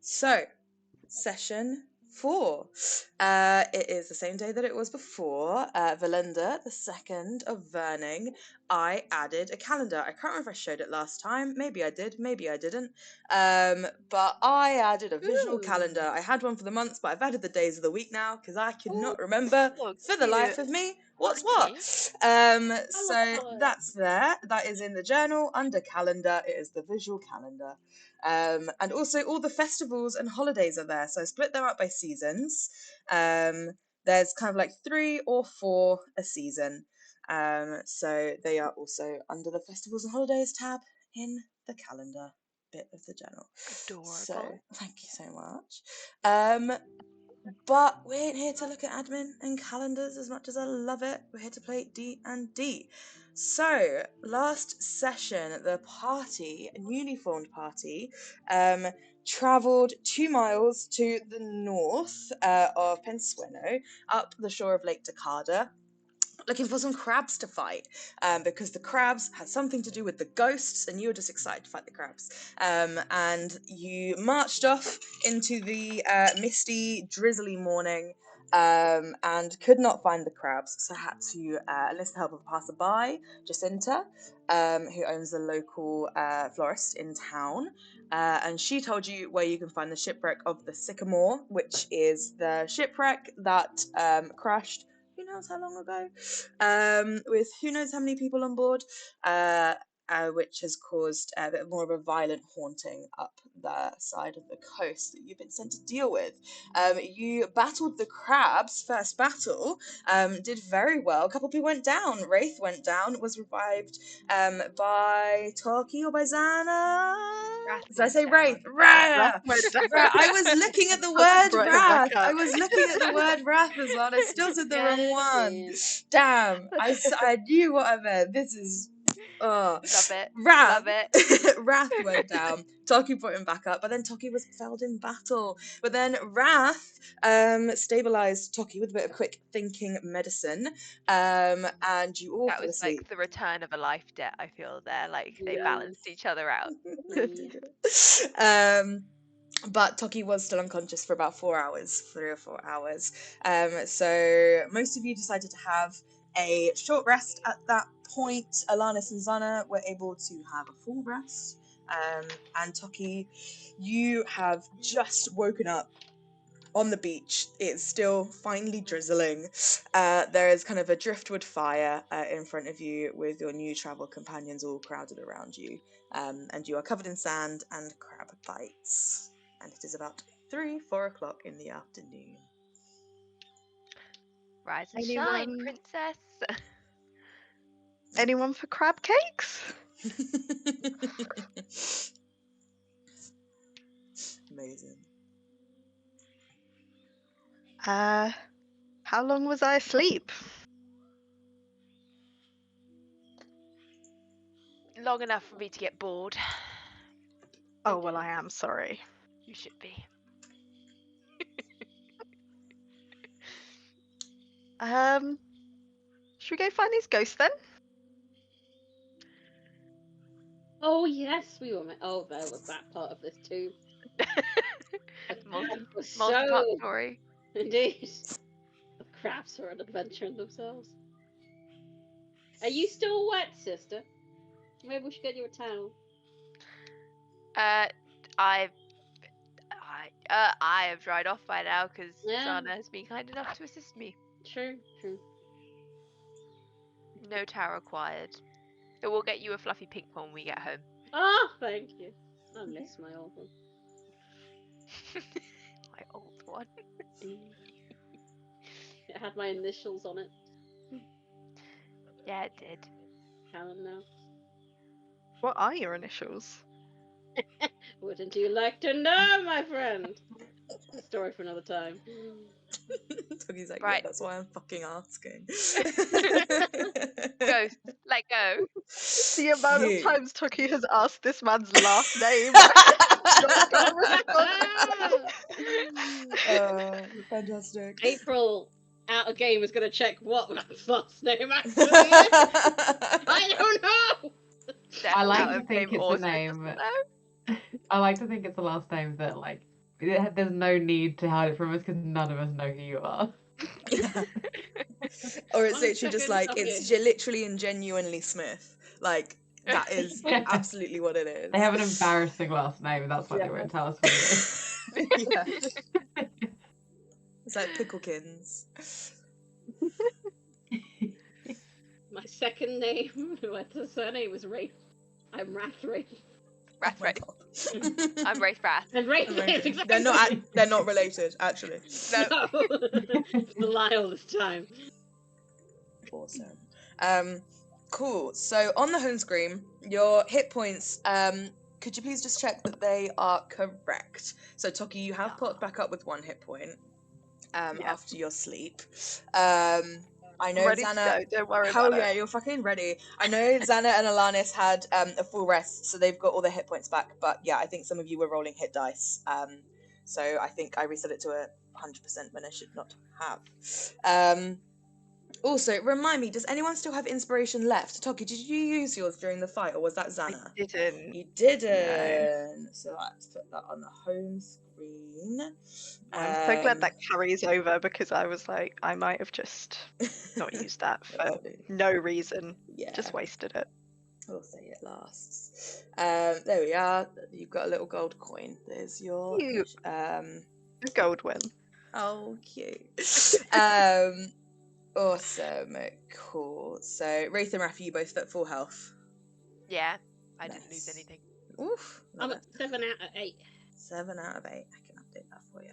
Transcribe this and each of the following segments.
So, session 4. It is the same day that it was before. Valinda, the 2nd of Verning, I added a calendar. I can't remember if I showed it last time. Maybe I did, maybe I didn't. But I added a visual calendar. I had one for the months, but I've added the days of the week now because I could not remember for the life of me what's what. So that's there. That is in the journal under calendar. It is the visual calendar. And also all the festivals and holidays are there. So I split them up by seasons. There's kind of like 3 or 4 a season. So they are also under the festivals and holidays tab in the calendar bit of the journal. Adorable. So thank you so much. But we ain't here to look at admin and calendars as much as I love it. We're here to play D&D. So, last session, the party, a newly formed party, travelled 2 miles to the north of Pensueno, up the shore of Lake Takada, looking for some crabs to fight, because the crabs had something to do with the ghosts, and you were just excited to fight the crabs. And you marched off into the misty, drizzly morning, and could not find the crabs, so had to enlist the help of a passerby, Jacinta, who owns the local florist in town. And she told you where you can find the shipwreck of the Sycamore, which is the shipwreck that crashed who knows how long ago, with who knows how many people on board, which has caused a bit more of a violent haunting up the side of the coast that you've been sent to deal with. You battled the crabs, first battle, did very well. A couple people went down. Wraith went down, was revived by tokki or by xana. Did I say Wraith? Wrath! I was looking at the word wrath. I was looking at the word wrath as well. I still said the wrong one. Damn. I knew what I meant. This is... Oh. Love it. Wrath. Love it. Wrath went down. Tokki brought him back up, but then Tokki was felled in battle. But then Wrath stabilized Tokki with a bit of quick thinking medicine. And you all That fell was asleep. like the return of a life debt, I feel there. Like they balanced each other out. But Tokki was still unconscious for about 4 hours, 3 or 4 hours. So most of you decided to have a short rest at that point. Alanis and Xana were able to have a full rest. And Tokki, you have just woken up on the beach. It's still finely drizzling. There is kind of a driftwood fire in front of you with your new travel companions all crowded around you. And you are covered in sand and crab bites. And it is about 3-4 o'clock in the afternoon. Rise and shine, princess. Anyone for crab cakes? Amazing. How long was I asleep? Long enough for me to get bored. Oh, well, I am sorry. You should be. Should we go find these ghosts then? Oh yes, we were. Oh, there was that part of this too. Multi-part story. Indeed. The crabs are an adventure in themselves. Are you still wet, sister? Maybe we should get you a towel. I have dried off by now because Yeah. Xana has been kind enough to assist me. True. No towel required. It will get you a fluffy pink one when we get home. Oh, thank you. I miss my old one. My old one. It had my initials on it. Yeah, it did. Callum now. What are your initials? Wouldn't you like to know, my friend? Story for another time. Tokki's like, Right. yeah, that's why I'm fucking asking. Ghost, let go. The amount of times Tokki has asked this man's last name. Fantastic. April out of game is going to check what man's last name actually is. I don't know. I like Out to of think game it's a also name. doesn't know. I like to think it's the last name that like There's no need to hide it from us because none of us know who you are. Or it's One literally just second, like, okay. it's literally and genuinely Smith. Like, that is Yeah. absolutely what it is. They have an embarrassing last name, and that's why they won't tell us what it is. Yeah. It's like Picklekins. My second name, what the surname was Wraith. I'm Wrath Wraith. Wrath, Oh my Wraith. God. I'm Wraith Wrath. And Wraith Amazing. is exactly They're not related, actually. No. No. It's a lie all this time. Awesome. Cool. So on the home screen, your hit points, could you please just check that they are correct? So Tokki, you have popped back up with 1 hit point after your sleep. I know Ready Xana. to go. Don't worry Hell about yeah, it. you're fucking ready. I know Xana and Alanis had a full rest, so they've got all their hit points back. But yeah, I think some of you were rolling hit dice. So I think I reset it to 100% when I should not have. Also, remind me, does anyone still have inspiration left? Tokki, did you use yours during the fight, or was that Xana? I didn't. You didn't. So let's put that on the home screen. I'm so glad that carries over because I was like, I might have just not used that for no reason. Yeah. Just wasted it. We'll say it lasts. There we are. You've got a little gold coin. There's your Cute. A gold win. Oh, cute. Awesome. Cool. So Wraith and Rafa, you both at full health. Yeah, I didn't lose Nice. anything. Oof. I'm at 7 out of 8. 7 out of 8. I can update that for you.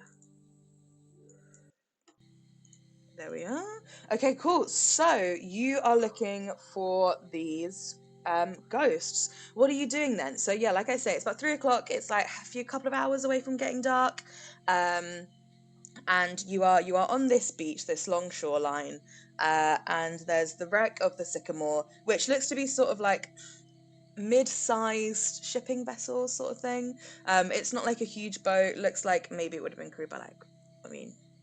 There we are. Okay, cool. So you are looking for these ghosts. What are you doing then? So yeah, like I say, it's about 3 o'clock. It's like a couple of hours away from getting dark. And you are on this beach, this long shoreline, and there's the wreck of the Sycamore, which looks to be sort of like mid-sized shipping vessel sort of thing. It's not like a huge boat. Looks like maybe it would have been crewed by like,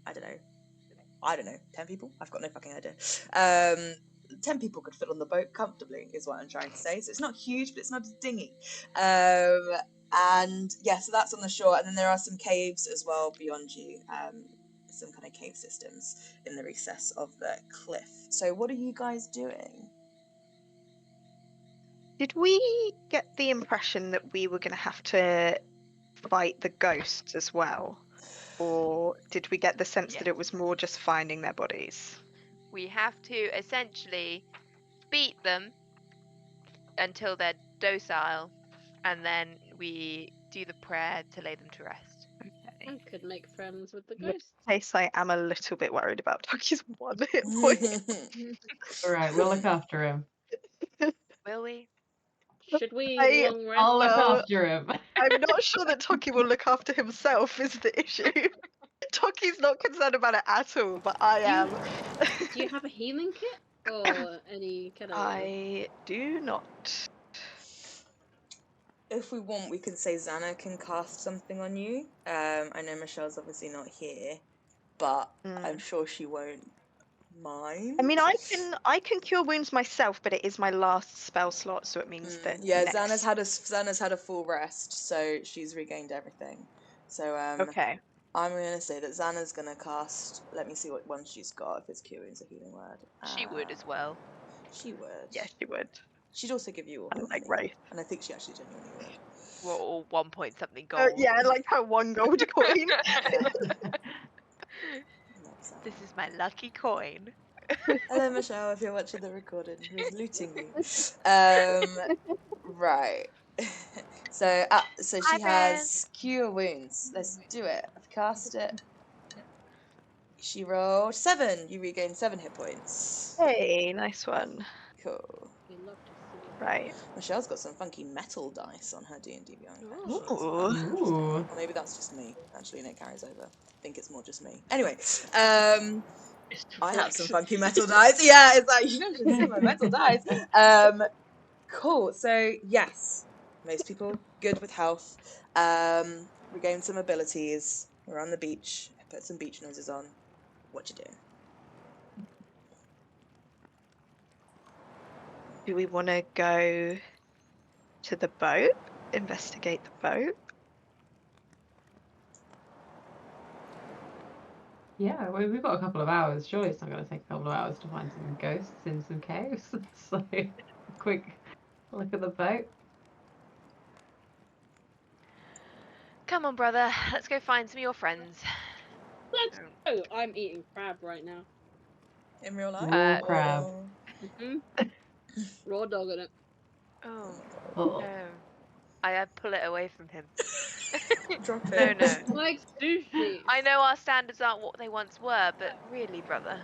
I don't know, 10 people? I've got no fucking idea. 10 people could fit on the boat comfortably, is what I'm trying to say. So it's not huge, but it's not a dinghy. And yeah, so that's on the shore. And then there are some caves as well beyond you. Some kind of cave systems in the recess of the cliff. So what are you guys doing? Did we get the impression that we were going to have to fight the ghosts as well? Or did we get the sense that it was more just finding their bodies? We have to essentially beat them until they're docile, and then we do the prayer to lay them to rest. I could make friends with the In which ghost. case, I am a little bit worried about Toki's 1 hit point. Alright, we'll look after him. Will we? Should we I- long rest? I'll look Well, after him. I'm not sure that Toki will look after himself is the issue. Toki's not concerned about it at all, but I am. Do you have a healing kit? Or any kind of... I do not. If we want, we can say Xana can cast something on you. I know Michelle's obviously not here, but I'm sure she won't mind. I mean, I can cure wounds myself, but it is my last spell slot, so it means that yeah, next... Xana's had a full rest, so she's regained everything. So Okay. I'm gonna say that Xana's gonna cast. Let me see what one she's got. If it's cure wounds, a healing word. She would as well. She would. Yeah, she would. She'd also give you all her Like money, Wraith. and I think she actually genuinely would. We're all 1 point something gold. Yeah, I like her 1 gold coin. This is my lucky coin. Hello, Michelle, if you're watching the recording, who's looting me. Right. So she Hi, has cure wounds. Let's do it. I've cast it. She rolled 7. You regain 7 hit points. Hey, nice one. Cool. We love to see. Right. Michelle's got some funky metal dice on her D&D Beyond. Ooh. Ooh. Or maybe that's just me. Actually, and it carries over. I think it's more just me. Anyway, I have some funky metal dice. Yeah, it's like, you don't just see my metal dice. Cool. So, yes, most people good with health. Regain some abilities. We're on the beach. I put some beach noises on. What you doing? Do we want to go to the boat? Investigate the boat? Yeah, we've got a couple of hours. Surely it's not going to take a couple of hours to find some ghosts in some caves. So, quick look at the boat. Come on, brother. Let's go find some of your friends. Let's go. I'm eating crab right now. In real life? Raw crab. Or- Raw dog in it. Oh, Oh. no. I pull it away from him. Drop No, it. no. Like sushi. I know our standards aren't what they once were, but really, brother.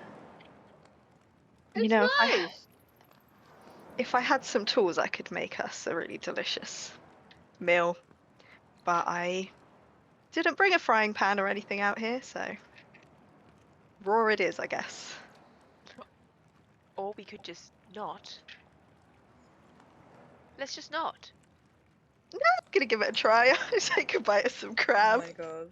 You It's know, nice. if I had some tools, I could make us a really delicious meal. But I didn't bring a frying pan or anything out here, so raw it is, I guess. Or we could just not. Let's just not. I'm gonna give it a try. I'll take a bite of some Oh crab. my god.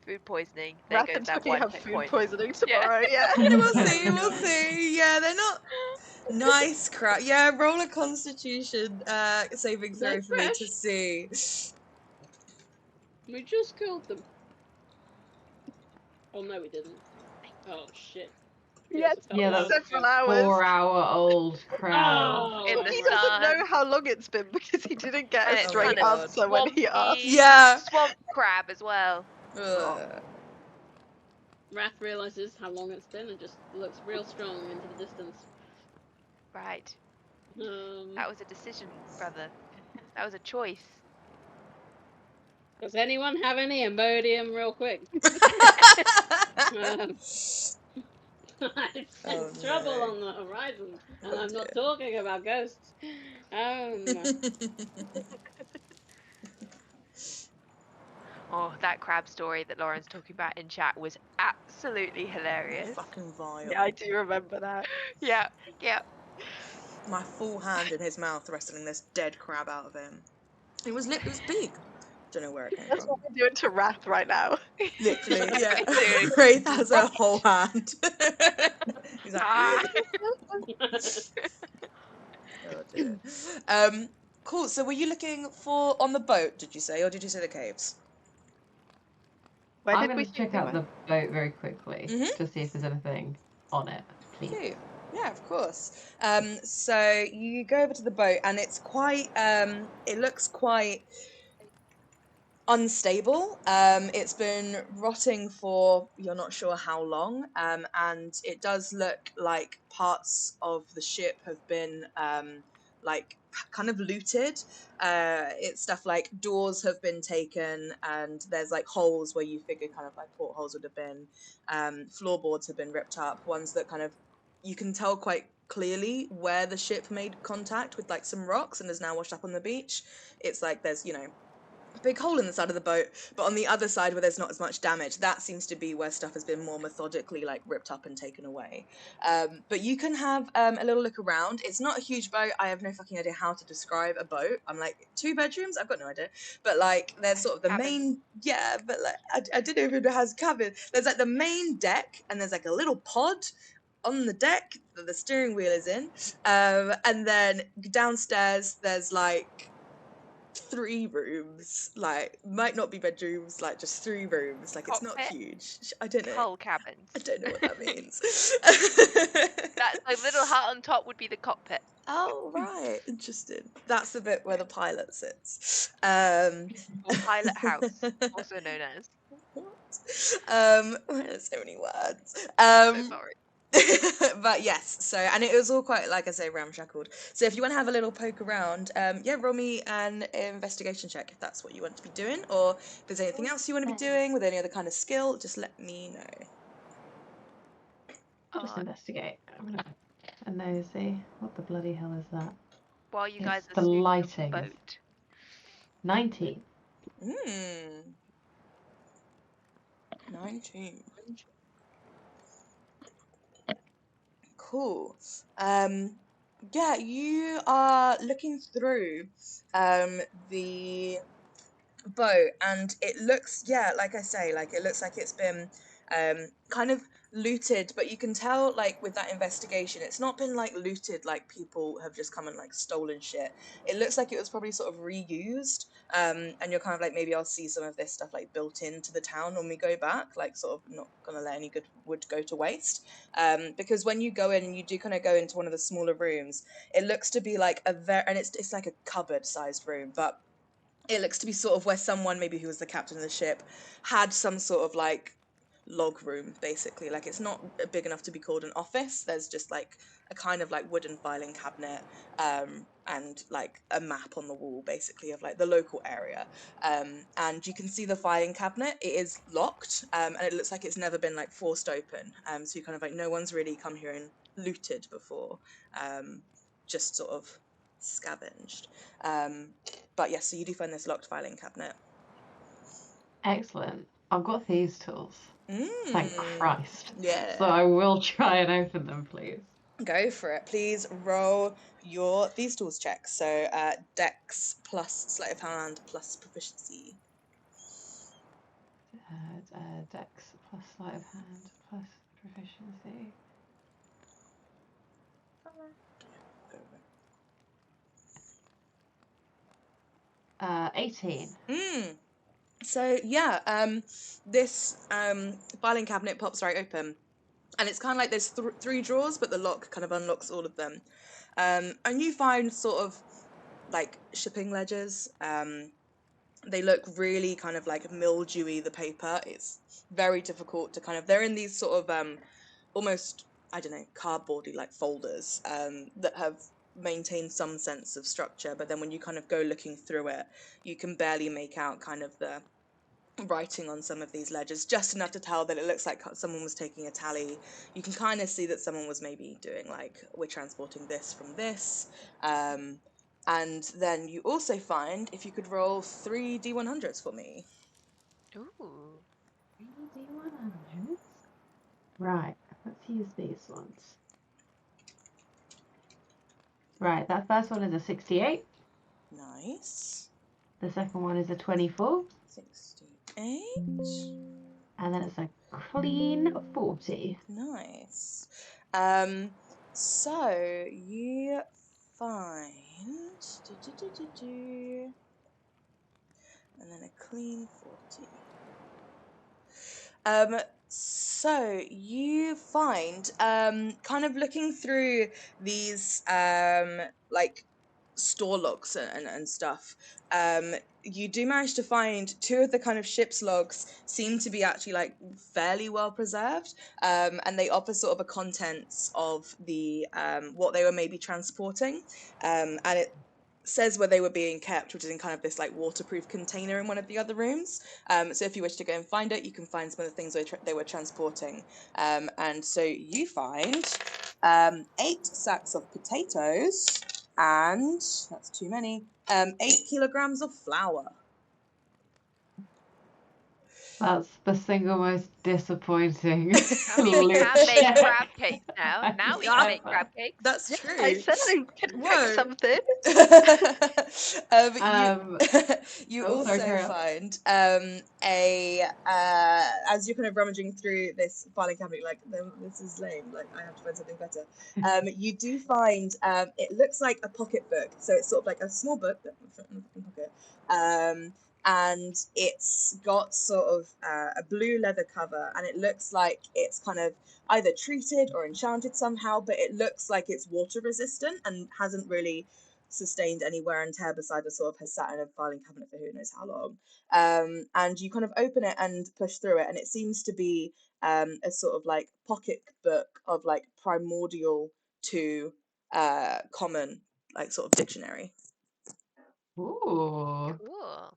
Food poisoning. There Wrath goes and that Tokki one have hit food point. poisoning Yeah. tomorrow. Yeah. Yeah, we'll see, we'll see. Yeah, they're not nice crap. Yeah, roll a constitution saving throw They're for me to fresh. see. We just killed them. Oh no, we didn't. Oh shit. Yes, It was a Yeah, couple that's hours several ago. hours. 4-hour-old crab. Oh, In the He right. doesn't know sun. how long it's been because he didn't get And a it's straight kind of answer when he asked. swampy. Yeah. Swamp crab as well. Ugh. Wrath realizes how long it's been and just looks real strong into the distance. Right. That was a decision, brother. That was a choice. Does anyone have any Imodium real quick? I sense trouble no. on the horizon, and Oh, I'm not dear. talking about ghosts. Oh, that crab story that Lauren's talking about in chat was absolutely hilarious. Fucking vile. Yeah, I do remember that. Yeah, yeah. My full hand in his mouth wrestling this dead crab out of him. It was big. Don't know where it came That's from. what we're doing to Wrath right now. Literally, yeah. Dude. Wraith has a whole hand. He's like, Ah. oh dear. Cool. So were you looking for on the boat, did you say, or did you say the caves? Where I'm did going we to think check we out went? the boat very quickly Mhm. to see if there's anything on it, please. Cute. Yeah, of course. So you go over to the boat, and it's quite. It looks quite unstable. It's been rotting for you're not sure how long, and it does look like parts of the ship have been like kind of looted. It's stuff like doors have been taken, and there's like holes where you figure kind of like portholes would have been. Floorboards have been ripped up, ones that kind of you can tell quite clearly where the ship made contact with like some rocks and is now washed up on the beach. It's like there's a big hole in the side of the boat, but on the other side where there's not as much damage, that seems to be where stuff has been more methodically like ripped up and taken away. But you can have a little look around. It's not a huge boat. I have no fucking idea how to describe a boat. I'm like, 2 bedrooms? I've got no idea. But like there's sort of the Cabin. main, yeah, but like I didn't know if it has cabin. There's like the main deck, and there's like a little pod on the deck that the steering wheel is in, and then downstairs there's like 3 rooms, like might not be bedrooms, like just 3 rooms, like it's not Cockpit? huge. I don't know. Coal cabins. I don't know what that means. That's a little hut on top would be the cockpit. Oh right, interesting. That's the bit where the pilot sits. Or pilot house, also known as. What? There's so many words. So sorry. But yes, so and it was all quite, like I say, ramshackled. So if you want to have a little poke around, yeah, roll me an investigation check if that's what you want to be doing, or if there's anything else you want to be doing with any other kind of skill, just let me know. I'll just investigate. I'm going to get a nosy. What the bloody hell is that? While you guys It's are the snooping on the lighting. boat. 19. 19. Cool. Yeah, you are looking through the boat, and it looks, yeah, like I say, like it looks like it's been kind of looted, but you can tell like with that investigation it's not been like looted like people have just come and like stolen shit. It looks like it was probably sort of reused, and you're kind of like, maybe I'll see some of this stuff like built into the town when we go back, like sort of not gonna let any good wood go to waste, because when you go in and you do kind of go into one of the smaller rooms, it looks to be like and it's like a cupboard sized room, but it looks to be sort of where someone, maybe who was the captain of the ship, had some sort of like log room, basically. Like, it's not big enough to be called an office. There's just like a kind of like wooden filing cabinet, and like a map on the wall, basically, of like the local area, and you can see the filing cabinet. It is locked, and it looks like it's never been like forced open, so you kind of like, no one's really come here and looted before, just sort of scavenged. But yes, so you do find this locked filing cabinet. Excellent. I've got these tools. Thank Christ. Yeah. So I will try and open them, please. Go for it. Please roll your these tools check. So Dex plus sleight of hand plus proficiency. Dex plus sleight of hand plus proficiency. 18. So yeah, this filing cabinet pops right open, and it's kind of like there's three drawers, but the lock kind of unlocks all of them, and you find sort of like shipping ledgers. They look really kind of like mildewy, the paper. It's very difficult to kind of, they're in these sort of almost, I don't know, cardboardy like folders, that have maintained some sense of structure, but then when you kind of go looking through it, you can barely make out kind of the writing on some of these ledgers, just enough to tell that it looks like someone was taking a tally. You can kind of see that someone was maybe doing like, we're transporting this from this, and then you also find, if you could roll 3 D100s for me. Ooh. 3D100s. Right, let's use these ones. Right, that first one is a 68. Nice. The second one is a 24. 68. And then it's a clean 40. Nice. So you find and then a clean 40. So you find, kind of looking through these like store locks and stuff, you do manage to find 2 of the kind of ship's logs seem to be actually like fairly well preserved, and they offer sort of the contents of the what they were maybe transporting, and it says where they were being kept, which is in kind of this like waterproof container in one of the other rooms. So if you wish to go and find it, you can find some of the things they were transporting. And so you find 8 sacks of potatoes, and that's too many, 8 kilograms of flour. That's the single most disappointing. I mean, we can make crab cakes now. Now we can make crab cakes. That's true. I said I could pick Whoa. something. You Oh, also sorry, find as you're kind of rummaging through this filing cabinet, like, this is lame, like, I have to find something better. You do find, it looks like a pocketbook, so it's sort of like a small book that in a pocket, and it's got sort of a blue leather cover, and it looks like it's kind of either treated or enchanted somehow, but it looks like it's water resistant and hasn't really sustained any wear and tear, beside the sort of has sat in a filing cabinet for who knows how long. And you kind of open it and push through it, and it seems to be a sort of like pocket book of like primordial to common, like sort of dictionary. Ooh. Cool.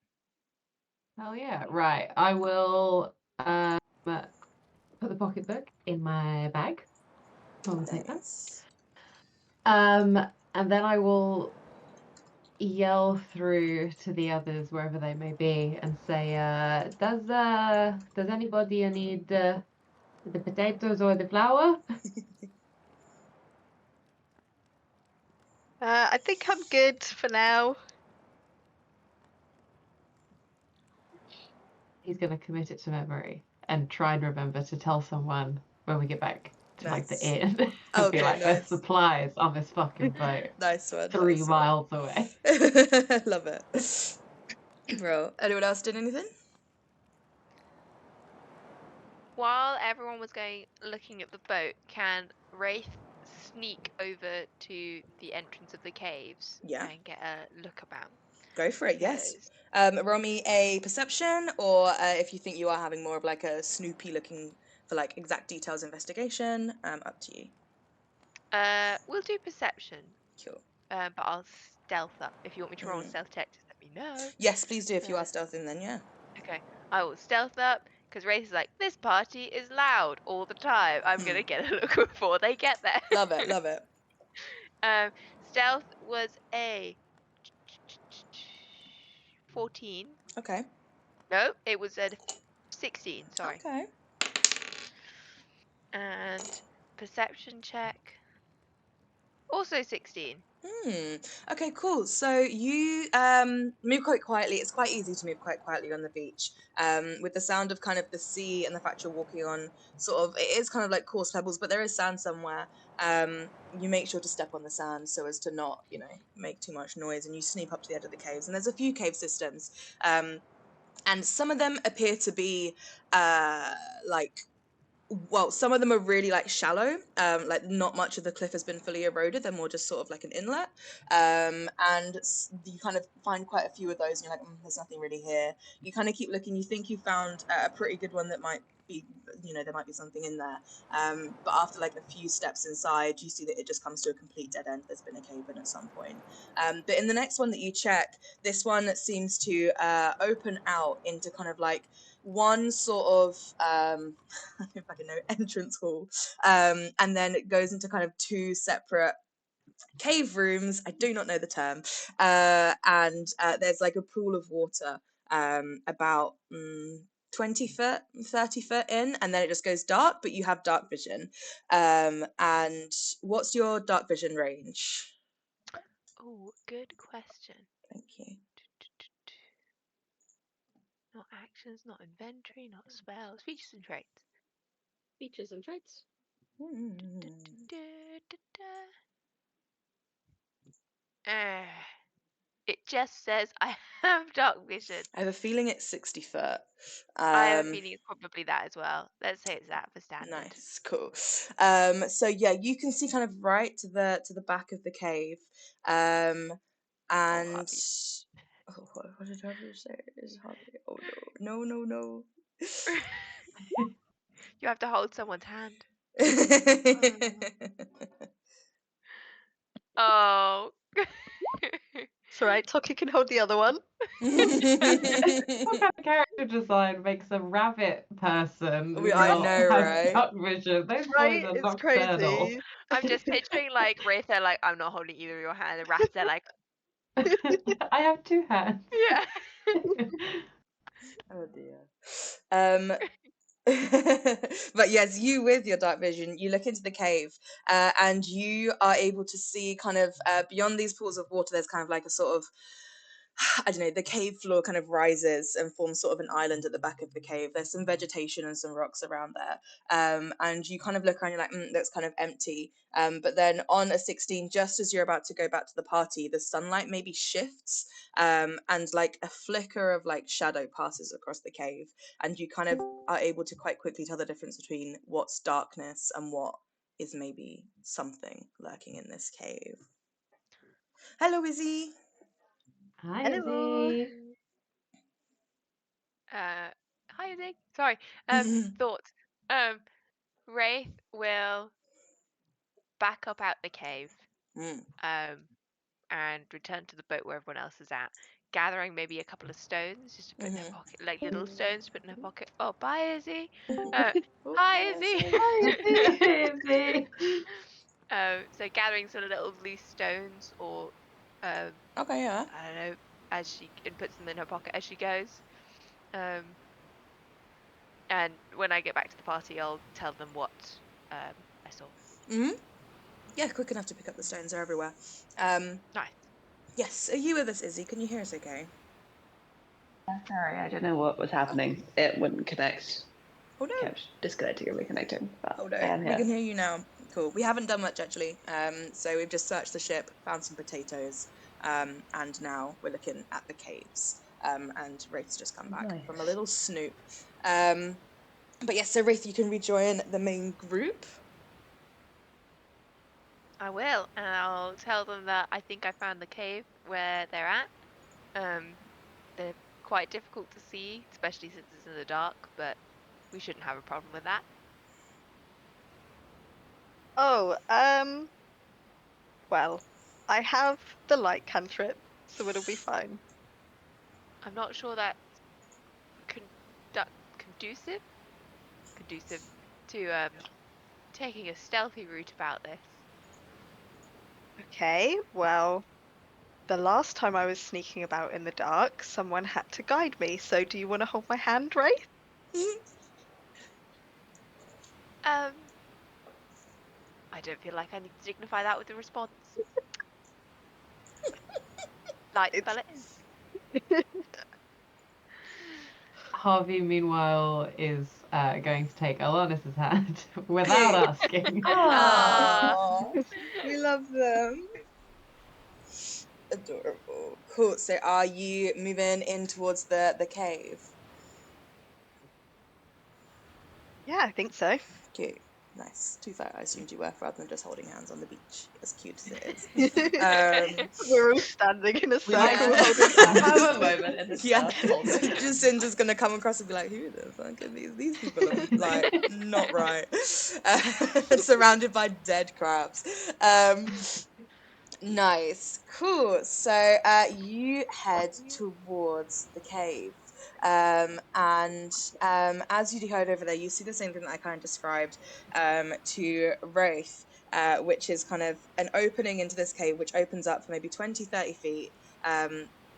Oh yeah, right. I will put the pocketbook in my bag. I will take that. Nice. And then I will yell through to the others wherever they may be and say, does anybody need the potatoes or the flour? I think I'm good for now. He's gonna commit it to memory. and try and remember to tell someone when we get back to like the Nice. inn and be Okay, like, there's nice. supplies on this fucking boat Nice one. 3 nice miles away. one. Love it. Well, anyone else did anything? While everyone was going looking at the boat, can Wraith sneak over to the entrance of the caves Yeah. and get a look about? Go for it, yes. Because Roll me a perception, or if you think you are having more of like a Snoopy looking for like exact details investigation, up to you. we'll do perception, Cool. but I'll stealth up. If you want me to roll a Mm. stealth check, just let me know. Yes, please do if you are Uh, stealthing then, yeah. Okay, I will stealth up because Wraith is like, this party is loud all the time. I'm gonna get a look before they get there. Love it, love it. Stealth was a 14. Okay. No, it was a 16. Sorry. Okay. And perception check. Also 16. Okay, cool. So you move quite quietly. It's quite easy to move quite quietly on the beach. With the sound of kind of the sea and the fact you're walking on sort of, it is kind of like coarse pebbles, but there is sand somewhere. You make sure to step on the sand so as to not, make too much noise, and you sneak up to the edge of the caves. And there's a few cave systems. And some of them appear to be like, well, some of them are really like shallow, like not much of the cliff has been fully eroded. They're more just sort of like an inlet, and you kind of find quite a few of those and you're like, there's nothing really here. You kind of keep looking, you think you found a pretty good one that might be, there might be something in there, but after like a few steps inside you see that it just comes to a complete dead end. There's been a cave in at some point, but in the next one that you check, this one seems to open out into kind of like one sort of if I can know, entrance hall, and then it goes into kind of two separate cave rooms. I do not know the term, and there's like a pool of water about 20 foot, 30 foot in, and then it just goes dark, but you have dark vision. And what's your dark vision range? Oh, good question. Thank you. Not actions, not inventory, not spells, features and traits. Features and traits. It just says I have dark vision. I have a feeling it's 60 foot. I have a feeling it's probably that as well. Let's say it's that for standard. Nice, cool. So yeah, you can see kind of right to the back of the cave, and what did Javi say? Is Javi? Oh no. You have to hold someone's hand. Oh. It's alright, Tokki can hold the other one. What kind of character design makes a rabbit person I not know, have right? dark vision? Those Right? boys are It's nocturnal. crazy. I'm just picturing like Wraith, they're like, I'm not holding either of your hand. The rats, they're like, I have 2 hands. yeah. Oh dear. But yes, you with your dark vision, you look into the cave, and you are able to see kind of beyond these pools of water. There's kind of like a sort of, I don't know, the cave floor kind of rises and forms sort of an island at the back of the cave. There's some vegetation and some rocks around there, and you kind of look around, you're like, that's kind of empty. But then on a 16, just as you're about to go back to the party, the sunlight maybe shifts, and like a flicker of like shadow passes across the cave, and you kind of are able to quite quickly tell the difference between what's darkness and what is maybe something lurking in this cave. Hello, Izzy. Hi, Hello. Izzy. Hi, Izzy. Sorry. Thoughts. Wraith will back up out the cave, and return to the boat where everyone else is at, gathering maybe a couple of stones just to put in her pocket, like little stones to put in her pocket. Oh, bye, Izzy. Hi, Izzy. Hi, Izzy. So gathering sort of little loose stones or, Okay, yeah. I don't know, and puts them in her pocket as she goes. And when I get back to the party, I'll tell them what I saw. Yeah, quick enough to pick up the stones. They're everywhere. Nice. Yes, are you with us, Izzy? Can you hear us okay? Sorry, I don't know what was happening. It wouldn't connect. Oh no. kept disconnecting and reconnecting. But Oh I no, am we here. can hear you now. Cool. We haven't done much actually. So we've just searched the ship, found some potatoes, and now we're looking at the caves. And Wraith's just come back from a Nice. little snoop. But yes, so Wraith, you can rejoin the main group. I will, and I'll tell them that I think I found the cave where they're at. They're quite difficult to see, especially since it's in the dark, but we shouldn't have a problem with that. Oh, well, I have the light cantrip, so it'll be fine. I'm not sure that's conducive to taking a stealthy route about this. Okay, well, the last time I was sneaking about in the dark, someone had to guide me, so do you want to hold my hand, Wraith? I don't feel like I need to dignify that with a response. Light spell it in. Harvey, meanwhile, is going to take Alanis's hand without asking. Aww. We love them. Adorable. Cool. So are you moving in towards the cave? Yeah, I think so. Cute. Nice. Too fair, I assumed you were, rather than just holding hands on the beach. As cute as it is. We're all standing in a circle Yeah. holding Have hands. a moment in the Yeah. circle. Jacinta's gonna come across and be like, who the fuck are these people are like not right. Surrounded by dead crabs. Nice. Cool. So you head towards the cave. And as you head over there, you see the same thing that I kind of described to Wraith, which is kind of an opening into this cave, which opens up for maybe 20, 30 feet.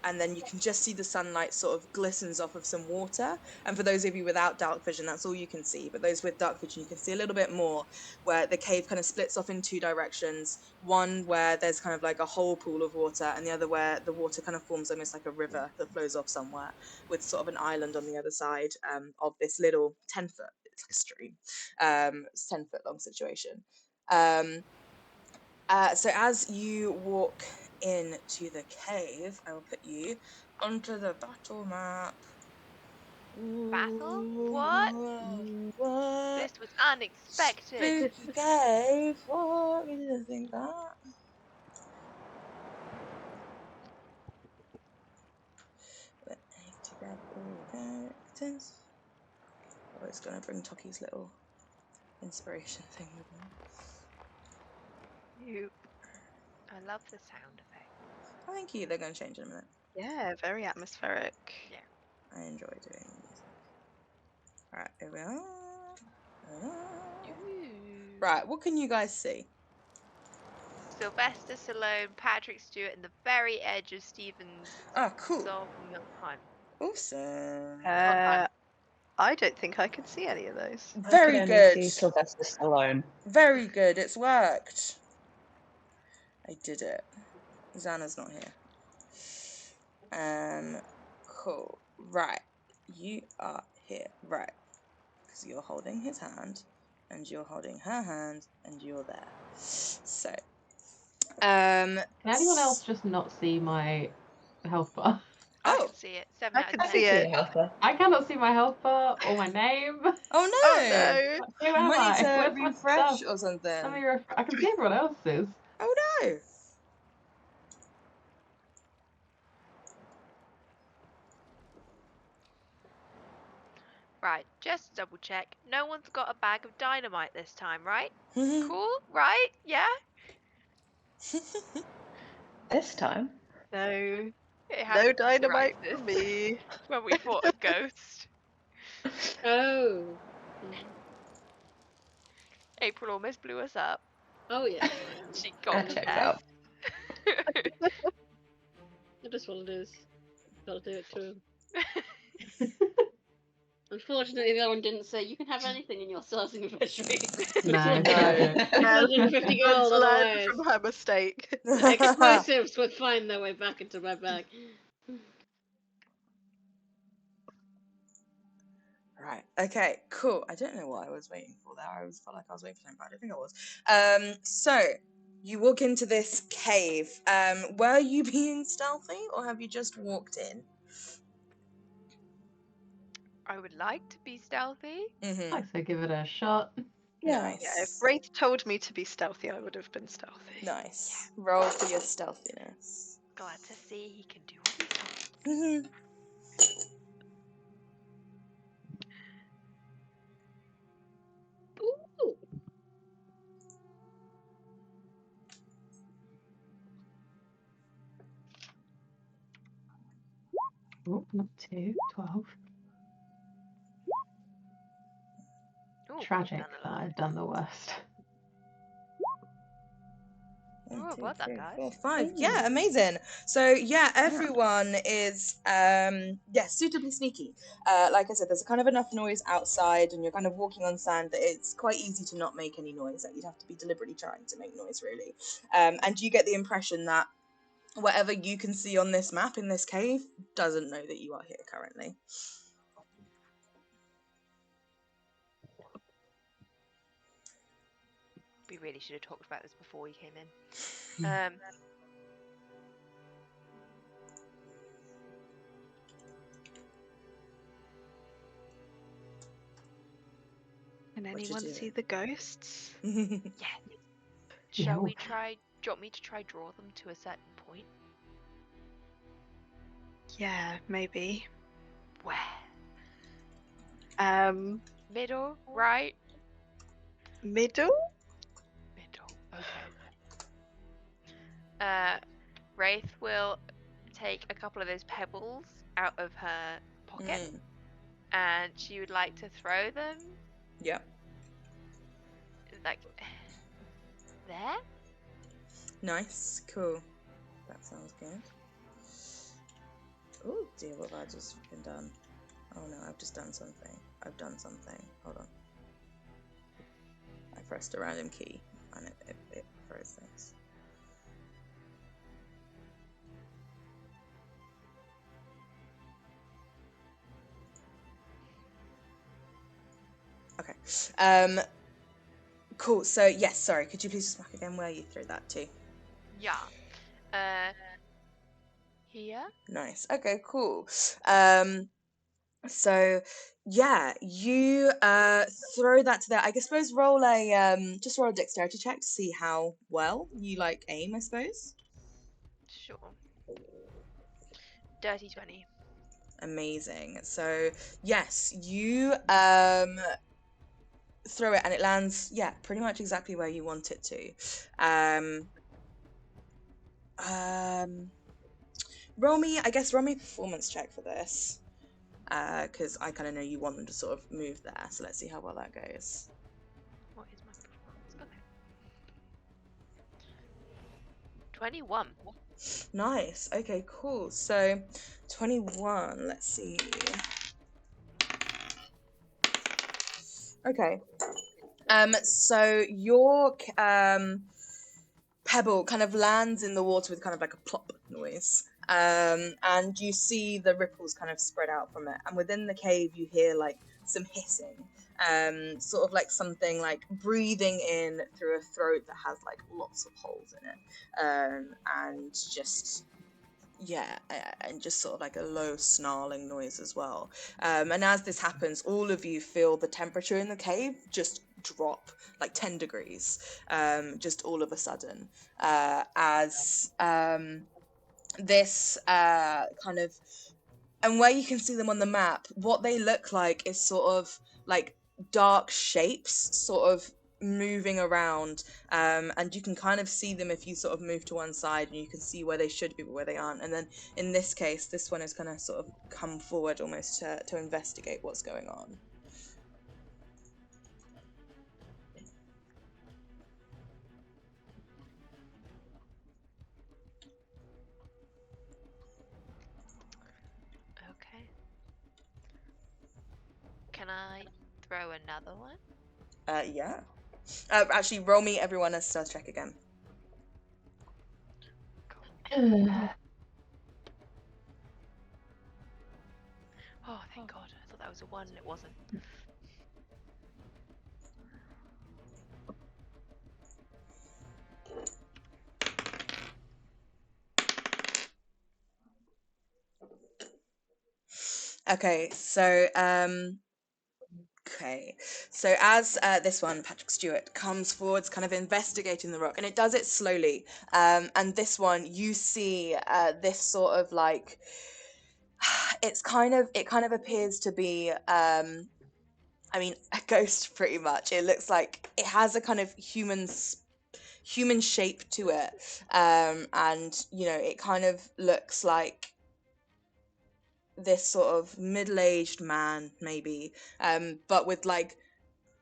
And then you can just see the sunlight sort of glistens off of some water. And for those of you without dark vision, that's all you can see. But those with dark vision, you can see a little bit more, where the cave kind of splits off in two directions. One where there's kind of like a whole pool of water, and the other where the water kind of forms almost like a river that flows off somewhere, with sort of an island on the other side of this little 10-foot, it's like a stream, it's 10-foot long situation. So as you walk into the cave, I will put you onto the battle map. Battle? Ooh, What? What? This was unexpected. Spooky cave. What? You didn't think that? Let me to grab all the characters. Oh, it's gonna bring Tokki's little inspiration thing with him. I love the sound effect. Oh, thank you. They're gonna change in a minute. Yeah, very atmospheric. Yeah. I enjoy doing the music. Right, here we are. Right, what can you guys see? Sylvester Stallone, Patrick Stewart, and the very edge of Stephen's Ah, cool. Sondheim. Awesome. I don't think I can see any of those. Very I can good. only see Sylvester Stallone. Very good. It's worked. I did it. Xana's not here. Cool. Right. You are here. Right. Because you're holding his hand, and you're holding her hand, and you're there. So. Can anyone else just not see my health bar? I Oh. can see it. 7 I out of can 10. see it. Helper. I cannot see my health bar or my name. Oh no. Oh no! Who You am might I? need to Where's my refresh stuff? or something. Let me I can see everyone else's. Oh no. Right, just to double check. No one's got a bag of dynamite this time, right? Cool, right? Yeah? This time? No, It no happened in dynamite Crisis for me. when we fought a ghost. Oh. April almost blew us up. Oh yeah. She got That checks there. out. It is what it is. Gotta do it to him. Unfortunately, the other one didn't say you can have anything in your sourcing inventory. No, No. I 150 gold Let's learn otherwise. from her mistake. Explosives would find their way back into my bag. Right. Okay, cool. I don't know what I was waiting for there. I always felt like I was waiting for something, but I don't think I was. So you walk into this cave. Were you being stealthy, or have you just walked in? I would like to be stealthy. Mm-hmm. So give it a shot. Yeah. Yeah, if Nice. Wraith told me to be stealthy, I would have been stealthy. Nice. Roll for your stealthiness. Glad to see he can do what he's told. Mm-hmm. Ooh. Oh, not 2, 12. Ooh, Tragic done a that lot. I've done the worst. Ooh, One, two, well done, three, guys. 4, 5. Yeah, amazing. So yeah, everyone is suitably sneaky. Like I said, there's kind of enough noise outside, and you're kind of walking on sand that it's quite easy to not make any noise. Like you'd have to be deliberately trying to make noise, really. And you get the impression that whatever you can see on this map in this cave doesn't know that you are here currently. We really should have talked about this before we came in. Can What you anyone see doing? the ghosts? Yeah. Yeah. Shall we try? Do you want me to try draw them to a certain point? Yeah, maybe. Where? Middle, right? Middle? Middle. Okay. Wraith will take a couple of those pebbles out of her pocket, and she would like to throw them Yep. like there. Nice. Cool. That sounds good. Oh dear, what have I just fucking done? Oh no, I've just done something. I've done something. Hold on. I pressed a random key and it froze things. Okay. Cool. So yes, sorry. Could you please just mark again where you threw that to? Yeah. Here. Nice. Okay. Cool. So yeah, you throw that to there. I suppose roll a just roll a dexterity check to see how well you like aim. I suppose. Sure. Dirty 20. Amazing. So yes, you throw it and it lands, yeah, pretty much exactly where you want it to. Roll me a performance check for this, because I kind of know you want them to sort of move there. So let's see how well that goes. What is my performance? Okay. 21. Nice. Okay, cool. So 21. Let's see. Okay. So your pebble kind of lands in the water with kind of like a plop noise. And you see the ripples kind of spread out from it. And within the cave, you hear like some hissing, sort of like something like breathing in through a throat that has like lots of holes in it. And just, yeah, and just sort of like a low snarling noise as well. And as this happens, all of you feel the temperature in the cave just drop like 10 degrees, just all of a sudden, as this kind of, and where you can see them on the map, what they look like is sort of like dark shapes sort of moving around, and you can kind of see them if you sort of move to one side, and you can see where they should be but where they aren't. And then in this case, this one is going to sort of come forward almost to investigate what's going on. Okay. Can I throw another one? Yeah. Actually, roll me everyone a stealth check again. Oh, thank God. I thought that was a 1 and it wasn't. Okay, so as this one, Patrick Stewart, comes forwards, kind of investigating the rock, and it does it slowly. And this one, you see this sort of like, it kind of appears to be, I mean, a ghost pretty much. It looks like it has a kind of human shape to it, and you know, it kind of looks like this sort of middle-aged man maybe, but with like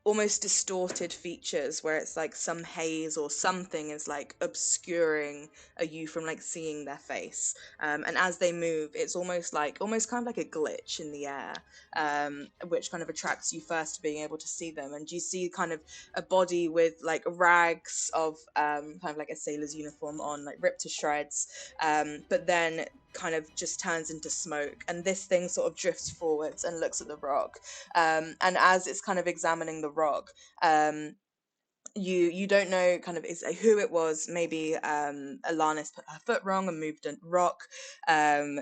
almost distorted features where it's like some haze or something is like obscuring you from like seeing their face, and as they move it's almost kind of like a glitch in the air, which kind of attracts you first to being able to see them, and you see kind of a body with like rags of kind of like a sailor's uniform on, like ripped to shreds, but then kind of just turns into smoke, and this thing sort of drifts forwards and looks at the rock, and as it's kind of examining the rock, you don't know kind of who it was. Maybe Alanis put her foot wrong and moved a rock,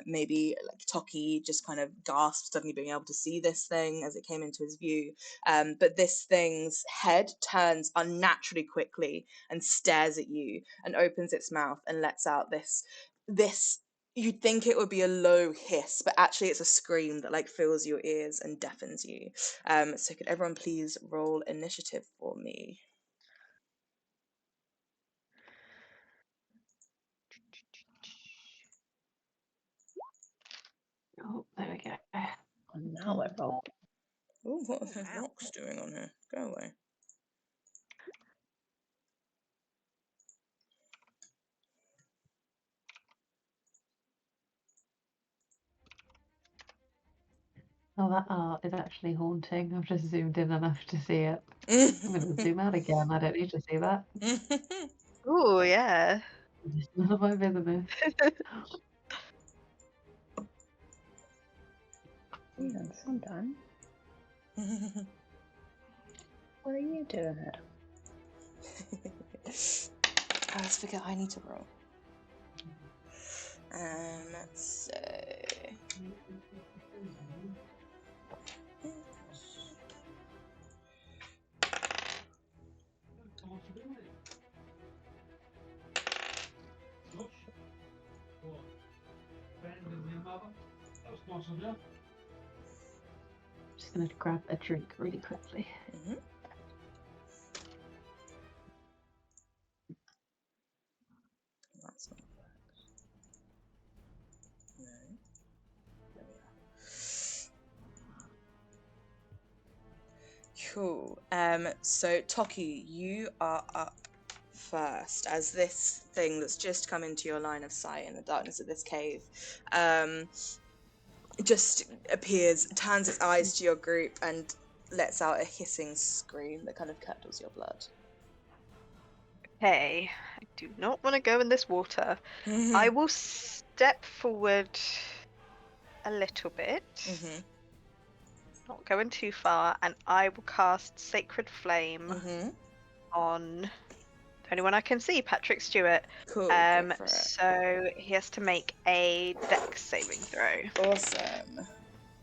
maybe like Tokki just kind of gasped, suddenly being able to see this thing as it came into his view, but this thing's head turns unnaturally quickly and stares at you and opens its mouth and lets out this you'd think it would be a low hiss, but actually it's a scream that like fills your ears and deafens you. So could everyone please roll initiative for me? Oh, there we go. And now I roll. Oh, what are the rocks doing on here? Go away. Oh, that art is actually haunting. I've just zoomed in enough to see it. I'm going to zoom out again. I don't need to see that. Ooh, yeah. It's none of my business. Yeah, sometime. What are you doing here? Let's forget I need to roll. So Just going to grab a drink really quickly. that's not correct. No. There we are. Cool. So Tokki, you are up first as this thing that's just come into your line of sight in the darkness of this cave just appears, turns its eyes to your group and lets out a hissing scream that kind of curdles your blood. Hey, I do not want to go in this water. I will step forward a little bit, not going too far, and I will cast Sacred Flame on the only one I can see, Patrick Stewart. Cool. Go for it. So he has to make a dex saving throw. Awesome.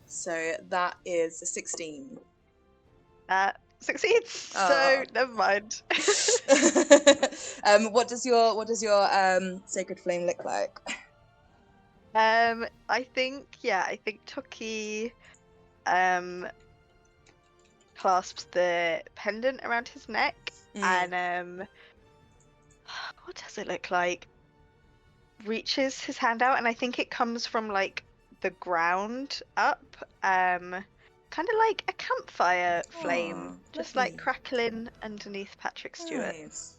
So that is a 16. Succeeds. So never mind. What does your sacred flame look like? I think Tokki clasps the pendant around his neck, and what does it look like? Reaches his hand out, and I think it comes from like the ground up, kind of like a campfire flame, just like crackling underneath Patrick Stewart. Nice.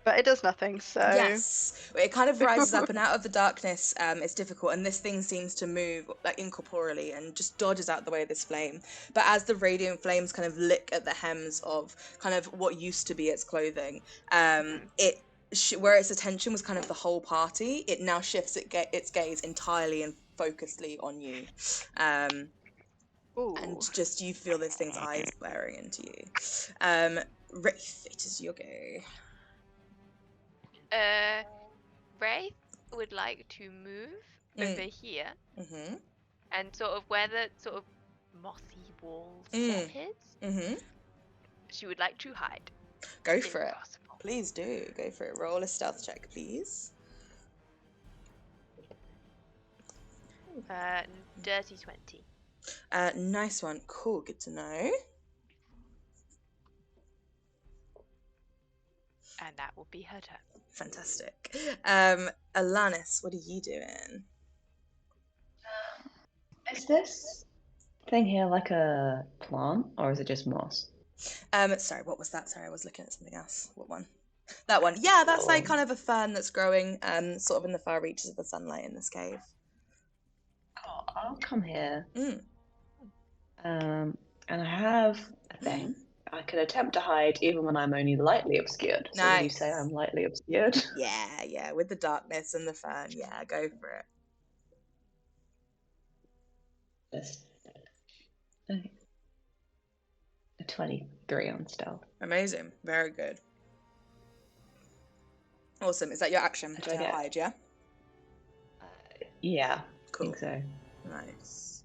But it does nothing, so... Yes, it kind of rises up and out of the darkness. It's difficult, and this thing seems to move like incorporeally and just dodges out the way of this flame. But as the radiant flames kind of lick at the hems of kind of what used to be its clothing, where its attention was kind of the whole party, it now shifts its gaze entirely and focusedly on you. And just you feel this thing's eyes glaring into you. Wraith, it is your go. Wraith would like to move over here and sort of where the sort of mossy wall Mm. step is, Mm-hmm. she would like to hide. Go if for it. possible. Please do. Go for it. Roll a stealth check, please. Dirty 20. Nice one. Cool. Good to know. And that will be her turn. Fantastic. Alanis, what are you doing? Is this thing here like a plant, or is it just moss? Sorry, what was that? Sorry, I was looking at something else. What one? That one. Yeah, that's like kind of a fern that's growing, sort of in the far reaches of the sunlight in this cave. Cool. I'll come here. Mm. And I have a thing. I can attempt to hide even when I'm only lightly obscured. So would you say Nice. I'm lightly obscured? Yeah, with the darkness and the fern. Yeah, go for it. Yes. Okay. A 23 on stealth. Amazing. Very good. Awesome. Is that your action Do to I get- hide, yeah? Yeah, I Cool. think so. Nice.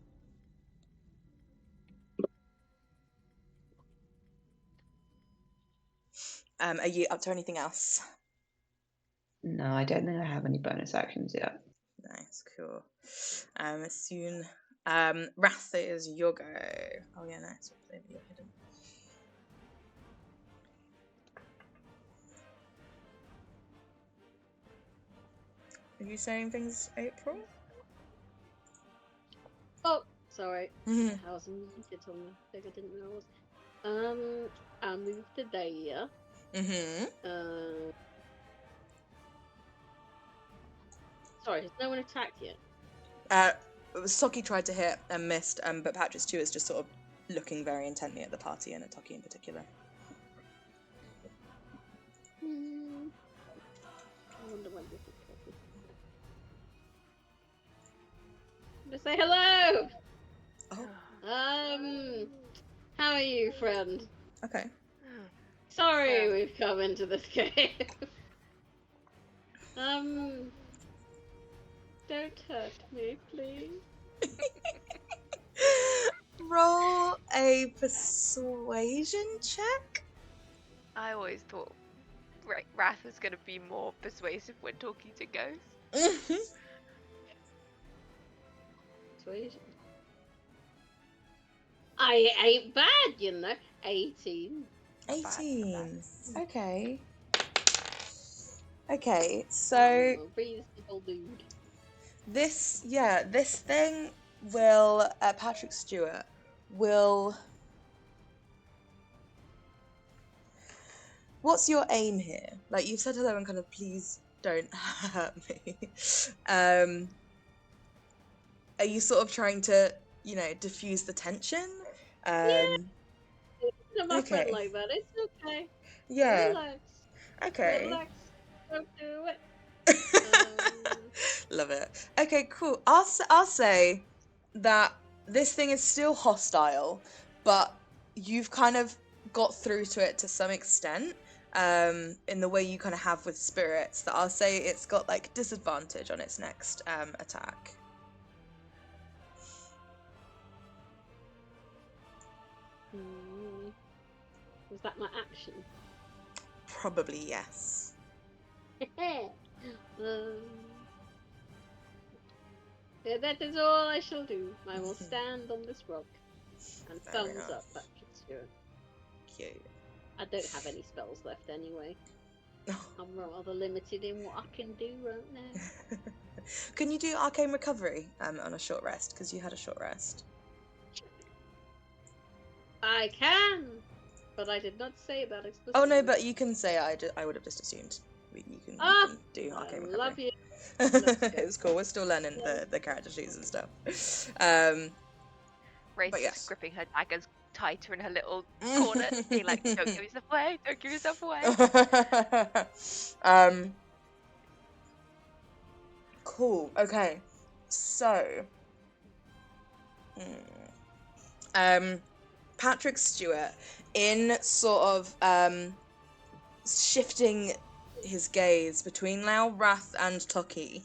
Are you up to anything else? No, I don't think I have any bonus actions yet. Nice, cool. Soon. Wrath, it is your go. Oh yeah, nice. You're hidden. Are you saying things, April? Oh, sorry. Mhm. I was muted on the thing. I didn't know I was. I moved to there. Sorry, has no one attacked yet? Tokki tried to hit and missed, but Patches too is just sort of looking very intently at the party and at Tokki in particular. I wonder when this is going. Just say hello. Oh, How are you, friend? okay. Sorry, Yeah. we've come into this cave. Don't hurt me, please. Roll a persuasion check. I always thought Wrath was going to be more persuasive when talking to ghosts. Persuasion. I ain't bad, you know. 18. 18. Okay. Okay, so A reasonable dude. this thing will, Patrick Stewart will. What's your aim here? Like, you've said hello and kind of please don't hurt me. Are you sort of trying to, diffuse the tension? Not my friend Okay. like that. It's okay. Yeah. Relax. Okay. Relax. Don't do it. Love it. Okay, cool. I'll say that this thing is still hostile, but you've kind of got through to it to some extent, in the way you kind of have with spirits. That I'll say it's got like disadvantage on its next attack. Was that my action? Probably yes. Yeah, that is all I shall do. I will stand on this rock and Fair thumbs enough. up Patrick Stewart. Cute. I don't have any spells left anyway. I'm rather limited in what I can do right now. Can you do arcane recovery on a short rest? Because you had a short rest. I can, but I did not say that explicitly. Oh no, but you can say I would have just assumed you can do I arcane recovery. love you. It was cool. We're still learning the character sheets and stuff. Wraith But yes. gripping her daggers tighter in her little corner, being like, "Don't give yourself away! Don't give yourself away!" Cool. Okay. So, Patrick Stewart, in sort of shifting his gaze between now Wrath and Tokki,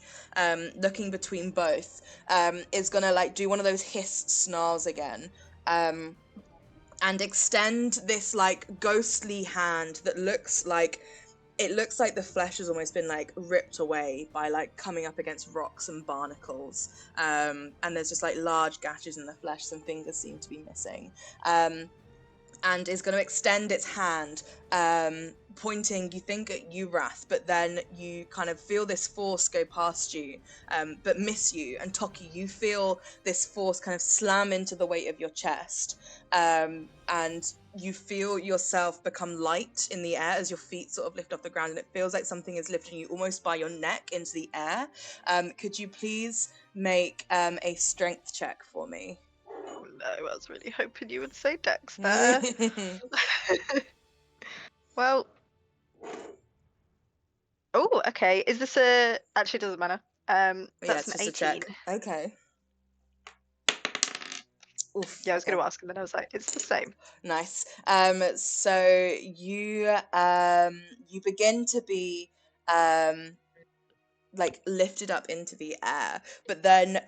looking between both, is gonna like do one of those hiss snarls again, and extend this like ghostly hand that looks like the flesh has almost been like ripped away by like coming up against rocks and barnacles, and there's just like large gashes in the flesh. Some fingers seem to be missing, and is going to extend its hand, pointing, you think, at you, Wrath, but then you kind of feel this force go past you, but miss you. And Tokki, you feel this force kind of slam into the weight of your chest, and you feel yourself become light in the air as your feet sort of lift off the ground, and it feels like something is lifting you almost by your neck into the air. Could you please make a strength check for me? Oh no, I was really hoping you would say Dex there. Well. Oh, okay. Is this a... Actually, it doesn't matter. Yeah, That's it's an just a 18. check. Okay. Oof, Yeah, I was okay. going to ask, and then I was like, it's the same. Nice. So you begin to be like lifted up into the air, but then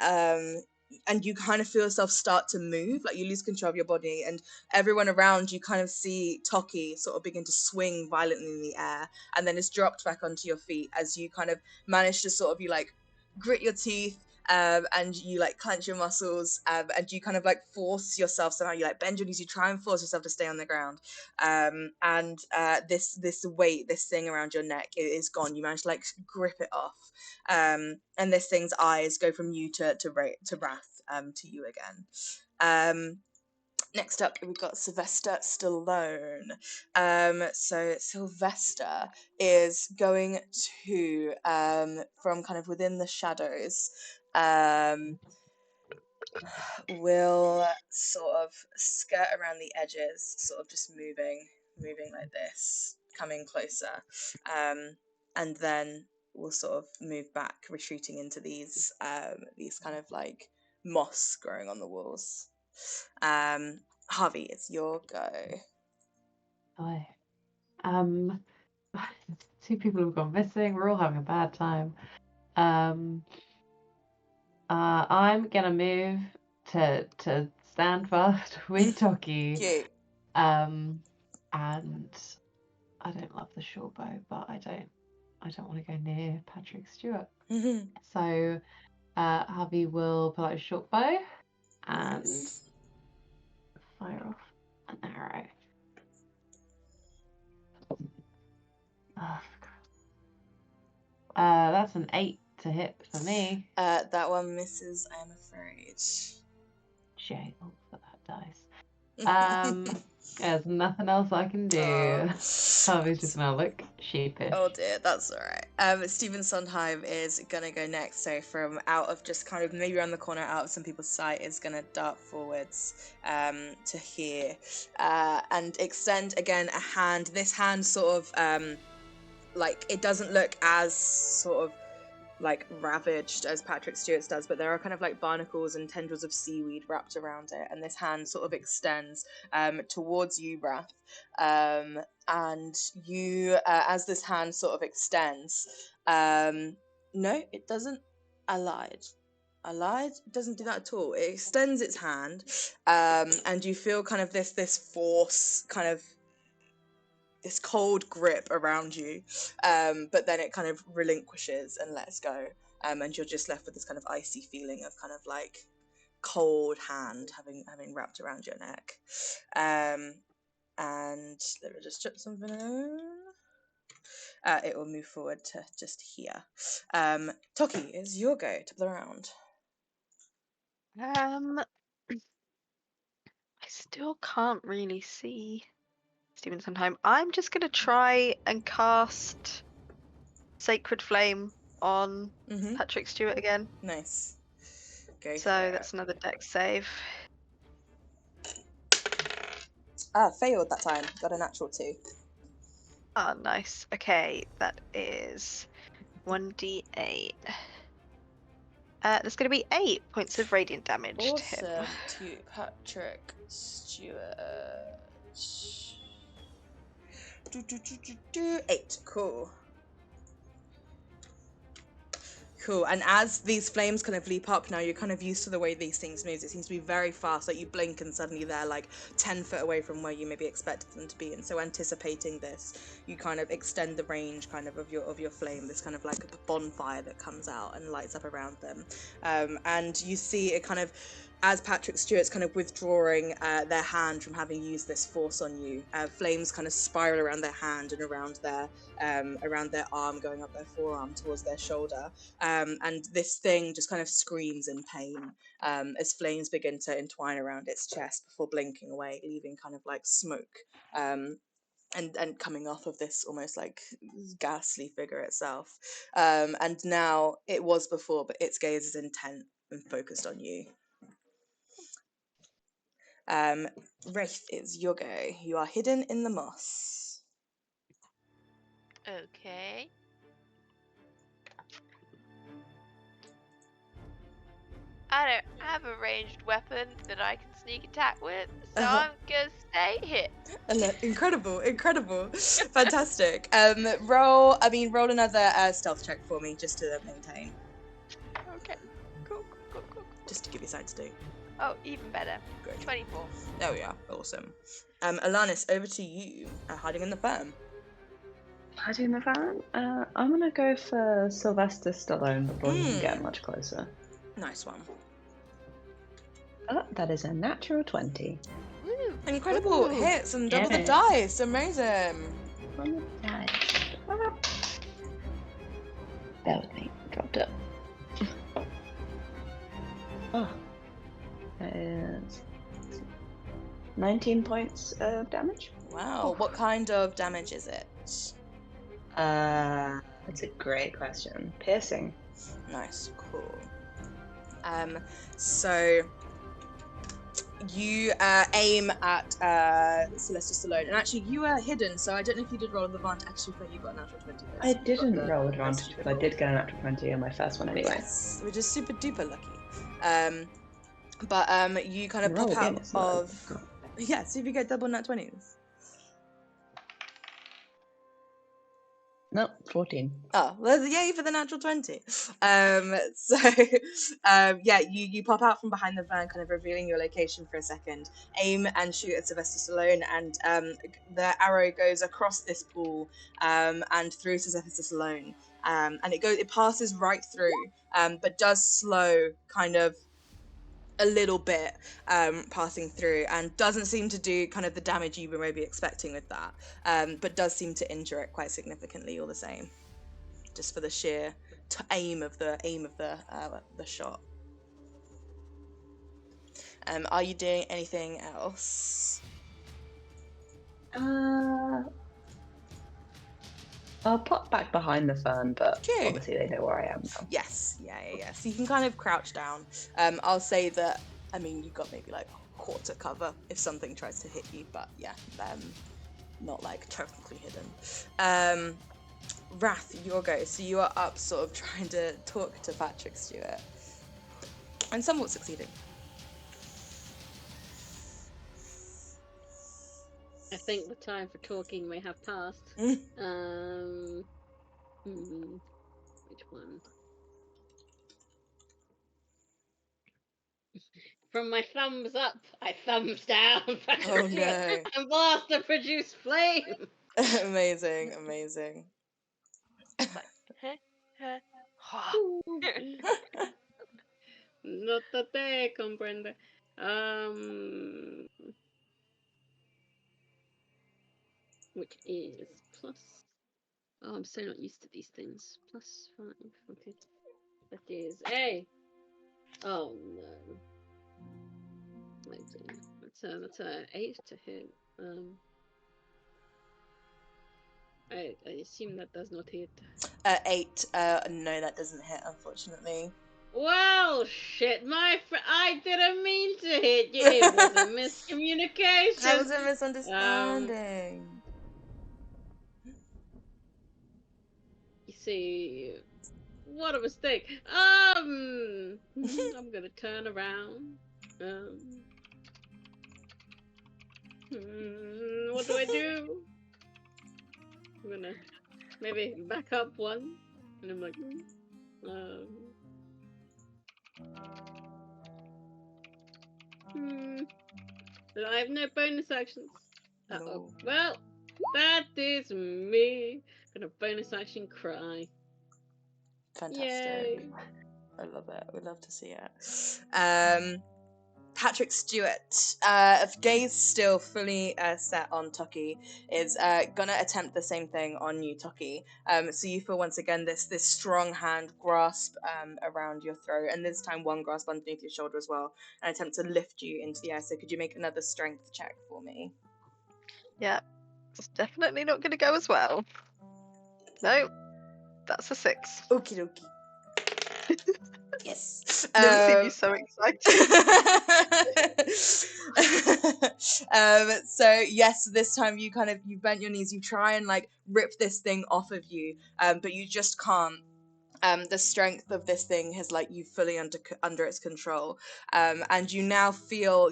and you kind of feel yourself start to move, like you lose control of your body, and everyone around you kind of see Tokki sort of begin to swing violently in the air, and then is dropped back onto your feet as you kind of manage to sort of, you like grit your teeth, and you like clench your muscles, and you kind of like force yourself somehow, you like bend your knees, you try and force yourself to stay on the ground, and this weight, this thing around your neck is gone. You manage to like grip it off, and this thing's eyes go from you to Wrath, to you again. Next up, we've got Sylvester Stallone. So Sylvester is going to, from kind of within the shadows, will sort of skirt around the edges, sort of just moving like this, coming closer, and then we'll sort of move back, retreating into these kind of like moss growing on the walls. Javi, it's your go. Hi. Two people have gone missing. We're all having a bad time. I'm gonna move to stand fast with Tokki. Cute. And I don't love the short bow, but I don't want to go near Patrick Stewart. So Javi will pull out a short bow and Nice. fire off an arrow. That's an 8 to hit for me. That one misses, I am afraid. Shame for that dice. There's nothing else I can do. Javi's just gonna look sheepish. Oh dear, that's alright. Stephen Sondheim is gonna go next, so from out of just kind of maybe around the corner, out of some people's sight, is gonna dart forwards to here, and extend again a hand. This hand sort of like, it doesn't look as sort of like ravaged as Patrick Stewart's does, but there are kind of like barnacles and tendrils of seaweed wrapped around it, and this hand sort of extends towards you, Wrath, and you, as this hand sort of extends, no, it doesn't. I lied. It doesn't do that at all. It extends its hand, and you feel kind of this force, kind of this cold grip around you, but then it kind of relinquishes and lets go, and you're just left with this kind of icy feeling of kind of like cold hand having wrapped around your neck. And let me just check something in. It will move forward to just here. Tokki, it's your go, top of the round. I still can't really see Stephen Sondheim. I'm just going to try and cast Sacred Flame on Patrick Stewart again. Nice. Go So for that's another dex save. Failed that time. Got a natural 2. Oh, nice. Okay, that is 1d8. There's going to be 8 points of radiant damage to him. Awesome to Patrick Stewart. 8. Cool. Cool. And as these flames kind of leap up now, you're kind of used to the way these things move. It seems to be very fast. Like you blink and suddenly they're like 10 foot away from where you maybe expected them to be. And so anticipating this, you kind of extend the range kind of your flame, this kind of like a bonfire that comes out and lights up around them. And you see it kind of, as Patrick Stewart's kind of withdrawing their hand from having used this force on you, flames kind of spiral around their hand and around their arm, going up their forearm towards their shoulder. And this thing just kind of screams in pain as flames begin to entwine around its chest before blinking away, leaving kind of like smoke and coming off of this almost like ghastly figure itself. And now it was before, but its gaze is intent and focused on you. Wraith, it's your go. You are hidden in the moss. Okay. I don't have a ranged weapon that I can sneak attack with, so I'm gonna stay hit. Incredible, fantastic. Roll another stealth check for me, just to maintain, Okay. Cool. just to give you something to do. Oh, even better. Good. 24. There we are. Awesome. Alanis, over to you. Hiding in the firm. Hiding in the van? I'm gonna go for Sylvester Stallone before he can get much closer. Nice one. Oh, that is a natural 20. Woo! Incredible. Ooh, Hits and double the yes. dice. Amazing. On the dice. Bear with me. Dropped it. Oh. That is 19 points of damage. Wow. What kind of damage is it? That's a great question. Piercing. Nice. Cool. So you aim at Sylvester Stallone, and actually you were hidden, so I don't know if you did roll an advantage. Actually, but you got a natural 20. I didn't roll advantage, but I did get a natural 20 on my first one anyway. Yes, which is super duper lucky. But you kind of Roll pop out again, it's not of good. yeah. See if you get double nat 20s. No, 14. Oh, well, yay for the natural 20. Yeah, you pop out from behind the van, kind of revealing your location for a second, aim and shoot at Sylvester Stallone, and the arrow goes across this pool and through to Sylvester Stallone, and it passes right through, but does slow kind of a little bit passing through, and doesn't seem to do kind of the damage you were maybe expecting with that, but does seem to injure it quite significantly all the same, just for the sheer aim of the shot. Are you doing anything else? I'll pop back behind the fern, but Okay. obviously they know where I am now. Yes, yeah. So you can kind of crouch down. I'll say that, I mean, you've got maybe like quarter cover if something tries to hit you, but yeah, not like technically hidden. Wrath, your go. So you are up sort of trying to talk to Patrick Stewart, and somewhat succeeding. I think the time for talking may have passed. Mm. Which one? From my thumbs up, I thumbs down. Oh no. And blast to produce flame. Amazing. Notta te comprende. Which is plus. Oh, I'm so not used to these things. Plus 5. Okay. That is a. Oh no. That's a 8 to hit. I assume that does not hit. 8. No, that doesn't hit, unfortunately. Well, shit, I didn't mean to hit you. It was a miscommunication. That was a misunderstanding. You see, what a mistake. I'm gonna turn around. What do I do? I'm gonna maybe back up one, and I'm like, But I have no bonus actions. No. Well, that is me. Gonna bonus action cry. Fantastic. Yay. I love it. We love to see it. Patrick Stewart, if gaze still fully set on Tokki, is gonna attempt the same thing on you, Tokki. So you feel once again this strong hand grasp around your throat, and this time one grasp underneath your shoulder as well, and attempt to lift you into the air. So could you make another strength check for me? Yeah, it's definitely not going to go as well. No, that's a 6. Okie dokie. Yes. Never seen you so excited. So yes, this time you bent your knees, you try and like rip this thing off of you, but you just can't. The strength of this thing has like you fully under its control, and you now feel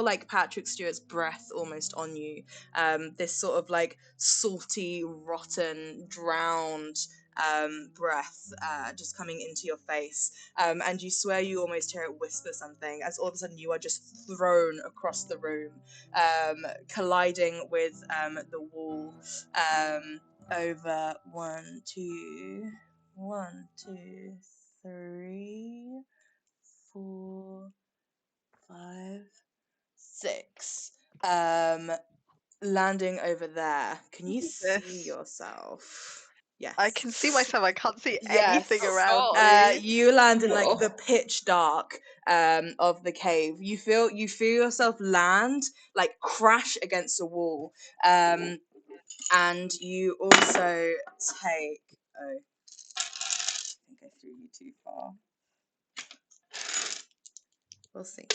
like Patrick Stewart's breath almost on you, this sort of like salty, rotten, drowned breath just coming into your face, and you swear you almost hear it whisper something as all of a sudden you are just thrown across the room, colliding with the wall, over 1, 2, 3, 4, 5, 6. Landing over there. Can you see Yes. yourself? Yes. I can see myself. I can't see Yes. anything around God. me. You land in like Oh. the pitch dark of the cave. You feel yourself land, like crash against a wall, and you also take. Oh, I think I threw you too far. We'll see.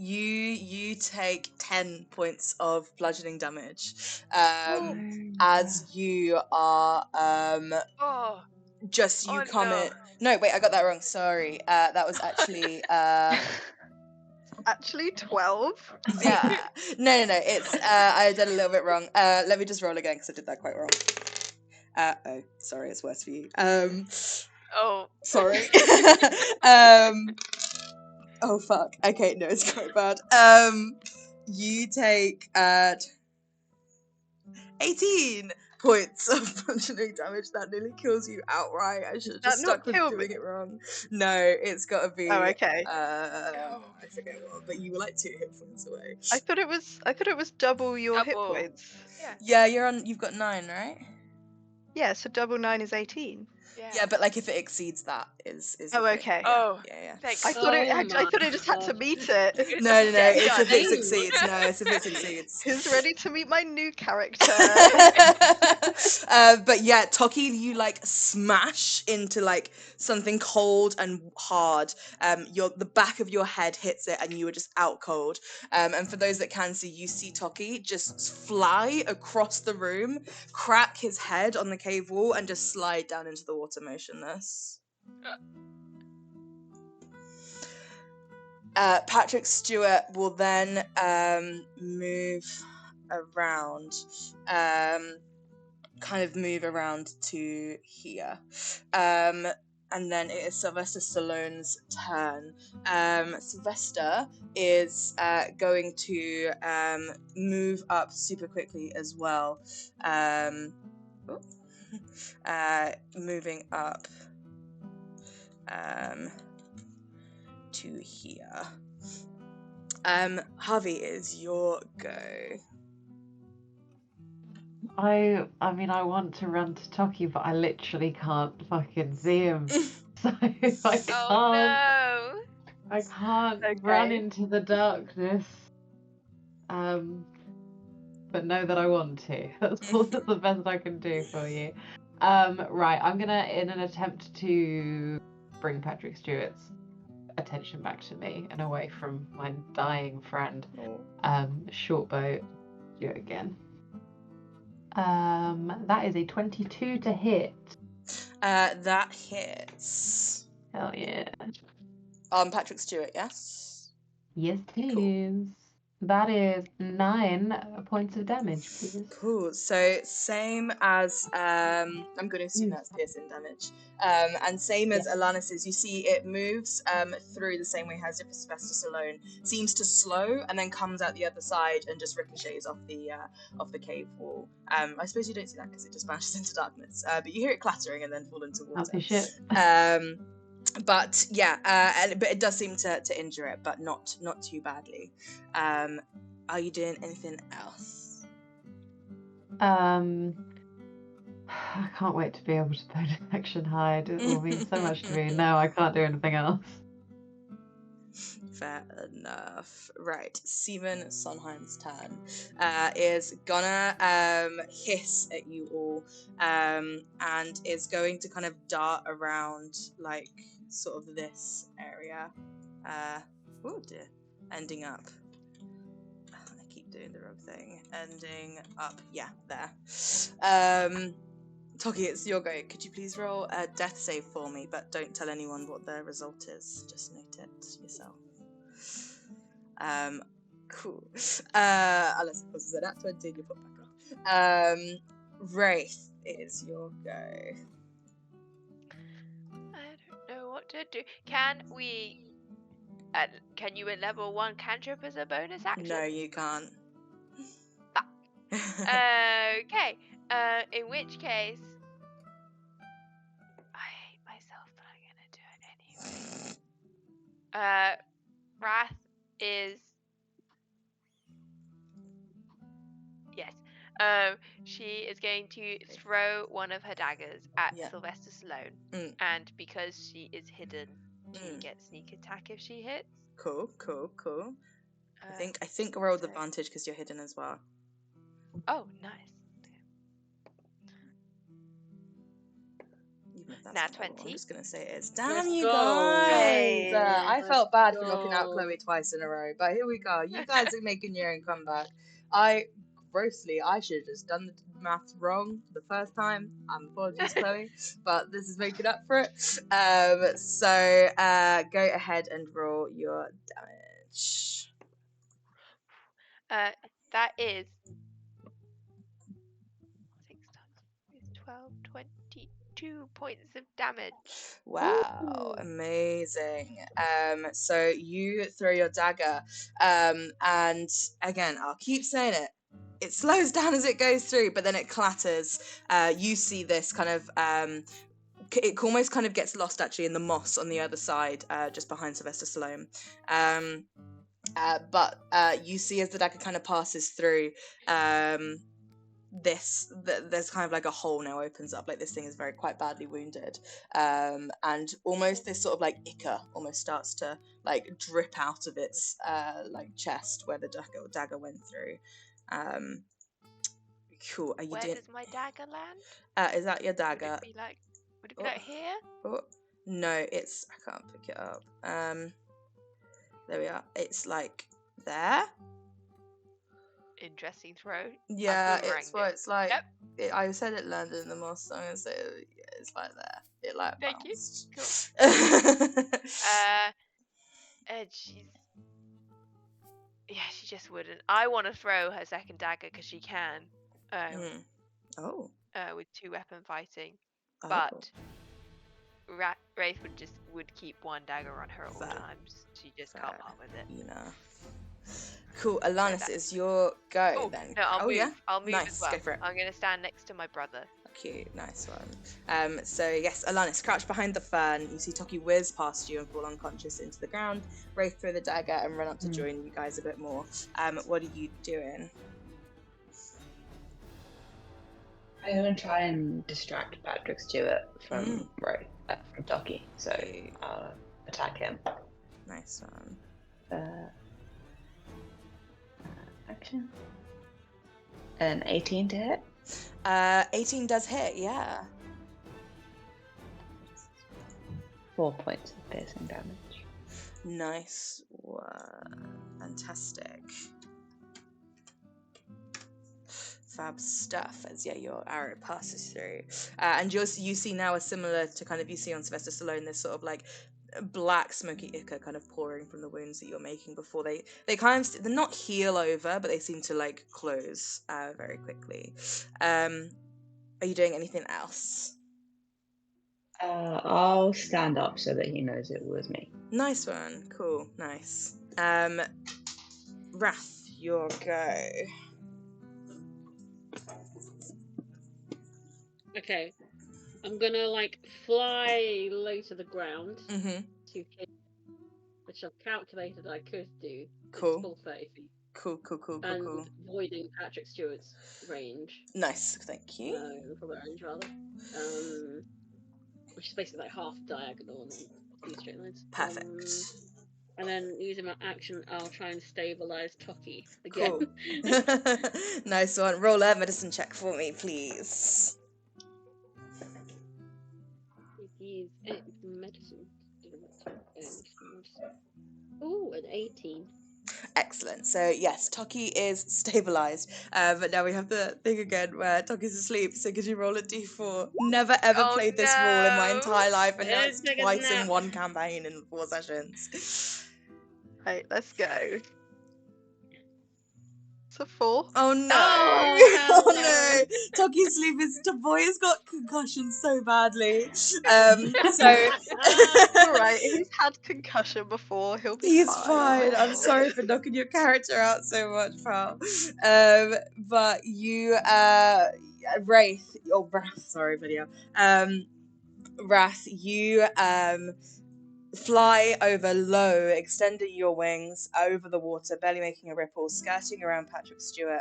You take 10 points of bludgeoning damage, as you are Oh, just you oh come no. in. No, wait, I got that wrong. Sorry. That was actually Actually, 12. yeah. No. It's I did a little bit wrong. Let me just roll again because I did that quite wrong. Oh, sorry, it's worse for you. Oh. Sorry. Oh fuck. Okay, no, it's quite bad. You take 18 points of bludgeoning damage. That nearly kills you outright. I should have That just not stuck with kill doing me? it wrong. No, it's gotta be Oh, okay. I forget what, but you were like 2 hit points away. I thought it was double your hit Double. points. Yeah. Yeah, you've got 9, right? Yeah, so double 9 is 18. Yeah, but like if it exceeds that is Oh, the thing. okay. Oh, Yeah. thank I God. thought Oh I thought it just had to my meet it. No, Just get it it's if done. it succeeds. No, it's if it succeeds. Who's ready to meet my new character? But yeah, Tokki, you like smash into like something cold and hard. The back of your head hits it, and you are just out cold. And for those that can see, you see Tokki just fly across the room, crack his head on the cave wall, and just slide down into the water motionless. Patrick Stewart will then move around, kind of move around to here. And then it is Sylvester Stallone's turn. Sylvester is going to move up super quickly as well. Moving up to here. Javi, is your go. I mean, I want to run to Tokki, but I literally can't fucking see him. So I can't. Oh no. I can't run Okay. into the darkness. But know that I want to. That's all the best I can do for you. Right, I'm gonna, in an attempt to bring Patrick Stewart's attention back to me and away from my dying friend, short bow, do it again. That is a 22 to hit. That hits. Hell yeah. Patrick Stewart, yes? Yes, it Cool. is. That is 9 points of damage, please. Cool. So same as I'm going to assume that's piercing damage. And same as Yes. Alanis's, you see it moves through the same way as if Sylvester alone seems to slow and then comes out the other side and just ricochets off the cave wall. I suppose you don't see that because it just vanishes into darkness. But you hear it clattering and then fall into water. Happy shit. But yeah, but it does seem to injure it, but not too badly. Are you doing anything else? I can't wait to be able to play Detection Hide. It will mean so much to me. No, I can't do anything else. Fair enough. Right, Steven Sondheim's turn is gonna hiss at you all and is going to kind of dart around like sort of this area. Oh dear, ending up. I keep doing the wrong thing. Ending up, yeah, there. Tokki, it's your go. Could you please roll a death save for me, but don't tell anyone what the result is. Just note it yourself. Cool. Unless of course it's at 20 and you put back on. Wraith, it is your go. I don't know what to do. Can you at level 1 cantrip as a bonus action? No, you can't. Okay. In which case, I hate myself, but I'm gonna do it anyway. Wrath is yes. She is going to throw one of her daggers at Sylvester Sloan, and because she is hidden, she gets sneak attack if she hits. Cool. I think I rolled advantage because you're hidden as well. Oh, nice. Nat 20. I'm just gonna say it is. Damn, Let's you go. guys! I Let's felt bad for knocking out go. Chloe twice in a row, but here we go. You guys are making your own comeback. I should have just done the maths wrong the first time. Apologies, Chloe, but this is making up for it. So go ahead and roll your damage. That is 6 times 12, 22 points of damage. Wow, amazing. So you throw your dagger, and again, I'll keep saying it. It slows down as it goes through, but then it clatters. You see this kind of it almost kind of gets lost actually in the moss on the other side, just behind Sylvester Sloan. But you see as the dagger kind of passes through, there's kind of like a hole now opens up, like this thing is quite badly wounded, and almost this sort of like ichor almost starts to like drip out of its like chest where the dagger went through. Cool. Are you Where doing? does my dagger land? Is that your dagger? Would it be like here? Oh, no, it's I can't pick it up. There we are. It's like there. Interesting throw. Yeah, it's like. Yep. I said it landed in the moss, so I'm gonna say it's like there. It like bounced. Thank you. Cool. And she just wouldn't. I want to throw her second dagger because she can. With 2-weapon fighting, but Wraith would keep one dagger on her at all times. She just can't part with it. You know. Cool. Alanis, it's your go then. No, I'll move. Yeah? I'll move nice. as well. Go for it. I'm gonna stand next to my brother. Cute, nice one. So yes, Alanis, crouch behind the fern. You see Tokki whiz past you and fall unconscious into the ground. Wraith throw the dagger and run up to join you guys a bit more. What are you doing? I'm gonna try and distract Patrick Stewart from from Tokki, so I'll attack him. Nice one. Action. An 18 to hit. 18 does hit, yeah. 4 points of piercing damage. Nice one. Fantastic. Fab stuff as your arrow passes through, and you see now a similar to kind of you see on Sylvester Stallone, this sort of like black smoky ichor kind of pouring from the wounds that you're making before they kind of they're not heal over, but they seem to like close very quickly. Are you doing anything else? I'll stand up so that he knows it was me. Nice one. Cool. Nice. Wrath, your go. Okay. I'm gonna like fly low to the ground Mm-hmm. to hit, which I've calculated I could do. Cool. It's full 30 feet. Cool. And avoiding Patrick Stewart's range. Nice, thank you. From range rather. Which is basically like half diagonal and then 2 straight lines. Perfect. And then using my action, I'll try and stabilize Tokki again. Cool. Nice one. Roll a medicine check for me, please. He's medicine. Oh, an 18. Excellent. So yes, Tokki is stabilized, but now we have the thing again where Toki's asleep. So could you roll a d4? Never ever Oh, played this rule in my no. entire life, and now Let's it's take a twice in nap. one campaign in 4 sessions. Right, let's go. It's a 4. Oh no! Oh, Oh no. no! Toki's sleep is. The boy has got concussion so badly. So Alright, he's had concussion before, he'll be he's fine. fine. I'm sorry for knocking your character out so much, pal. But you, Wraith, or Wrath, sorry, video. Wrath, you fly over low, extending your wings over the water, barely making a ripple, skirting around Patrick Stewart,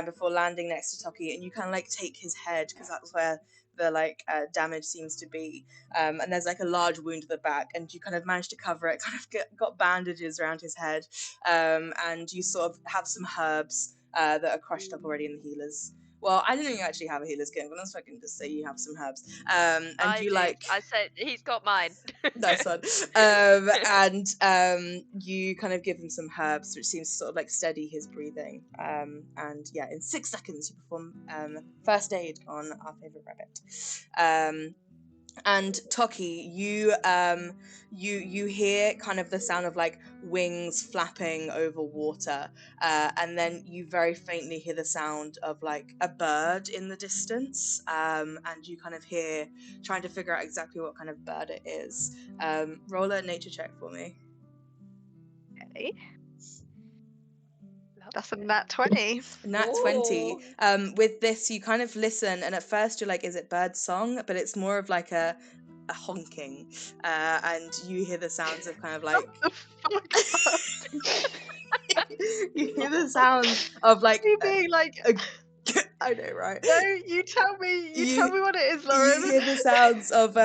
before landing next to Tokki, and you kind of like take his head because that's where the like damage seems to be, and there's like a large wound to the back, and you kind of manage to cover it, kind of got bandages around his head, and you sort of have some herbs that are crushed up already in the healers. Well, I didn't even actually have a healer's kit, but I'm just just say you have some herbs. And I you did. like I said he's got mine. nice one. And you kind of give him some herbs, which seems to sort of like steady his breathing. And yeah, in 6 seconds you perform first aid on our favorite rabbit. And Tokki, you hear kind of the sound of like wings flapping over water, and then you very faintly hear the sound of like a bird in the distance, and you kind of hear, trying to figure out exactly what kind of bird it is. Roll a nature check for me. Okay. That's a nat 20. Nat 20. With this, you kind of listen, and at first you're like, is it bird song? But it's more of like a honking, and you hear the sounds of kind of like What the fuck? you hear the sounds of like You being like, I know, right? no, you tell me what it is, Lauren. You hear the sounds of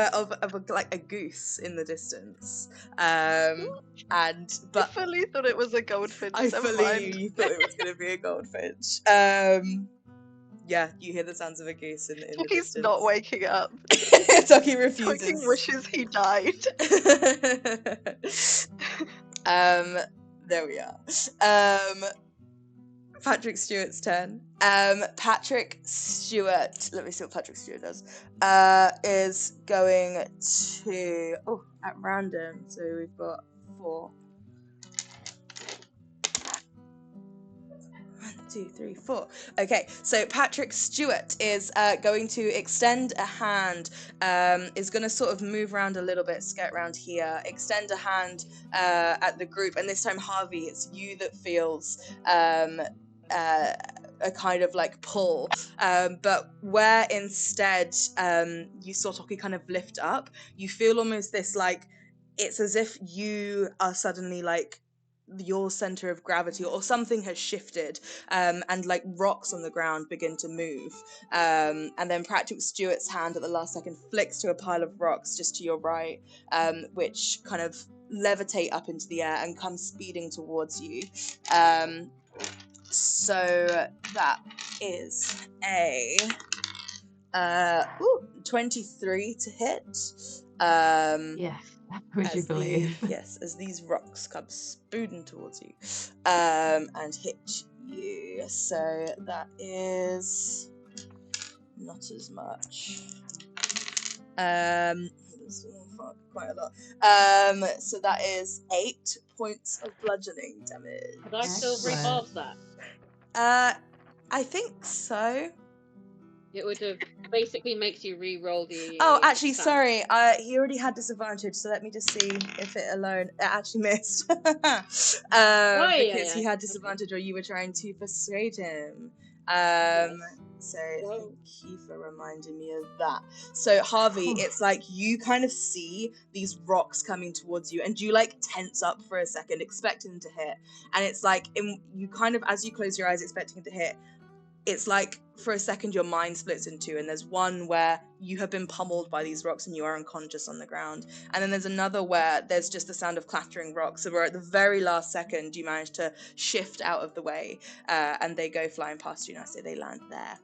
like a goose in the distance, I fully thought it was a goldfinch. I Never fully mind. you thought it was going to be a goldfinch. Yeah, you hear the sounds of a goose in the He's distance. not waking up. Tokki refuses. Fucking wishes he died. There we are. Patrick Stewart's turn. Patrick Stewart, let me see what Patrick Stewart does, is going to, at random, so we've got 4. 1, 2, 3, 4. Okay, so Patrick Stewart is going to extend a hand, is going to sort of move around a little bit, skirt around here, extend a hand at the group, and this time, Harvey, it's you that feels a kind of like pull, but where instead you saw Tokki kind of lift up, you feel almost this like, it's as if you are suddenly like your center of gravity or something has shifted, and like rocks on the ground begin to move, and then Patrick Stewart's hand at the last second flicks to a pile of rocks just to your right, which kind of levitate up into the air and come speeding towards you. So that is a 23 to hit. Yes, would you believe? Yes, as these rocks come spooning towards you, and hit you. So that is not as much. Quite a lot. So that is 8 points of bludgeoning damage. Could I still revolve that? I think so. It would have basically makes you re-roll the. Oh, actually, attack. sorry. He already had disadvantage, so let me just see if it actually missed. Because he had disadvantage, or you were trying to persuade him. Yes. So Whoa. thank you for reminding me of that. So Harvey, it's like you kind of see these rocks coming towards you, and you like tense up for a second, expecting them to hit. And it's like you kind of, as you close your eyes, expecting it to hit. It's like for a second your mind splits in two, and there's one where you have been pummeled by these rocks and you are unconscious on the ground, and then there's another where there's just the sound of clattering rocks. So we're at the very last second you manage to shift out of the way, and they go flying past you. Now, so they land there.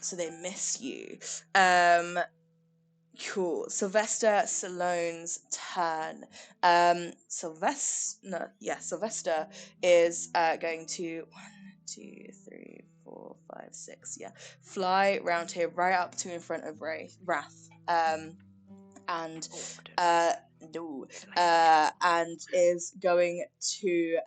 So they miss you. Cool. Sylvester Salone's turn. Sylvester is going to 1, 2, 3, 4, 5, 6. Yeah, fly round here, right up to in front of Wrath. And is going to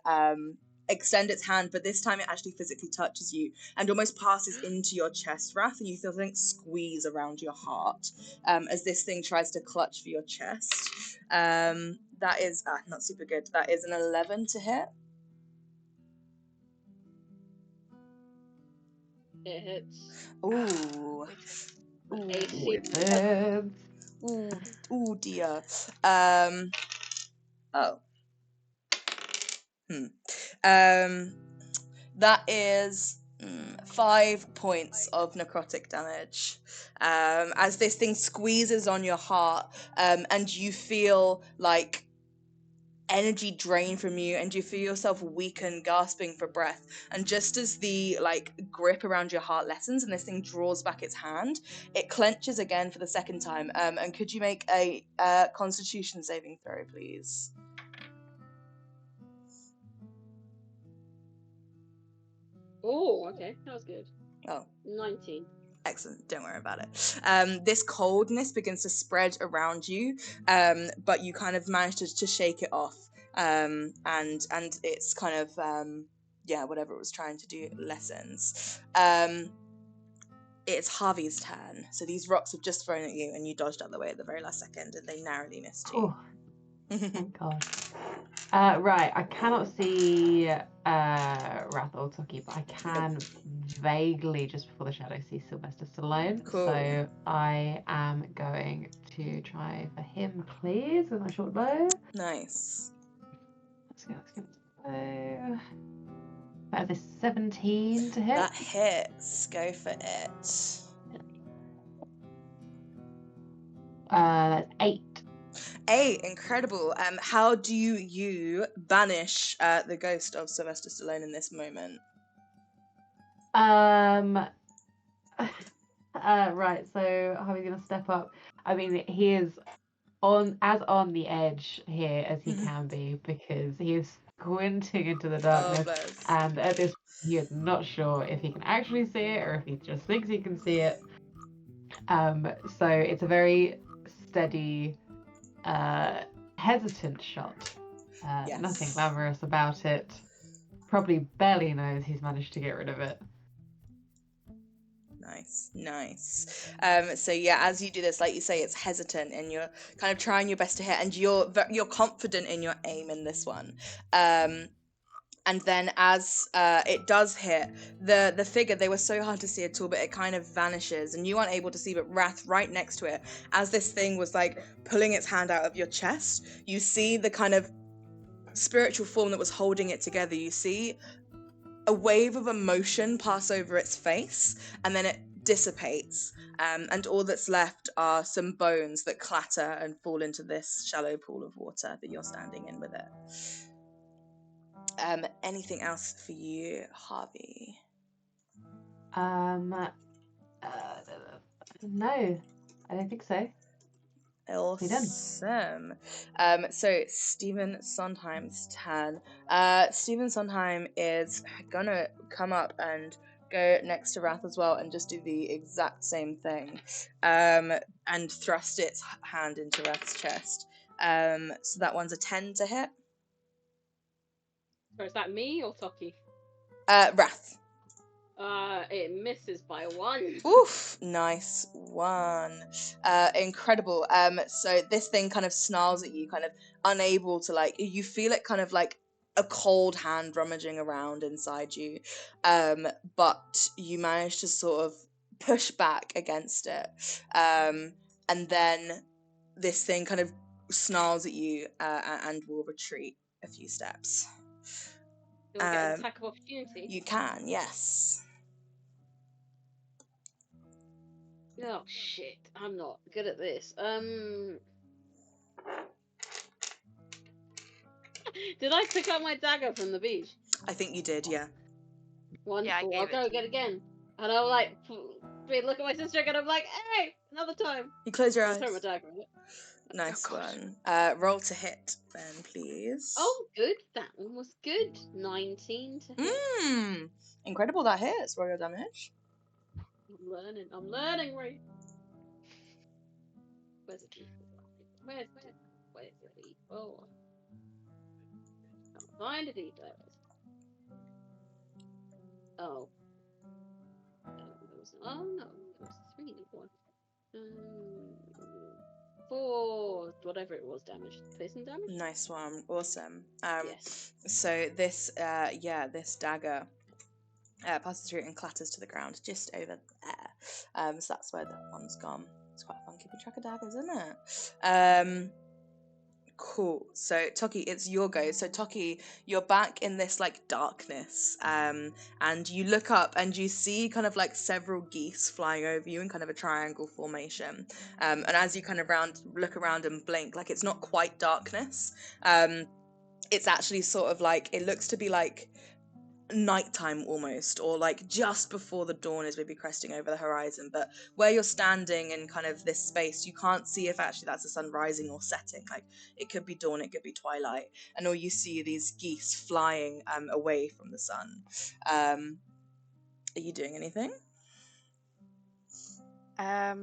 extend its hand, but this time it actually physically touches you and almost passes into your chest, Wrath, and you feel something squeeze around your heart as this thing tries to clutch for your chest. That is not super good. That is an 11 to hit. It hits. Ooh. AC. Ooh dear. That is 5 points of necrotic damage. As this thing squeezes on your heart, and you feel like energy drain from you, and you feel yourself weaken, gasping for breath. And just as the grip around your heart lessens and this thing draws back its hand, it clenches again for the second time. And could you make a Constitution saving throw, please? Oh, okay, that was good. Oh. 19. Excellent, don't worry about it. This coldness begins to spread around you, but you kind of manage to shake it off, and it's kind of whatever it was trying to do lessens. It's Harvey's turn. So these rocks have just thrown at you, and you dodged out the way at the very last second, and they narrowly missed you. Thank God. Right, I cannot see Wrath or Tokki, but I can vaguely, just before the shadow, see Sylvester Stallone. Cool. So I am going to try for him, please, with my short bow. Nice. Let's go. That is a 17 to hit. That hits. Go for it. That's 8. 8, incredible. How do you banish the ghost of Sylvester Stallone in this moment? Right, so Harvey's gonna step up. I mean, he is on the edge here as he can be, because he is squinting into the darkness, and at this point he is not sure if he can actually see it or if he just thinks he can see it. So it's a very steady, hesitant shot. Yes. Nothing glamorous about it. Probably barely knows he's managed to get rid of it. Nice. So yeah, as you do this, like you say, it's hesitant, and you're kind of trying your best to hit, and you're confident in your aim in this one. And then as it does hit, the figure, they were so hard to see at all, but it kind of vanishes, and you aren't able to see, but Wrath right next to it, as this thing was like pulling its hand out of your chest, you see the kind of spiritual form that was holding it together. You see a wave of emotion pass over its face, and then it dissipates, and all that's left are some bones that clatter and fall into this shallow pool of water that you're standing in with it. Anything else for you, Harvey? No, I don't think so. Awesome. So Stephen Sondheim's turn. Stephen Sondheim is gonna come up and go next to Wrath as well and just do the exact same thing. And thrust its hand into Wrath's chest. So that one's a 10 to hit. So is that me or Tokki? Wrath. It misses by 1. Oof, nice one. Incredible. So this thing kind of snarls at you, kind of unable to, like, you feel it kind of like a cold hand rummaging around inside you. But you manage to sort of push back against it. And then this thing kind of snarls at you and will retreat a few steps. Do I get an attack of opportunity? You can, yes. Oh shit, I'm not good at this. Did I pick up my dagger from the beach? I think you did, yeah. Wonderful. gave I'll it go to again you. again. And I'll like look at my sister again. I'm like, hey, another time. You close your I'll eyes. throw my dagger at it. Nice Oh, gosh. one. Roll to hit, then, please. Oh, good. That one was good. 19 to hit. Incredible, that hits. Roll your damage. I'm learning, right? Where's the D4? Where's the D4? Can't find a D4. Oh. No, it was 3 1. 4, whatever it was, damage. Piercing damage? Nice one. Awesome. Yes. So this, this dagger passes through and clatters to the ground just over there. So that's where that one's gone. It's quite fun keeping track of daggers, isn't it? Cool. So Tokki, it's your go. So Tokki, you're back in this like darkness, and you look up and you see kind of like several geese flying over you in kind of a triangle formation. And as you kind of look around and blink, like it's not quite darkness. It's actually sort of like, it looks to be like nighttime almost, or like just before the dawn is maybe cresting over the horizon, but where you're standing in kind of this space, you can't see if actually that's the sun rising or setting. Like it could be dawn, it could be twilight, and all you see are these geese flying away from the sun. Are you doing anything? I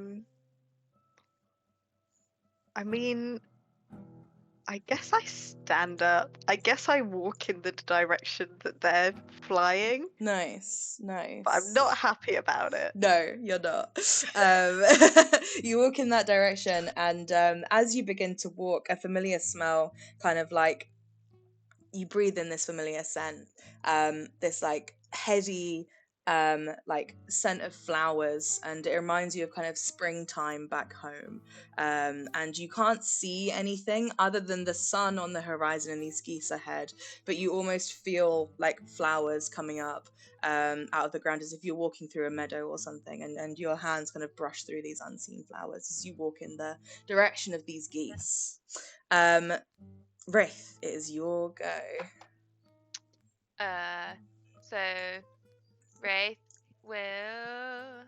mean, I guess I stand up. I guess I walk in the direction that they're flying, Nice. but I'm not happy about it. No, you're not. You walk in that direction, and as you begin to walk, a familiar smell kind of like, you breathe in this familiar scent, this like heady like scent of flowers, and it reminds you of kind of springtime back home. And you can't see anything other than the sun on the horizon and these geese ahead, but you almost feel like flowers coming up out of the ground, as if you're walking through a meadow or something, and your hands kind of brush through these unseen flowers as you walk in the direction of these geese. Wraith, it is your go. So Wraith will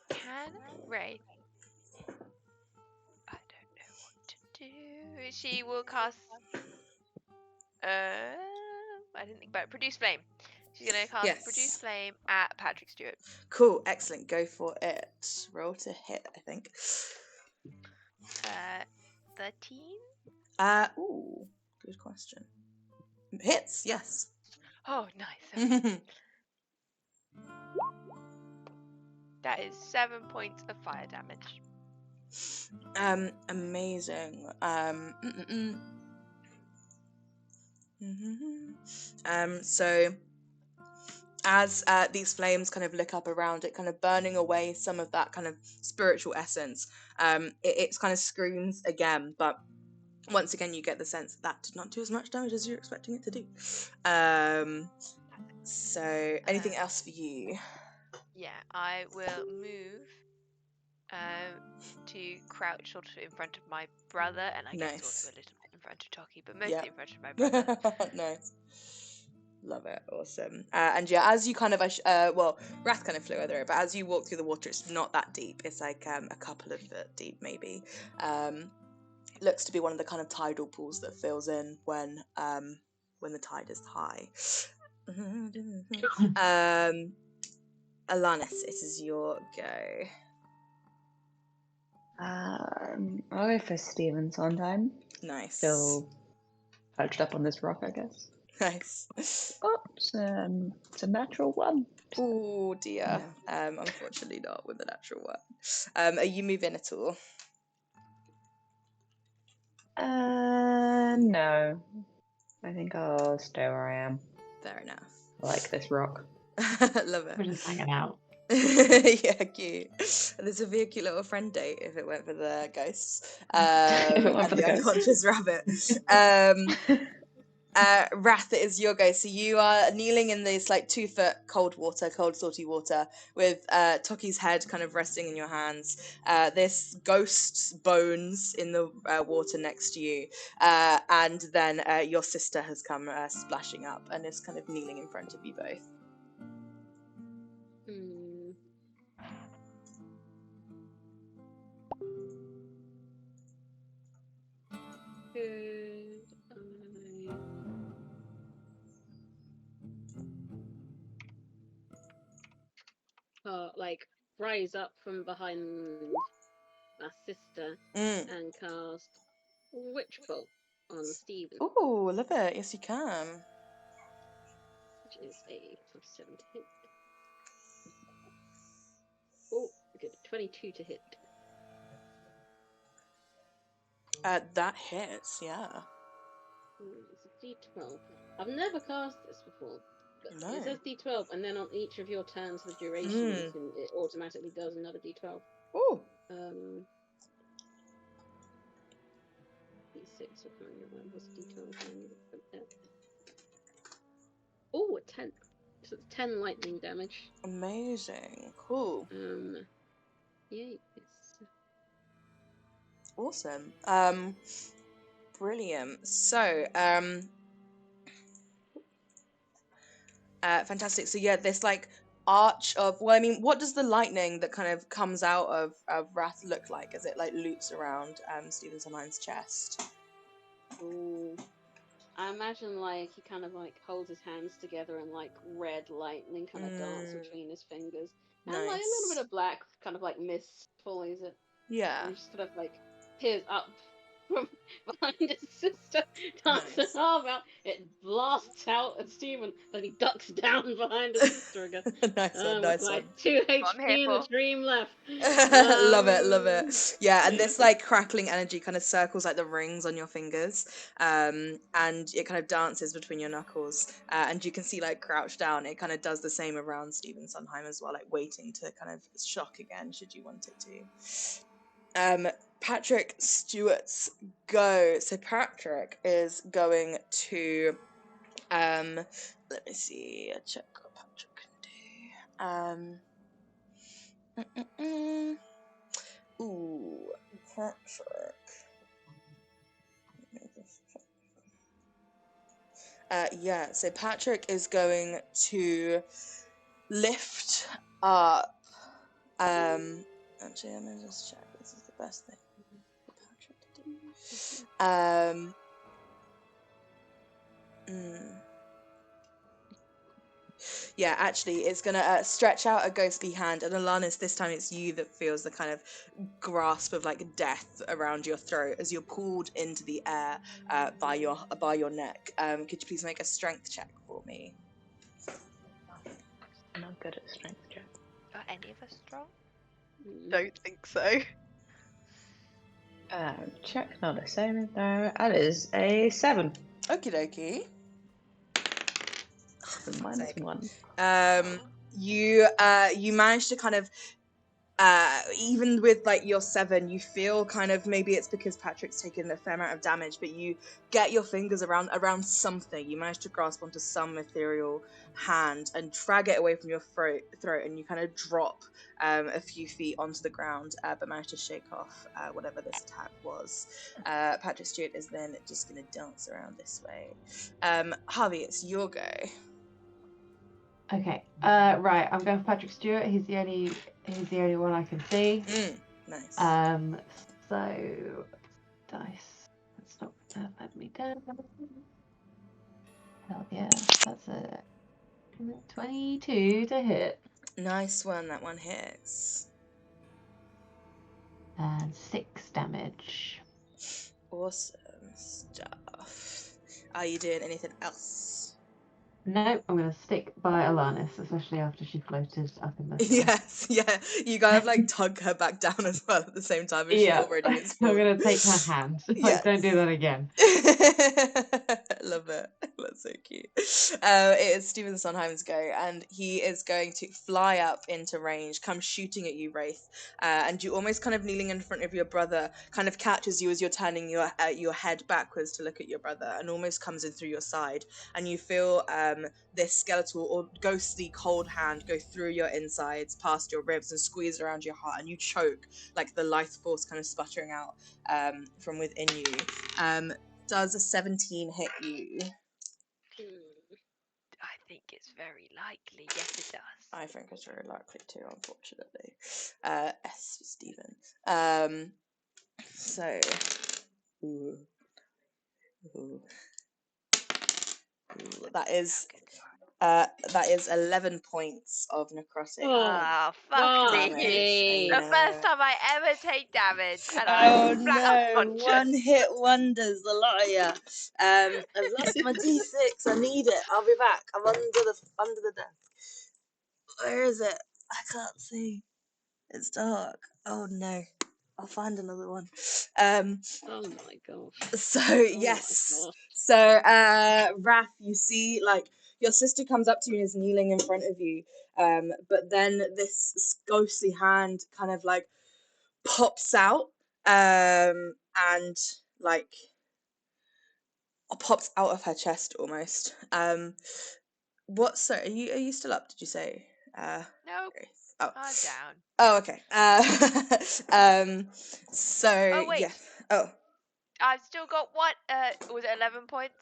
Can Wraith? I don't know what to do. She will cast I didn't think about it. Produce Flame. She's gonna cast Produce Flame at Patrick Stewart. Cool, excellent. Go for it. Roll to hit, I think. 13? Ooh, good question. Hits, yes. Oh, nice. Okay. That is 7 points of fire damage. Amazing. So as these flames kind of look up around it, kind of burning away some of that kind of spiritual essence, it kind of screams again, but once again you get the sense that did not do as much damage as you're expecting it to do. So anything else for you? Yeah, I will move to crouch sort of in front of my brother, and I guess also a little bit in front of Tokki, but mostly in front of my brother. Nice. Love it. Awesome. And yeah, as you kind of, well, Wrath kind of flew over it, but as you walk through the water, it's not that deep. It's like a couple of foot deep, maybe. It looks to be one of the kind of tidal pools that fills in when the tide is high. Alanis, it is your go. I'll go for Stephen Sondheim. Nice. Still perched up on this rock, I guess. Nice. Oh, it's a natural one. Oh dear. Unfortunately not with the natural one. Are you moving at all? No. I think I'll stay where I am. Fair enough. I like this rock. Love it. We're just hanging out. Yeah, cute. This would be a cute little friend date if it went for the ghosts. If it went And for the the ghosts. unconscious rabbit. Wrath, it is your go. So you are kneeling in this like 2 foot cold salty water, with Tokki's head kind of resting in your hands. This ghost's bones in the water next to you, and then your sister has come splashing up and is kind of kneeling in front of you both. Like rise up from behind my sister and cast Witch Bolt on Stephen, Oh, love it. Yes, you can. which is a +7 to hit. Oh, good. 22 to hit. That hits, yeah. It's a D12. I've never cast this before. But No. it says D12, and then on each of your turns for the duration, it automatically does another D12. Oh. D6, I can't remember what's D12. Oh, a 10. So it's 10 lightning damage. Amazing. Cool. Yay. Awesome. Brilliant. So, fantastic. So yeah, this like arch of, well, I mean, what does the lightning that kind of comes out of Wrath look like as it like loops around Stephen Sondheim's chest? Ooh. I imagine like he kind of like holds his hands together and like red lightning kind of dance between his fingers. And Nice. like a little bit of black kind of like mist follows it. Yeah. And he just kind of like peers up from behind his sister, dances Nice. an arm out, it blasts out at Stephen, then he ducks down behind his sister again. Nice one, With nice my one. 2 I'm HP here and a for. dream left. Love it. Yeah, and this like crackling energy kind of circles like the rings on your fingers, and it kind of dances between your knuckles, and you can see like crouched down, it kind of does the same around Stephen Sondheim as well, like waiting to kind of shock again should you want it to. Patrick Stewart's go. So Patrick is going to let me see, check what Patrick can do. Ooh, Patrick. Yeah, so Patrick is going to lift up. Actually, let me just check. This is the best thing for Patrick to do. Yeah, actually, it's gonna stretch out a ghostly hand, and Alanis, this time it's you that feels the kind of grasp of like death around your throat as you're pulled into the air by your neck. Could you please make a strength check for me? I'm not good at strength check. Are any of us strong? Don't think so. Check not a saving throw. That is a 7. Okie dokie. -1. You managed to kind of even with like your 7, you feel kind of, maybe it's because Patrick's taken a fair amount of damage, but you get your fingers around something. You manage to grasp onto some ethereal hand and drag it away from your throat, and you kind of drop a few feet onto the ground, but manage to shake off whatever this attack was. Patrick Stewart is then just going to dance around this way. Javi, it's your go. Okay. Right. I'm going for Patrick Stewart. He's the only one I can see. Nice. So dice. Let's not let me down. Hell yeah. That's a 22 to hit. Nice one. That one hits. And 6 damage. Awesome stuff. Are you doing anything else? No, I'm going to stick by Alanis, especially after she floated up in the sky. Yes, yeah. You kind of like tug her back down as well at the same time as she already is. I'm falling. going to take her hand. Like, don't do that again. Love it. That's so cute. It is Stephen Sondheim's go, and he is going to fly up into range, come shooting at you, Wraith. And you almost kind of kneeling in front of your brother, kind of catches you as you're turning your head backwards to look at your brother, and almost comes in through your side. And you feel this skeletal or ghostly cold hand go through your insides, past your ribs, and squeeze around your heart, and you choke, like the life force kind of sputtering out from within you. Does a 17 hit you? I think it's very likely. Yes, it does. I think it's very likely too, unfortunately. S for Stephen. So, ooh, that is 11 points of necrotic Oh, fuck me. damage. The first time I ever take damage, and Oh I'm flat no, unconscious. one hit wonders, the lot of ya. I've lost my D6, I need it. I'll be back. I'm under the desk. Where is it? I can't see. It's dark. Oh no. I'll find another one. Oh my gosh. So Oh yes. my gosh. So Raph, you see like your sister comes up to you and is kneeling in front of you. But then this ghostly hand kind of like pops out and like pops out of her chest almost. Are you still up, did you say? Nope, Grace? Oh. I'm down. Oh, okay. So Oh, wait. yeah. Oh. I've still got what? Was it 11 points?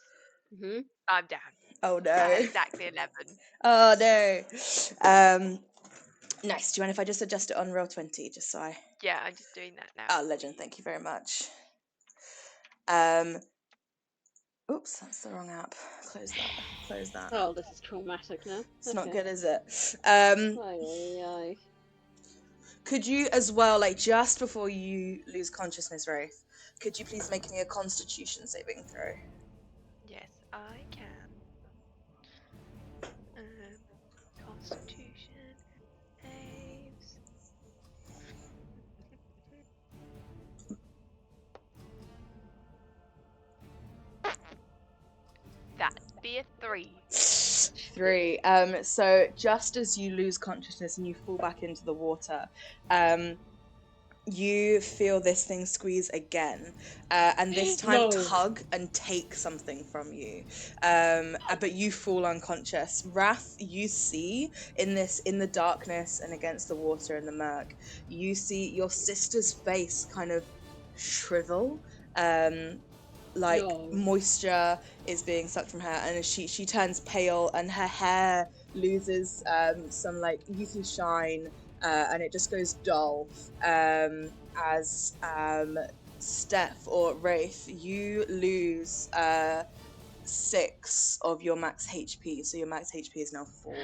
Mm-hmm. I'm down. Oh no. Exactly 11. Oh no. Nice. Do you mind if I just adjust it on roll 20 just so I... Yeah, I'm just doing that now. Oh, legend. Thank you very much. Oops, that's the wrong app. Close that. Oh, this is traumatic now. It's not Okay. good, is it? Aye. Could you as well, like just before you lose consciousness, Wraith, could you please make me a Constitution saving throw? Yes, I can. Constitution saves. That'd be a 3. 3. So just as you lose consciousness and you fall back into the water, you feel this thing squeeze again, and this time tug and take something from you. But you fall unconscious. Wrath, you see in the darkness and against the water and the murk, you see your sister's face kind of shrivel. Moisture is being sucked from her, and she turns pale, and her hair loses some like youthful shine, and it just goes dull. As Steph or Wraith, you lose 6 of your max HP, so your max HP is now 4.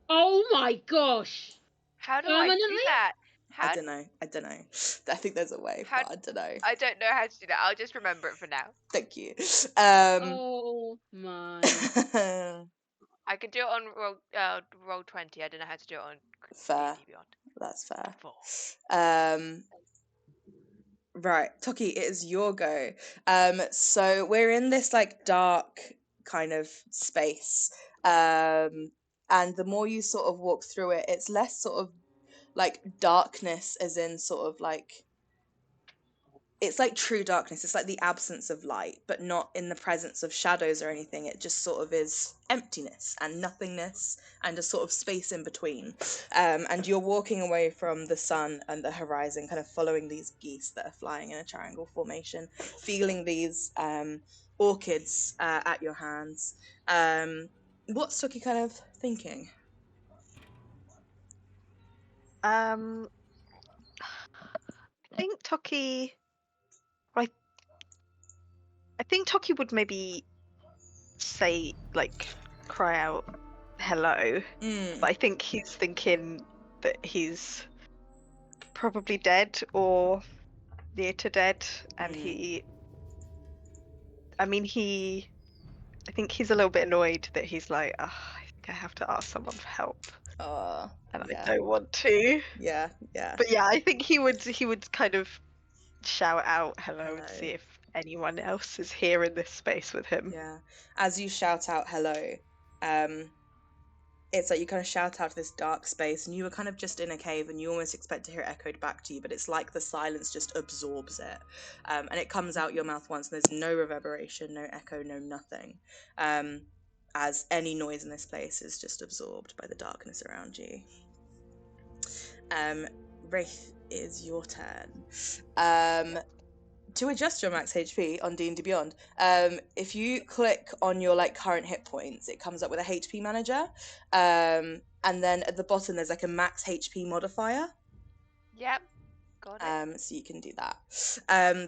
Oh my gosh! How do I do Permanently? that? I don't know. I think there's a way, but I don't know. I don't know how to do that. I'll just remember it for now. Thank you. Oh my. I can do it on roll 20. I don't know how to do it on Fair. D&D Beyond. That's fair. 4. Right, Tokki, it is your go. So we're in this like dark kind of space, and the more you sort of walk through it, it's less sort of like darkness, as in sort of like it's like true darkness. It's like the absence of light, but not in the presence of shadows or anything. It just sort of is emptiness and nothingness and a sort of space in between. And you're walking away from the sun and the horizon, kind of following these geese that are flying in a triangle formation, feeling these orchids at your hands. What's Tokki kind of thinking? I think Tokki. I think Tokki would maybe say, like, cry out hello, but I think he's thinking that he's probably dead or near to dead, and I think he's a little bit annoyed that he's like, I think I have to ask someone for help, and yeah. I don't want to. Yeah. But yeah, I think he would kind of shout out hello and see if anyone else is here in this space with him. Yeah. As you shout out hello, it's like you kind of shout out to this dark space, and you were kind of just in a cave, and you almost expect to hear it echoed back to you, but it's like the silence just absorbs it, and it comes out your mouth once, and there's no reverberation, no echo, no nothing, as any noise in this place is just absorbed by the darkness around you. Wraith, is your turn. To adjust your max HP on D&D Beyond, if you click on your like current hit points, it comes up with a HP manager, and then at the bottom there's like a max HP modifier. Yep, got it. So you can do that.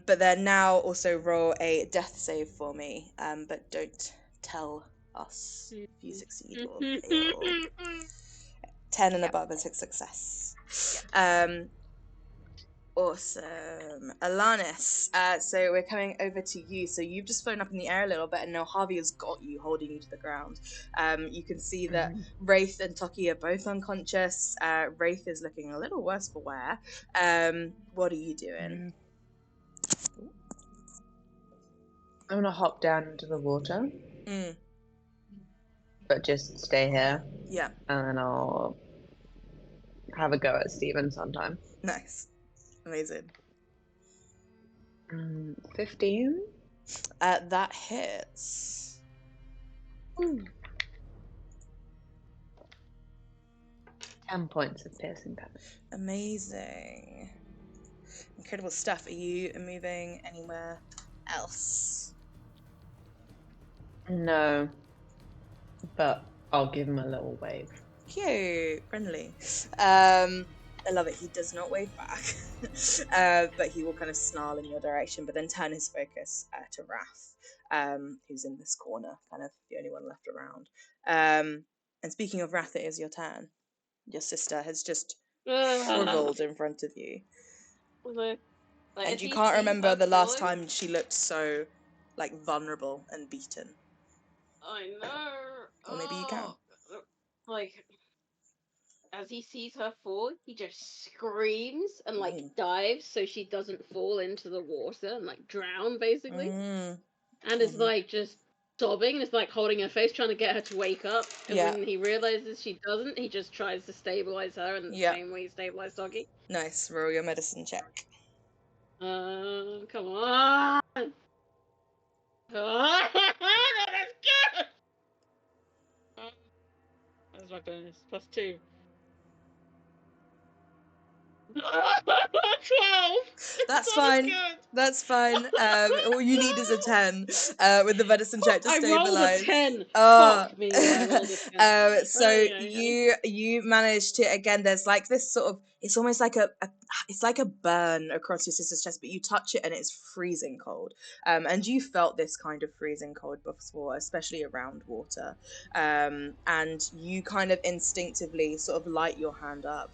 But then now also roll a death save for me, but don't tell us if you succeed or fail. 10 and above is a success. Awesome. Alanis, so we're coming over to you. So you've just flown up in the air a little bit, and now Harvey has got you, holding you to the ground. You can see that Wraith and Tokki are both unconscious. Wraith is looking a little worse for wear. What are you doing? I'm gonna hop down into the water, but just stay here. Yeah. And then I'll have a go at Steven sometime. Nice. Amazing. 15? That hits. 10 points of piercing damage. Amazing. Incredible stuff. Are you moving anywhere else? No. But I'll give him a little wave. Cute. Friendly. I love it. He does not wave back, but he will kind of snarl in your direction, but then turn his focus to Wrath, who's in this corner, kind of the only one left around. And speaking of Wrath, it is your turn. Your sister has just shriveled in front of you. And you can't remember the last time she looked so, like, vulnerable and beaten. I know. Or maybe you can. Like, as he sees her fall, he just screams and like dives so she doesn't fall into the water and like drown basically. And is like just sobbing and is like holding her face, trying to get her to wake up. And when he realizes she doesn't, he just tries to stabilize her in the same way he stabilized Doggy. Nice. Roll your medicine check. Come on. That is good. That's my bonus. +2. 12. That's fine. That's fine. All you need is a 10 with the medicine check to stabilize. I rolled a 10. Fuck me. I rolled a 10. So you managed to, again, there's like this sort of, it's almost like it's like a burn across your sister's chest, but you touch it and it's freezing cold. And you felt this kind of freezing cold before, especially around water. And you kind of instinctively sort of light your hand up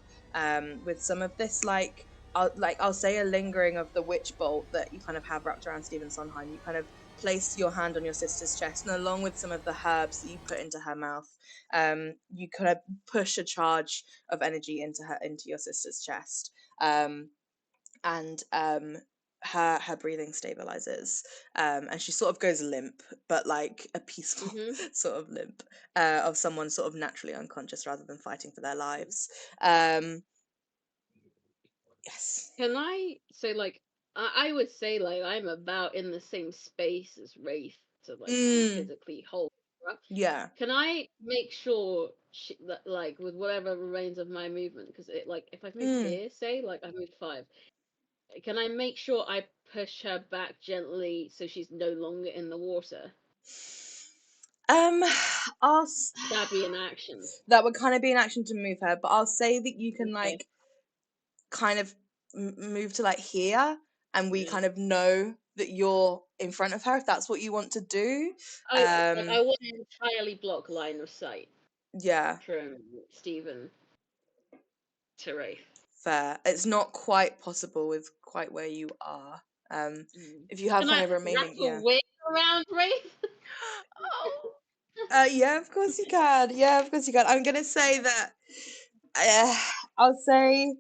with some of this I'll say a lingering of the witch bolt that you kind of have wrapped around Stephen Sondheim. You kind of place your hand on your sister's chest, and along with some of the herbs that you put into her mouth, you kind of push a charge of energy into your sister's chest, and her breathing stabilizes, and she sort of goes limp, but like a peaceful sort of limp of someone sort of naturally unconscious rather than fighting for their lives. Yes. Can I say, like, I would say, like, I'm about in the same space as Wraith to, like, physically hold her up. Yeah. Can I make sure that, like, with whatever remains of my movement, because it, like, if I've moved here, say, like, I've moved 5, can I make sure I push her back gently so she's no longer in the water? I'll That'd be an action. that would kind of be an action to move her, but I'll say that you can Okay. like kind of move to like here, and we Yeah. kind of know that you're in front of her if that's what you want to do. I want to entirely block line of sight Yeah, from Stephen to Wraith. fair. It's not quite possible with quite where you are. If you have Can kind I of remaining, wrap yeah. a wing around Wraith? Oh. Yeah, of course you can. Yeah, of course you can. I'm gonna say that. I'll say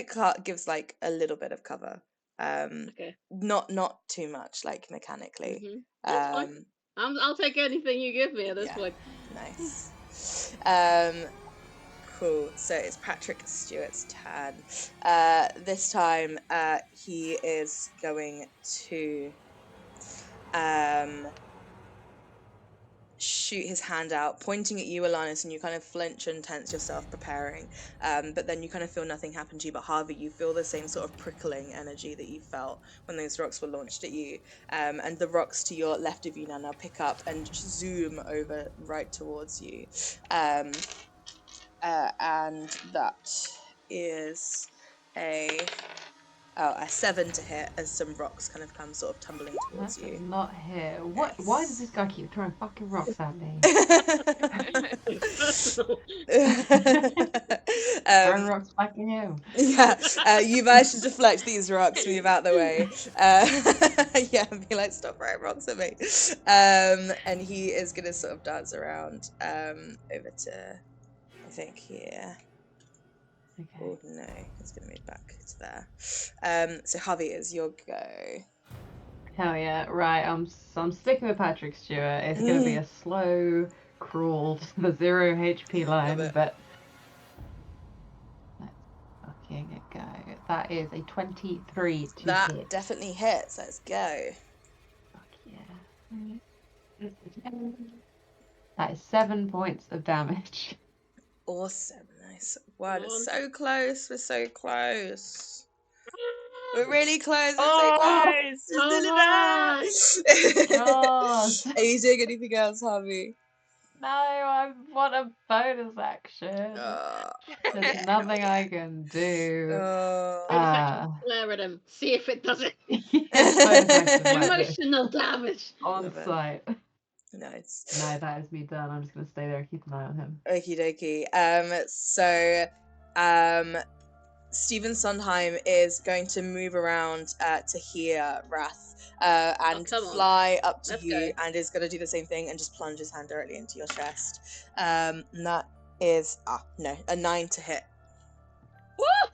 it gives like a little bit of cover. Okay. Not too much, like mechanically. That's fine. I'll take anything you give me at this Yeah. point. Nice. Cool. So it's Patrick Stewart's turn. This time, he is going to shoot his hand out, pointing at you, Alanis, and you kind of flinch and tense yourself, preparing. But then you kind of feel nothing happen to you. But Harvey, you feel the same sort of prickling energy that you felt when those rocks were launched at you. And the rocks to your left of you now pick up and zoom over right towards you. And that is a 7 to hit as some rocks kind of come sort of tumbling towards That you. does not hit. What? Why does this guy keep throwing fucking rocks at me? Throwing rocks back at him. Yeah, you managed to deflect these rocks, move out the way. Yeah, and be like, stop throwing rocks at me. And he is gonna sort of dance around over to, I think, here. Okay. Oh no, it's gonna move back to there. So Harvey, is your go. Hell yeah! Right, I'm sticking with Patrick Stewart. It's gonna be a slow crawl to the 0 HP line, it. but let's fucking go. That is a 23 to That hit. definitely hits. Let's go. Fuck yeah. That is 7 points of damage. Awesome, nice. Wow, Come it's on. so close. We're so close. We're really close. We're Oh, so close. Just did it. God. Are you doing anything else, Harvey? No, I want a bonus action. Oh. There's nothing I can do. Glare at him. See if it does it. Yes, bonus action like this. Emotional damage. On Love it. site. Nice. No, that is me done. I'm just gonna stay there and keep an eye on him. Okie dokie. So, Stephen Sondheim is going to move around to here, Wrath, and fly up to you, and is going to do the same thing and just plunge his hand directly into your chest. And that is a 9 to hit.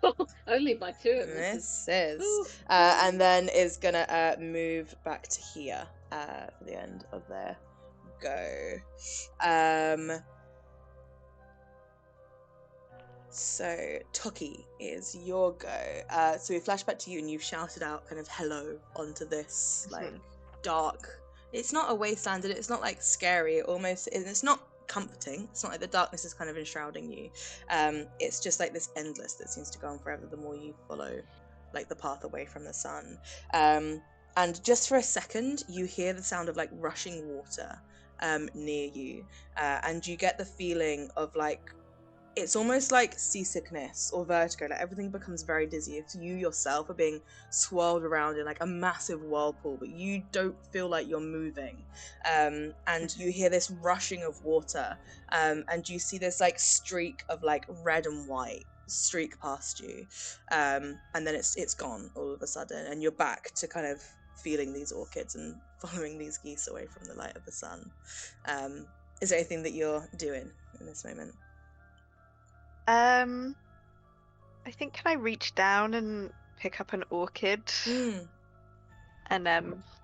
Woo! Only by 2 it misses. This is, and then is gonna move back to here for the end of their go. So Tokki, is your go. So we flash back to you, and you've shouted out kind of hello onto this like dark. It's not a wasteland, and it's not like scary. It's not comforting. It's not like the darkness is kind of enshrouding you. It's just like this endless that seems to go on forever the more you follow like the path away from the sun. And just for a second you hear the sound of like rushing water near you, and you get the feeling of like it's almost like seasickness or vertigo. Like everything becomes very dizzy if you yourself are being swirled around in like a massive whirlpool, but you don't feel like you're moving. And you hear this rushing of water, and you see this like streak of like red and white streak past you, and then it's gone all of a sudden, and you're back to kind of feeling these orchids and following these geese away from the light of the sun. Is there anything that you're doing in this moment? I think, can I reach down and pick up an orchid and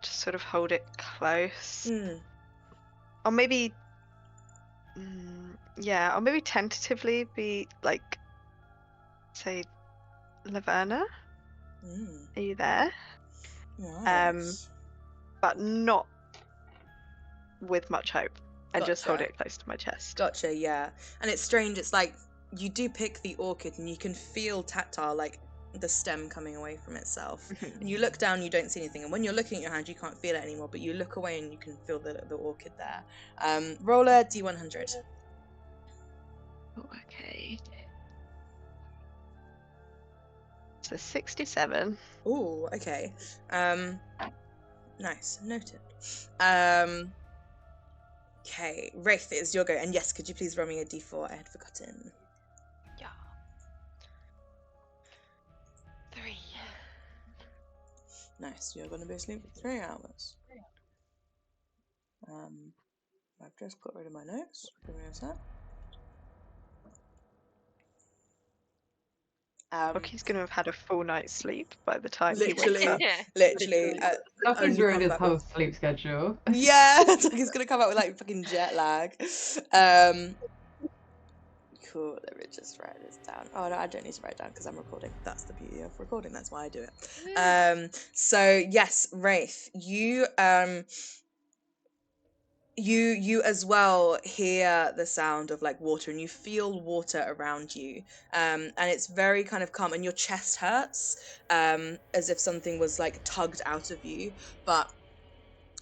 just sort of hold it close? Or maybe, or maybe tentatively be like, say, Laverna? Are you there? Nice. But not with much hope. And just hold Gotcha. it close to my chest. Gotcha, yeah. And it's strange, it's like you do pick the orchid and you can feel tactile like the stem coming away from itself. And you look down, you don't see anything. And when you're looking at your hand, you can't feel it anymore. But you look away and you can feel the orchid there. Roll a D100. Okay. So 67. Ooh, okay. Nice, noted. Okay, Wraith, it is your go. And yes, could you please roll me a D4? I had forgotten. Yeah. 3. Nice, you're going to be asleep for 3 hours. I've just got rid of my notes. Give me a sec. He's going to have had a full night's sleep by the time he wakes Literally, up. literally. Nothing's only ruined come his back whole with- sleep schedule. Yeah, it's like he's gonna come out with like fucking jet lag. Cool, let me just write this down. Oh no, I don't need to write it down because I'm recording. That's the beauty of recording, that's why I do it. So yes, Wraith, you as well hear the sound of like water, and you feel water around you, and it's very kind of calm, and your chest hurts, as if something was like tugged out of you, but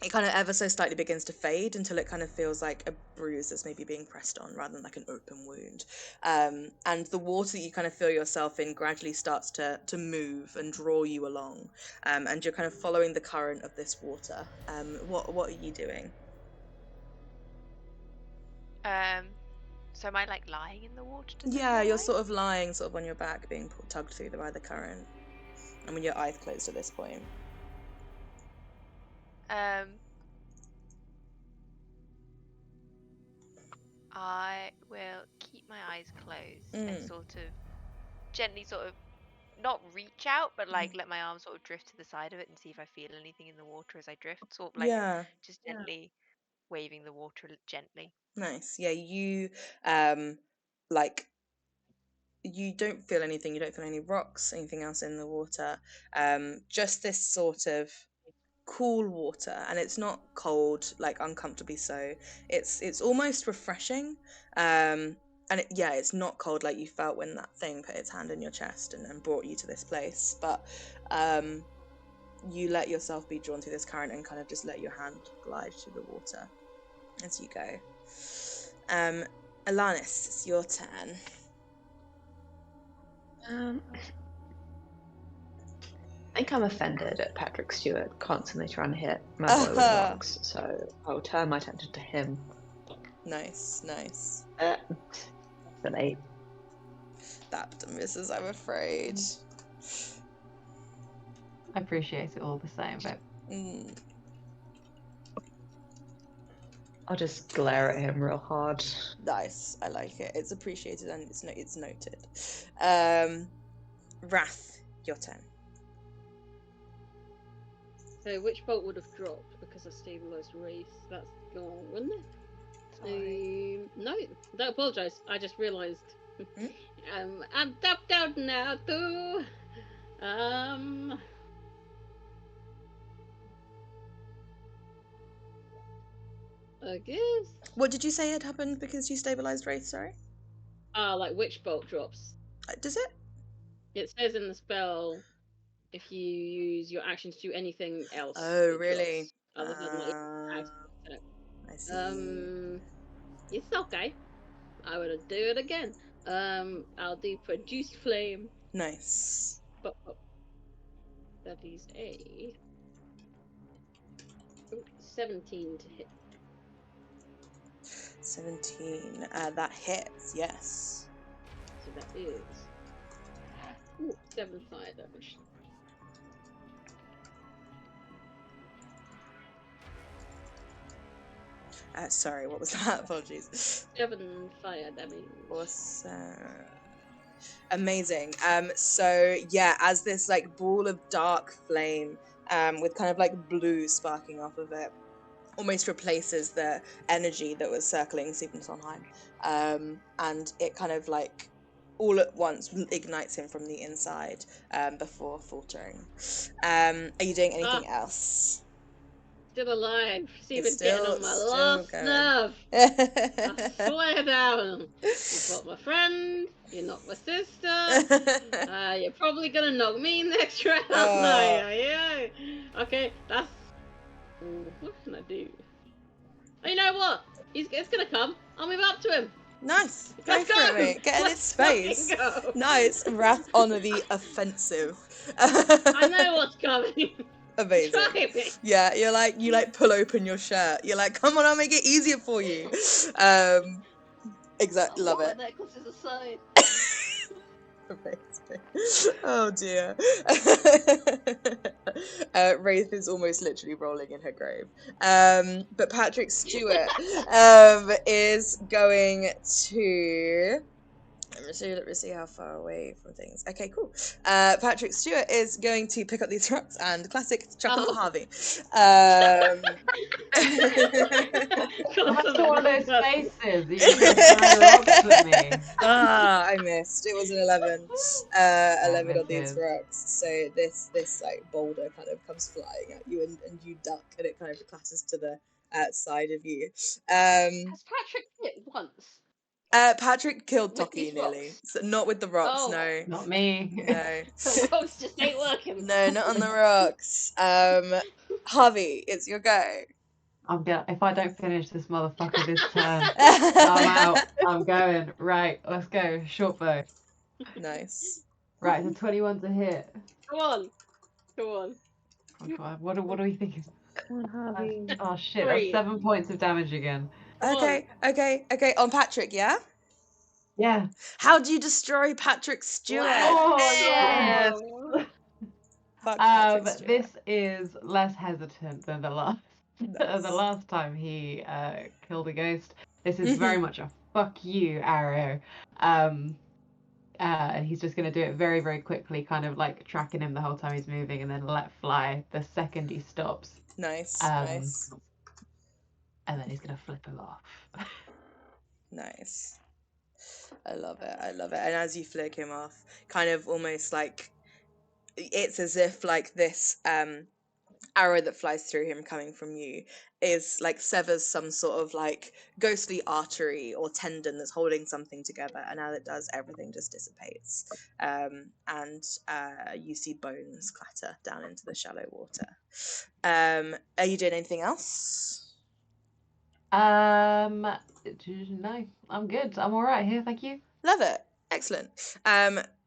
it kind of ever so slightly begins to fade until it kind of feels like a bruise that's maybe being pressed on rather than like an open wound. And the water that you kind of feel yourself in gradually starts to move and draw you along, and you're kind of following the current of this water. What are you doing? So am I like lying in the water? Yeah, you're sort of lying sort of on your back, being tugged through by the current. And with your eyes closed at this point. I will keep my eyes closed and sort of gently not reach out, but like let my arms sort of drift to the side of it and see if I feel anything in the water as I drift, sort of like just gently waving the water gently. Nice. Yeah, you like you don't feel anything, you don't feel any rocks, anything else in the water. Just this sort of cool water, and it's not cold, like uncomfortably so. It's almost refreshing. And it's not cold like you felt when that thing put its hand in your chest and brought you to this place. But you let yourself be drawn through this current and kind of just let your hand glide through the water as you go. Alanis, it's your turn. I think I'm offended at Patrick Stewart constantly trying to hit my boy with rocks, so I'll turn my attention to him. Nice. An 8. That misses, I'm afraid. I appreciate it all the same, but I'll just glare at him real hard. Nice, I like it. It's appreciated and it's noted. Wrath, your turn. So which bolt would have dropped because I stabilised Wraith? That's gone, wouldn't it? Sorry. No, don't apologise. I just realised. I'm tapped out now too. I guess. What did you say had happened because you stabilised Wraith, sorry? Like which bolt drops? Does it? It says in the spell if you use your action to do anything else. Oh, really? Drops, other than like attack. I see. It's okay. I would do it again. I'll do produce flame. Nice. But that is a 17 to hit. 17. That hits, yes. So that is 7 fire damage. Sorry, what was that? Apologies. 7 fire damage. Awesome. Amazing. So yeah, as this like ball of dark flame, with kind of like blue sparking off of it, almost replaces the energy that was circling Stephen Sondheim, and it kind of like all at once ignites him from the inside, before faltering. Are you doing anything else? still alive. She's even still- getting on my still last going. nerve. I swear down. You're not my friend. You're not my sister. You're probably gonna knock me next round. Yeah. Okay, that's. Ooh, what can I do? Oh, you know what? It's gonna come. I'll move up to him. Nice. Go Let's for go. it, mate. Get in his Let's fucking face. go. Nice. Wrath on the offensive. I know what's coming. Amazing. Try me. Yeah, you like pull open your shirt. You're like, come on, I'll make it easier for you. Exactly. Love it. My necklaces aside. Amazing. Oh dear. Wraith is almost literally rolling in her grave. But Patrick Stewart is going to. Let me see how far away from things. Okay, cool. Patrick Stewart is going to pick up these rocks and classic chuck them at Harvey. I went to one of those spaces. You just throw rocks at me. I missed. It was an 11. 11 on these Misses. rocks. So this like boulder kind of comes flying at you, and you duck, and it kind of clatters to the side of you. Has Patrick hit once? Patrick killed With Tokki these nearly. rocks? So not with the rocks, Oh. no. Not me. No. The rocks just ain't working. No, not on the rocks. Harvey, it's your go. If I don't finish this motherfucker this turn, I'm out. I'm going. Right, let's go. Short bow. Nice. Right, the 21's a hit. Come on. Come on. Oh god, what do we think is? Come on, Harvey. Oh shit, 3. that's 7 points of damage again. Okay. On Patrick, yeah? Yeah. How do you destroy Patrick Stewart? Oh yes. Fuck Patrick Stewart. This is less hesitant than the last. Nice. The last time he killed a ghost. This is very much a fuck you arrow. And he's just going to do it very, very quickly, kind of like tracking him the whole time he's moving, and then let fly the second he stops. Nice. Nice. And then he's going to flip him off. Nice. I love it. And as you flick him off, kind of almost like it's as if like this arrow that flies through him coming from you is like severs some sort of like ghostly artery or tendon that's holding something together, and as it does, everything just dissipates, and you see bones clatter down into the shallow water. Are you doing anything else? No, I'm good. I'm all right here, thank you. Love it. Excellent.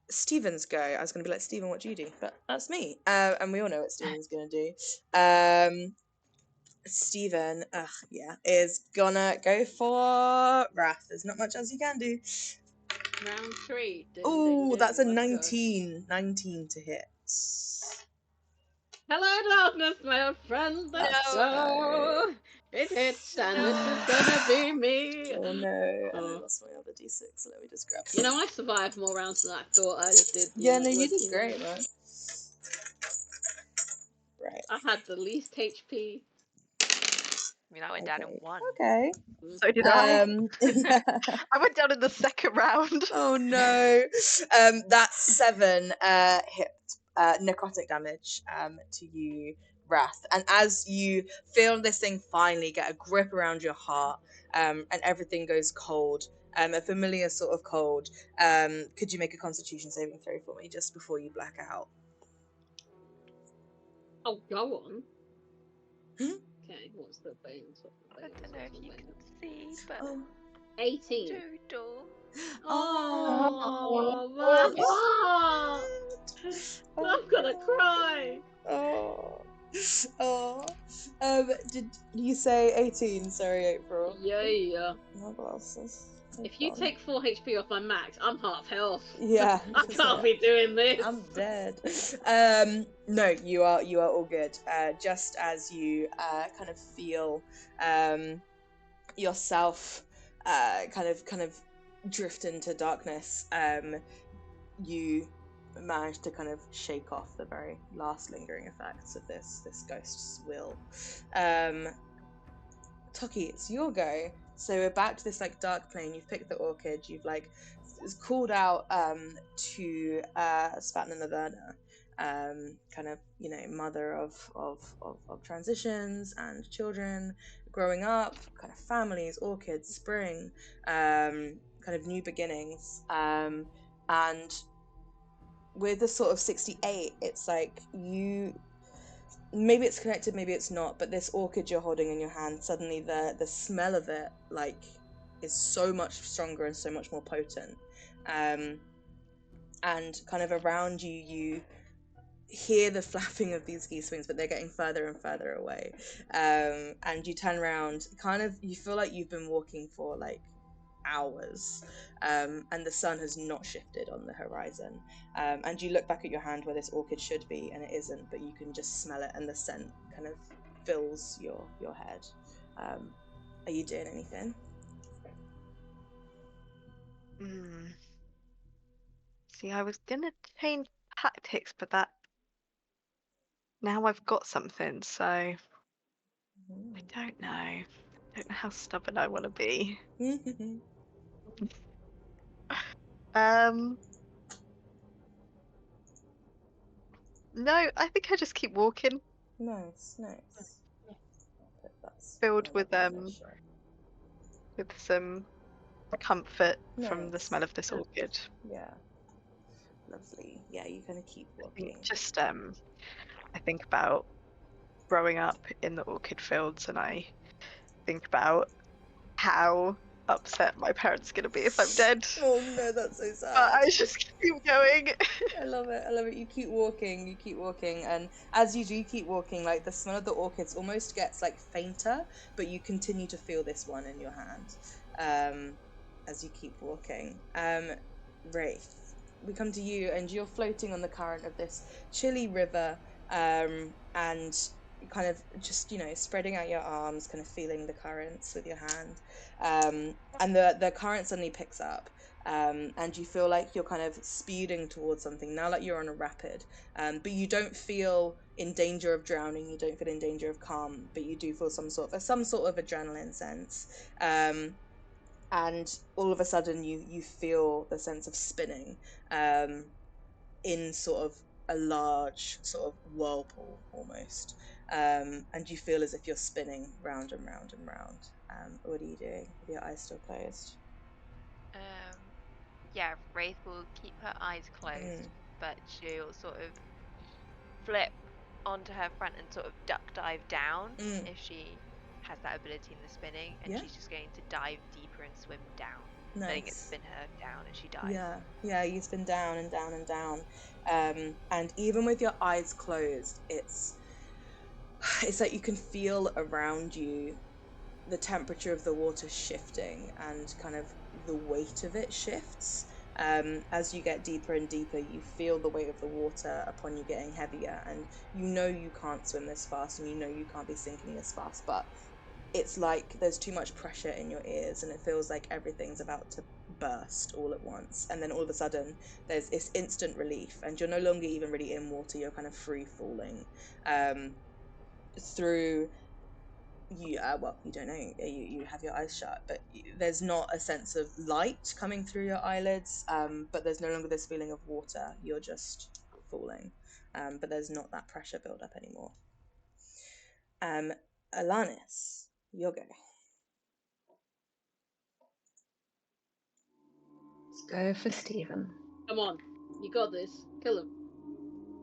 Stephen's go. I was going to be like, Stephen, what do you do? But that's me. And we all know what Stephen's going to do. Stephen, is gonna go for Wrath. There's not much else you can do. Round 3. Oh, that's a Let's go. 19. 19 to hit. Hello, darkness, my old friend. Let's go. It hits, and this is gonna be me. Oh no, and I lost my other d6, so let me just grab You know, I survived more rounds than I thought I did. Yeah, no, you did great, man. Right. I had the least HP. I mean, I went down in 1. Okay. So did I. I went down in the second round. Oh no. That's 7 hit necrotic damage to you, Wrath. And as you feel this thing finally get a grip around your heart, and everything goes cold, a familiar sort of cold, could you make a Constitution saving throw for me just before you black out? Oh, go on. Hmm? Okay, what's the bones? I don't know if you can see, but 18. Doodle. Oh, I'm gonna cry. Did you say 18? Sorry, April. Yeah. My glasses. If you take 4 HP off my max, I'm half health. Yeah. I can't be doing this. I'm dead. No, you are all good. Just as you kind of feel yourself kind of drift into darkness, you manage to kind of shake off the very last lingering effects of this ghost's will. Tokki, it's your go. So we're back to this like dark plane. You've picked the orchid. You've like called out to Svatna Naverna, kind of, you know, mother of transitions and children growing up, kind of families, orchids, spring, kind of new beginnings. And with the sort of 68, it's like maybe it's connected, maybe it's not, but this orchid you're holding in your hand, suddenly the smell of it like is so much stronger and so much more potent. And kind of around you, you hear the flapping of these geese wings, but they're getting further and further away. And you turn around, kind of, you feel like you've been walking for like hours, and the sun has not shifted on the horizon. And you look back at your hand where this orchid should be, and it isn't, but you can just smell it, and the scent kind of fills your head. Are you doing anything? See, I was gonna change tactics, but that now I've got something, so I don't know. I don't know how stubborn I want to be. No, I think I just keep walking. Nice. Filled with some comfort from the Nice. smell of this orchid. Yeah. Lovely. Yeah, you kind of keep I walking. think just I think about growing up in the orchid fields, and I think about how upset my parents are gonna be if I'm dead. Oh no, that's so sad. But I just keep going. I love it. You keep walking, and as you do keep walking, like the smell of the orchids almost gets like fainter, but you continue to feel this one in your hand as you keep walking. Wraith, we come to you, and you're floating on the current of this chilly river, and kind of just, you know, spreading out your arms, kind of feeling the currents with your hand, and the current suddenly picks up. And you feel like you're kind of speeding towards something now, like you're on a rapid, but you don't feel in danger of drowning, you don't feel in danger of calm, but you do feel some sort of adrenaline sense, and all of a sudden you feel the sense of spinning in sort of a large sort of whirlpool almost, and you feel as if you're spinning round and round and round. What are you doing with your eyes still closed? Yeah, Wraith will keep her eyes closed, but she'll sort of flip onto her front and sort of duck dive down if she has that ability in the spinning, and she's just going to dive deeper and swim down. Nice. Letting it spin her down and she dives. Yeah, you spin down and down and down, and even with your eyes closed, it's like you can feel around you the temperature of the water shifting, and kind of the weight of it shifts. As you get deeper and deeper, you feel the weight of the water upon you getting heavier, and you know you can't swim this fast, and you know you can't be sinking this fast, but it's like there's too much pressure in your ears, and it feels like everything's about to burst all at once. And then all of a sudden there's this instant relief, and you're no longer even really in water, you're kind of free falling through you don't know, you have your eyes shut, but there's not a sense of light coming through your eyelids, but there's no longer this feeling of water, you're just falling, but there's not that pressure build up anymore. Alanis, your go. Let's go for Stephen. Come on, you got this. Kill him.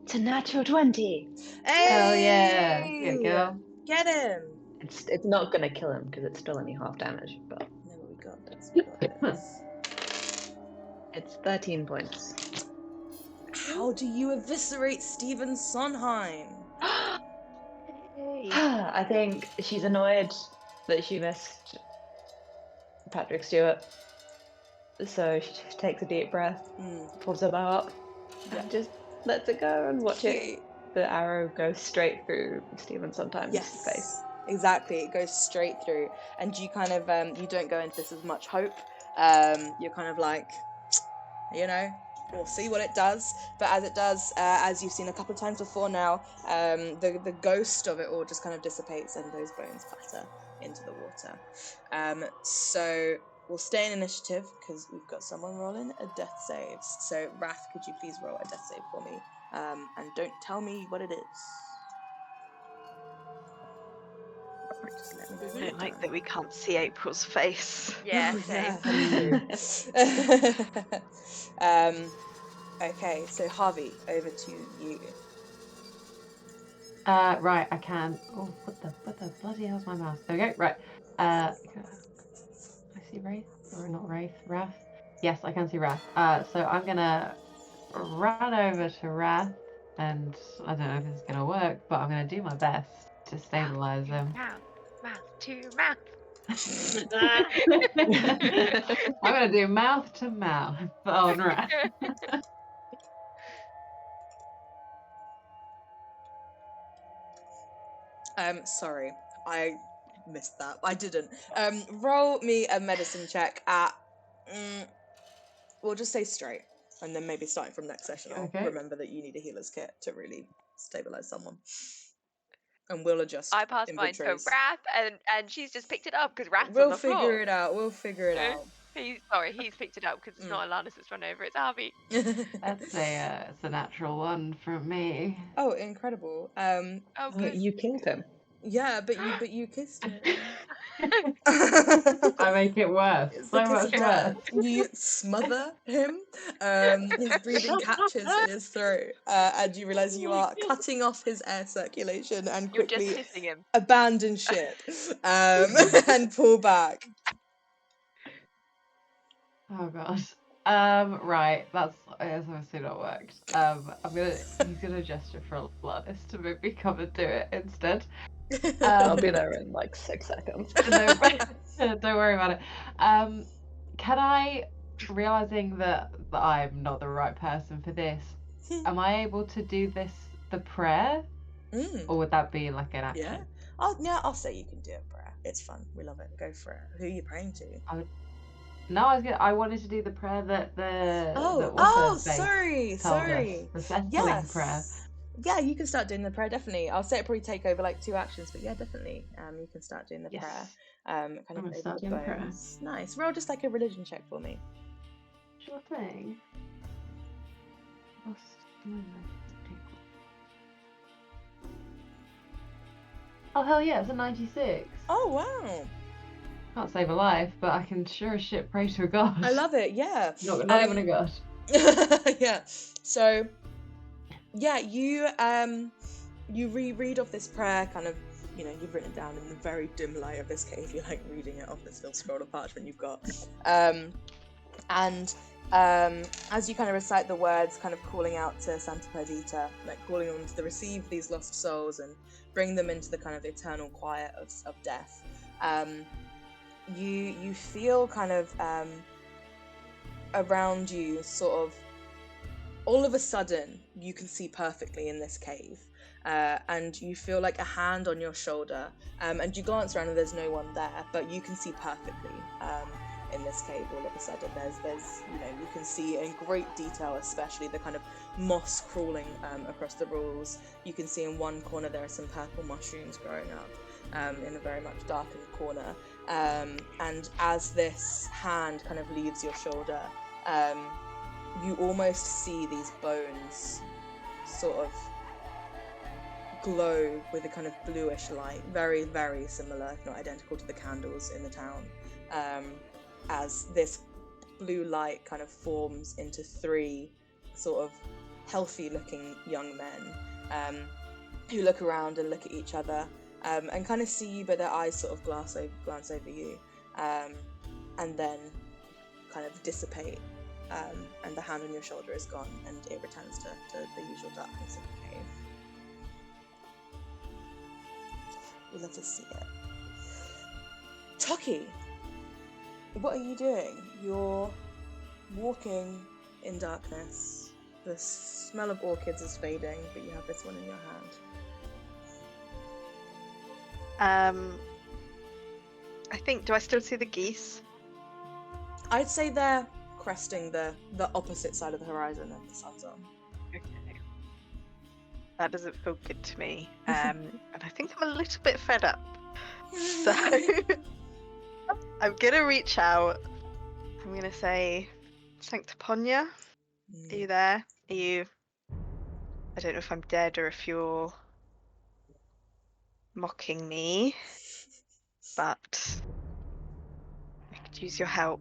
It's a natural 20. Hell yeah. Good girl. Get him. It's not gonna kill him because it's still only half damage, but No, we got this. it's 13 points. How do you eviscerate Stephen Sondheim? I think she's annoyed that she missed Patrick Stewart, so she just takes a deep breath, pulls her bow up, and just lets it go and watch it. The arrow goes straight through Stephen Sondheim's face. Exactly, it goes straight through, and you kind of you don't go into this with much hope. You're kind of like, you know, we'll see what it does. But as it does, as you've seen a couple of times before now, the ghost of it all just kind of dissipates, and those bones clatter into the water. So we'll stay in initiative because we've got someone rolling a death save. So Wrath, could you please roll a death save for me and don't tell me what it is. Just let me know I when you're don't like done. that we can't see April's face. Yeah, Oh, same. yeah. Okay, so Harvey, over to you. Right, I can. Oh, what the bloody hell's my mouse? There we go. Right. I see Wraith or not Wraith? Wrath. Yes, I can see Wrath. So I'm gonna run over to Wrath, and I don't know if this is gonna work, but I'm gonna do my best to stabilize him. Mouth to mouth. I'm gonna do mouth to mouth on Wrath. Sorry, I missed that. I didn't. Roll me a medicine check at. We'll just say straight, and then maybe starting from next session, I'll Okay. remember that you need a healer's kit to really stabilize someone, and we'll adjust. I passed mine to inventories. Wrath, and she's just picked it up because Wrath's We'll on the figure floor. it out. We'll figure it out. He's picked it up because it's not Alanis that's run over, it's Harvey. It's a natural one from me. Oh, incredible. Oh, Oh, good. you killed him. Yeah, but you kissed it. I make it worse. It's So the kiss much of death. worse. You smother him. His breathing catches in his throat, and you realize you are cutting off his air circulation and You're just quickly kissing him. abandon ship and pull back. Oh god. Right, that's obviously not worked. He's gonna gesture for Alanis to maybe come and do it instead. I'll be there in like 6 seconds. Don't worry about it. Can I, realizing that I'm not the right person for this, am I able to do the prayer? Or would that be like an action? Yeah. I'll say you can do a prayer. It's fun. We love it. Go for it. Who are you praying to? No, I wanted to do the prayer that the sorry. the settling prayer. Yeah, you can start doing the prayer, definitely. I'll say it probably take over like 2 actions, but yeah, definitely. You can start doing the prayer. Kind of over start the doing the prayer. bones. Nice. Roll just like a religion check for me. Sure thing. Oh hell yeah, it's a 96. Oh wow. Can't save a life, but I can sure as shit pray to a god. I love it, yeah. Not even a god. Yeah. So yeah, you reread off this prayer, kind of, you've written it down in the very dim light of this cave. You're like reading it off this little scroll of parchment you've got. And as you kind of recite the words, kind of calling out to Santa Perdita, like calling on to receive these lost souls and bring them into the kind of eternal quiet of death, you feel kind of around you, sort of, all of a sudden you can see perfectly in this cave, and you feel like a hand on your shoulder, and you glance around and there's no one there, but you can see perfectly in this cave. All of a sudden there's you can see in great detail, especially the kind of moss crawling across the walls. You can see in one corner there are some purple mushrooms growing up in a very much darkened corner, and as this hand kind of leaves your shoulder, you almost see these bones sort of glow with a kind of bluish light, very, very similar, if not identical, to the candles in the town, as this blue light kind of forms into 3 sort of healthy looking young men, who look around and look at each other, and kind of see you, but their eyes sort of glance over you, and then kind of dissipate, and the hand on your shoulder is gone, and it returns to the usual darkness of the cave. We love to see it. Tokki, what are you doing? You're walking in darkness. The smell of orchids is fading, but you have this one in your hand. I think, do I still see the geese? I'd say they're cresting the opposite side of the horizon that the sun's on. Okay. That doesn't feel good to me. And I think I'm a little bit fed up. So I'm gonna reach out. I'm gonna say, Sancta Ponya, are you there? Are you I don't know if I'm dead or if you're mocking me, but I could use your help.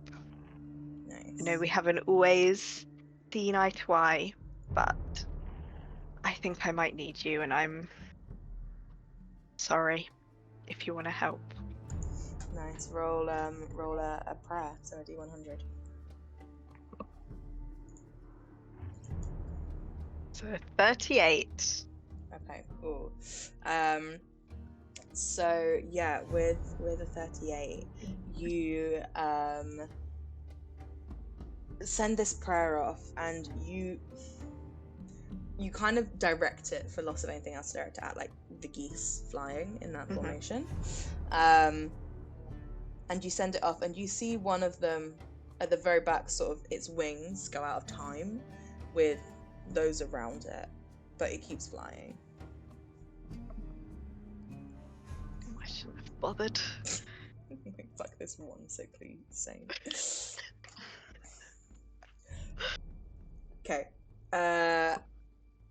Nice. I know we haven't always seen eye to eye, but I think I might need you, and I'm sorry if you want to help. Nice. Roll a prayer, so a D100. So 38. Okay, cool. So yeah, with a 38, you send this prayer off, and you kind of direct it, for loss of anything else, direct it at like the geese flying in that formation. And you send it off, and you see one of them at the very back, sort of its wings go out of time with those around it, but it keeps flying. I shouldn't have bothered. Fuck this one sickly saint. Okay.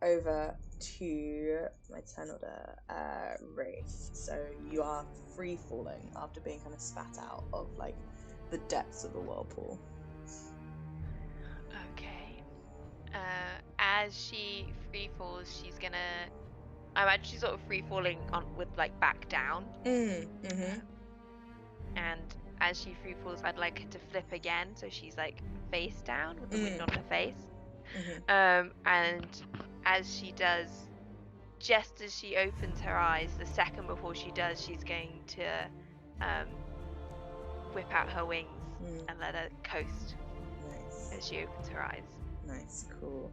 Over to my turn order, Wraith. So you are free falling after being kind of spat out of like the depths of the whirlpool. Okay. As she free falls, she's gonna. I imagine she's sort of free falling on with like back down. Mm-hmm. And as she free falls, I'd like her to flip again, so she's like face down with the wind on her face. And as she does, just as she opens her eyes, the second before she does, she's going to whip out her wings and let her coast. Nice. As she opens her eyes. Nice, cool.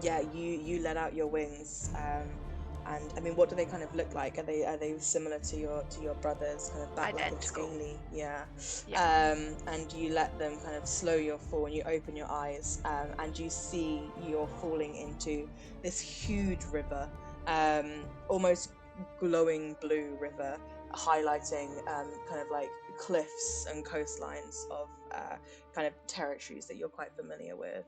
Yeah, you let out your wings, and I mean, what do they kind of look like? Are they similar to your brother's, kind of bat-like and scaly? Yeah. And you let them kind of slow your fall, and you open your eyes, and you see you're falling into this huge river, almost glowing blue river, highlighting kind of like cliffs and coastlines of kind of territories that you're quite familiar with.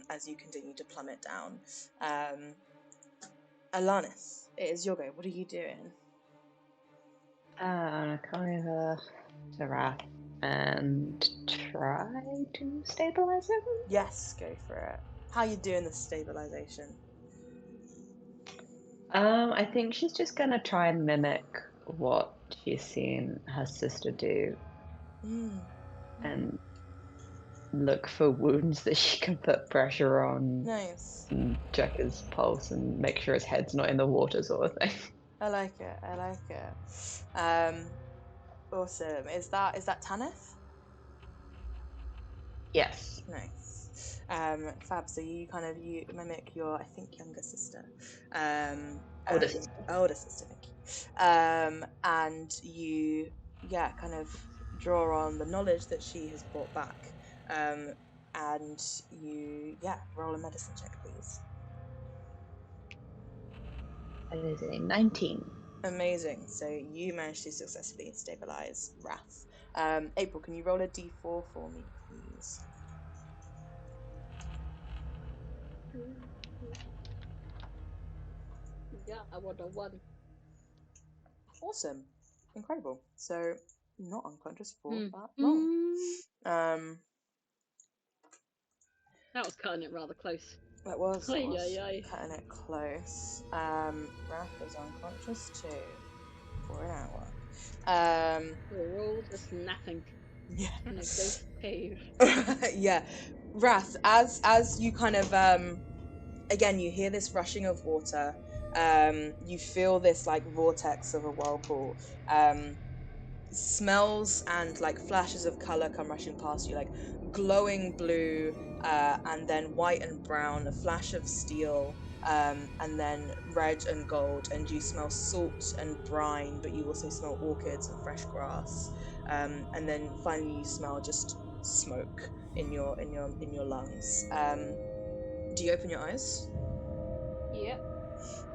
As you continue to plummet down. Alanis, it is your go. What are you doing? I'm gonna come over to Wrath and try to stabilize him. Yes, go for it. How are you doing the stabilization? I think she's just gonna try and mimic what she's seen her sister do, and look for wounds that she can put pressure on. Nice. And check his pulse and make sure his head's not in the water, sort of thing. I like it. Awesome. Is that Tanith? Yes. Nice. Fab. So you mimic your, I think, younger sister. Older sister. Older sister, thank you. And you, kind of draw on the knowledge that she has brought back. And you, roll a medicine check, please. That is a 19. Amazing. So you managed to successfully stabilize Wrath. April, can you roll a d4 for me, please? Yeah, I want a 1. Awesome. Incredible. So not unconscious for that long. That was cutting it rather close. That was Ay, ay, ay. cutting it close. Wrath was unconscious too for an hour. We're all just napping Yeah. in a ghost cave. Yeah. Wrath, as you kind of again, you hear this rushing of water. You feel this like vortex of a whirlpool. Smells and like flashes of color come rushing past you, like glowing blue, and then white and brown, a flash of steel, and then red and gold, and you smell salt and brine, but you also smell orchids and fresh grass, and then finally you smell just smoke in your lungs. Do you open your eyes? Yeah.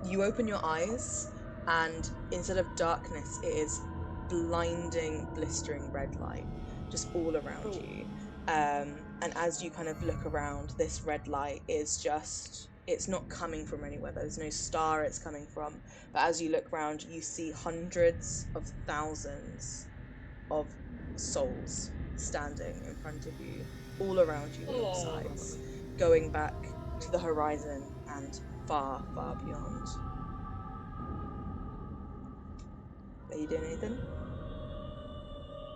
You open your eyes, and instead of darkness, it is blinding, blistering red light just all around you. And as you kind of look around, this red light is just it's not coming from anywhere. There's no star it's coming from. But as you look around, you see hundreds of thousands of souls standing in front of you, all around you on all sides, going back to the horizon and far, far beyond. Are you doing anything?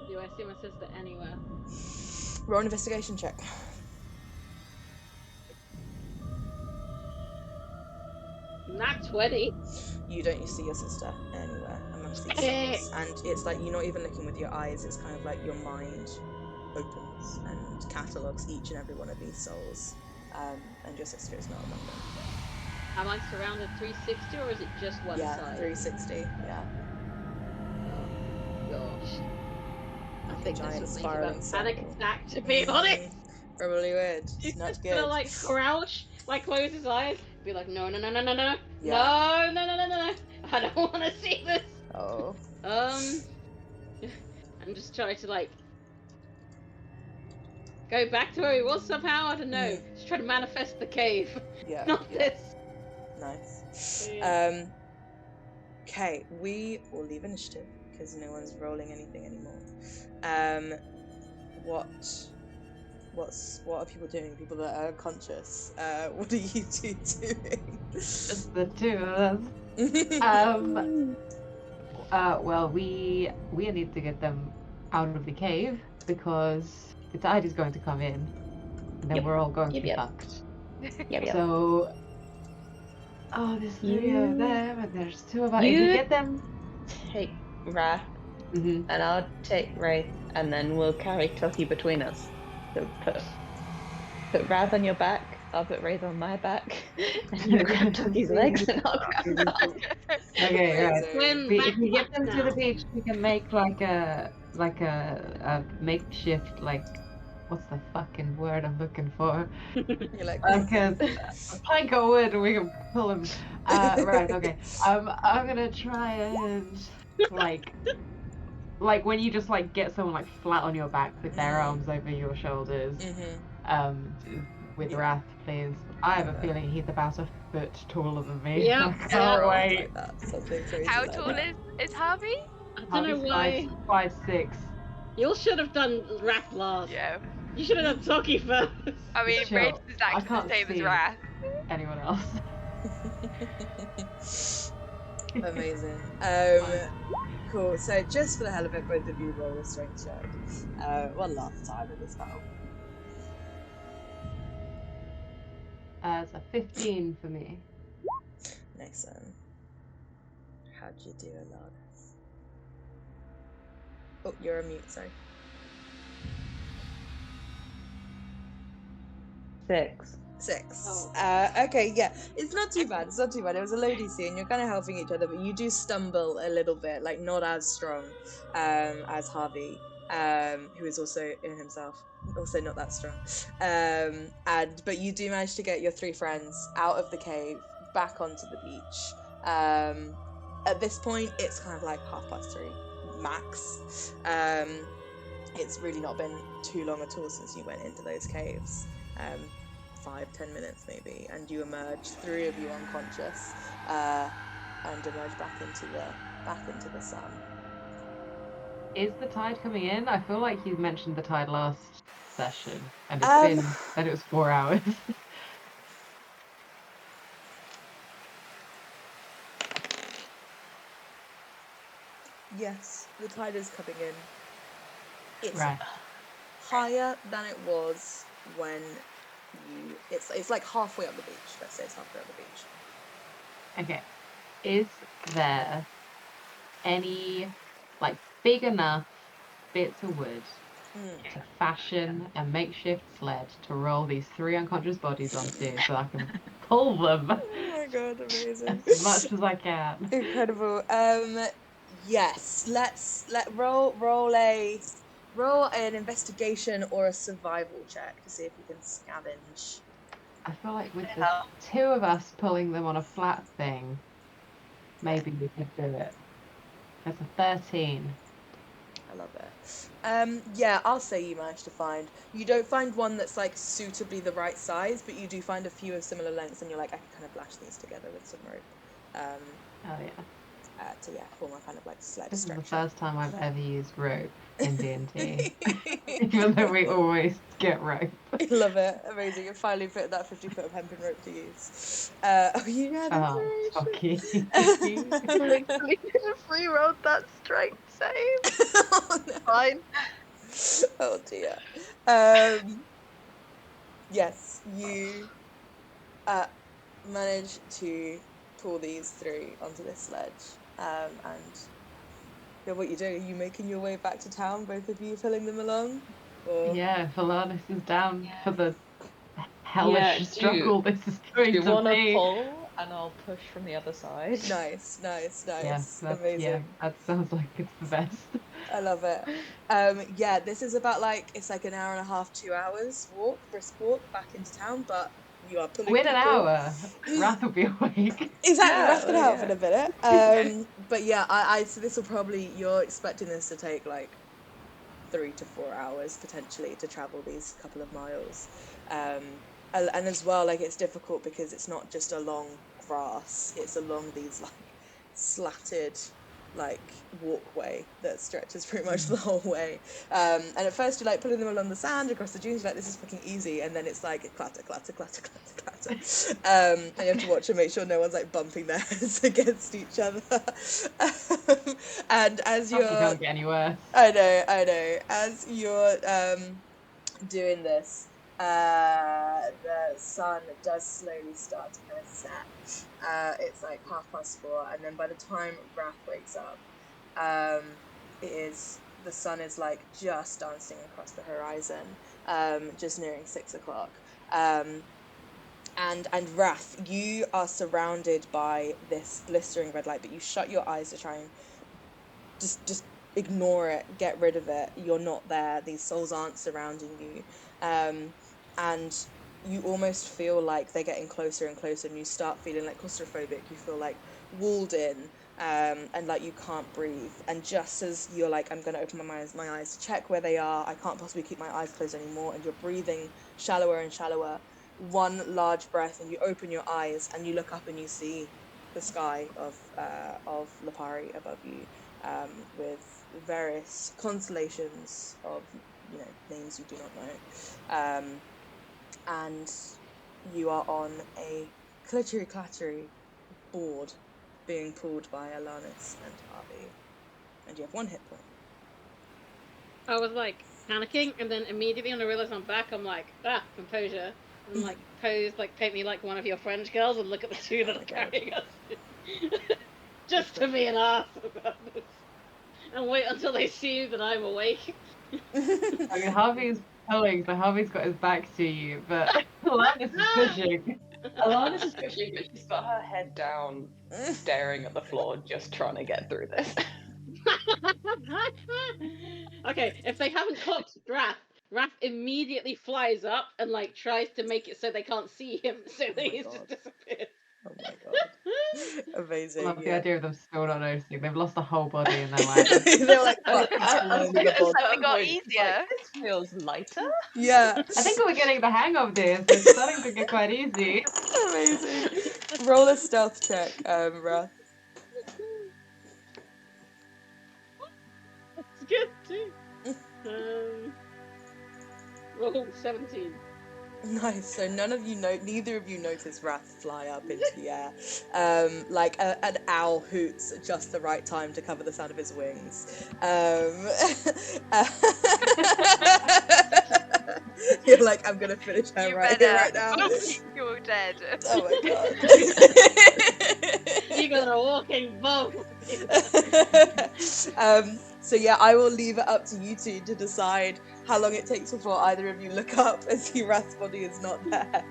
Do I see my sister anywhere? Roll an investigation check. Nat 20. You don't see your sister anywhere amongst these souls. And it's like you're not even looking with your eyes, it's kind of like your mind opens and catalogues each and every one of these souls. And your sister is not among them. Am I surrounded 360 or is it just one Yeah, side? 360, yeah. Gosh. I Like a think giant this would make spiraling it a panic circle. attack, to be honest. Probably would. He's Not just good. gonna like crouch, like close his eyes, be like, no, no, no, no, no, no, Yeah. no, no, no, no, no, no, I don't want to see this. Oh. I'm just trying to like go back to where he was somehow. I don't know. Just try to manifest the cave. Yeah. Not this. Nice. Yeah. Okay, we will leave initiative because no one's rolling anything anymore. What are people doing? People that are conscious. What are you two doing? Just the two of us. Well, we need to get them out of the cave because the tide is going to come in, and then Yep. we're all going to be Yep. fucked. Yep. So, there's three of them, and there's two of us. If we You- get them, Take Wrath, Mhm. and I'll take Wraith, and then we'll carry Tokki between us. So put Wrath on your back, I'll put Wraith on my back, and you grab Tokki's legs, and I'll grab mine. Okay, right. Swim If back we get to them to the now. beach, we can make like a makeshift, like, what's the fucking word I'm looking for? You're like, Like a plank of wood, and we can pull them. Right, okay. I'm gonna try and like when you just like get someone like flat on your back with their arms over your shoulders. With Wrath, please. I have a feeling he's about a foot taller than me. Yeah, I can't wait. like that. Something crazy How like tall that. is Harvey? I don't know why. 5'6". You should have done Wrath last. Yeah. You should have done Tokki first. I mean, Chill. Wraith is I actually the can't same as see. Wrath. Anyone else? Amazing. Cool. So just for the hell of it, both of you roll a strength check. One last time in this battle. It's a 15 for me. Nice one. How'd you do, Alanis? Oh, you're on mute, sorry. 6. 6. Oh. Okay, yeah, it's not too bad. It's not too bad. It was a low DC, and you're kind of helping each other, but you do stumble a little bit, like not as strong as Harvey, who is also in himself, also not that strong. But you do manage to get your three friends out of the cave, back onto the beach. At this point, it's kind of like 3:30 max. It's really not been too long at all since you went into those caves. 5-10 minutes maybe, and you emerge, three of you unconscious, and emerge back into the sun. Is the tide coming in? I feel like you mentioned the tide last session, and it was 4 hours. Yes, the tide is coming in. It's Right. higher than it was when you. It's like halfway up the beach. Let's say it's halfway up the beach. Okay. Is there any like big enough bits of wood to fashion a makeshift sledge to roll these three unconscious bodies onto so I can pull them Oh my god, amazing. as much as I can? Incredible. Yes. Roll an investigation or a survival check to see if you can scavenge. I feel like with the two of us pulling them on a flat thing, maybe we could do it. That's a 13. I love it. Yeah, I'll say you managed to find. You don't find one that's like suitably the right size, but you do find a few of similar lengths, and you're like, I can kind of lash these together with some rope. Oh yeah. To form a kind of like sledge This is the structure. first time I've ever used rope in D&D. Even though we always get rope. I love it. Amazing. You finally put that 50 foot of hempen rope to use. Oh, you had Tokki. Literally free rolled that straight save. Oh, no. Fine. Oh dear. Yes, you manage to pull these through onto this sledge. And yeah, what you do? Are you making your way back to town, both of you pulling them along? Or... Yeah, Alanis is down for the hellish struggle this is going Do you to want to be. pull and I'll push from the other side? Nice. Yeah, Amazing. that sounds like it's the best. I love it. Yeah, this is about it's like an hour and a half, 2 hours brisk walk back into town, but you are pulling Within an people. hour, Wrath will be awake. Exactly, Yeah, Wrath can help yeah. in a minute. But yeah, so this will probably, you're expecting this to take like 3 to 4 hours potentially to travel these couple of miles. And as well, like it's difficult because it's not just along grass, it's along these like slatted like walkway that stretches pretty much the whole way. And at first you're like pulling them along the sand across the dunes, you're like, this is fucking easy, and then it's like clatter. And you have to watch and make sure no one's like bumping their heads against each other. And as You you're can't get any worse. I know. As you're doing this, the sun does slowly start to kind of set. It's like 4:30, and then by the time Wrath wakes up, the sun is like just dancing across the horizon, just nearing 6 o'clock. And Wrath, you are surrounded by this blistering red light, but you shut your eyes to try and just ignore it, get rid of it. You're not there. These souls aren't surrounding you. And you almost feel like they're getting closer and closer, and you start feeling like claustrophobic. You feel like walled in, and like you can't breathe. And just as you're like, I'm going to open my eyes to check where they are, I can't possibly keep my eyes closed anymore, and you're breathing shallower and shallower. One large breath, and you open your eyes, and you look up and you see the sky of Lipari above you, with various constellations of names you do not know, and you are on a clattery board being pulled by Alanis and Javi, and you have 1 hit point. I was like panicking, and then immediately when I realized I'm back, I'm like, composure. And like pose, like paint me like one of your French girls, and look at the two that are carrying us. Just to be an ass about this. And wait until they see that I'm awake. I mean, Harvey's pulling, so Harvey's got his back to you, but Alanis is pushing. Alanis is pushing, but she's got her head down, staring at the floor, just trying to get through this. Okay, if they haven't clocked Wrath immediately flies up and like tries to make it so they can't see him, so that he's just disappeared. Oh my god. Amazing. I love the Yeah. idea of them still not noticing. They've lost a whole body and they're like, They're like, I fuck, it's all over the board. It got easier. This feels lighter. Yeah. I think we're getting the hang of this. It's starting to get quite easy. Amazing. Roll a stealth check, Wrath. It's good too. Roll 17. Nice. So neither of you notice Wrath fly up into the air. Like an owl hoots at just the right time to cover the sound of his wings. You're like, I'm gonna finish her here right now. You're dead. Oh my god. You got a walking bomb. So yeah, I will leave it up to you two to decide how long it takes before either of you look up and see Wrath's body is not there.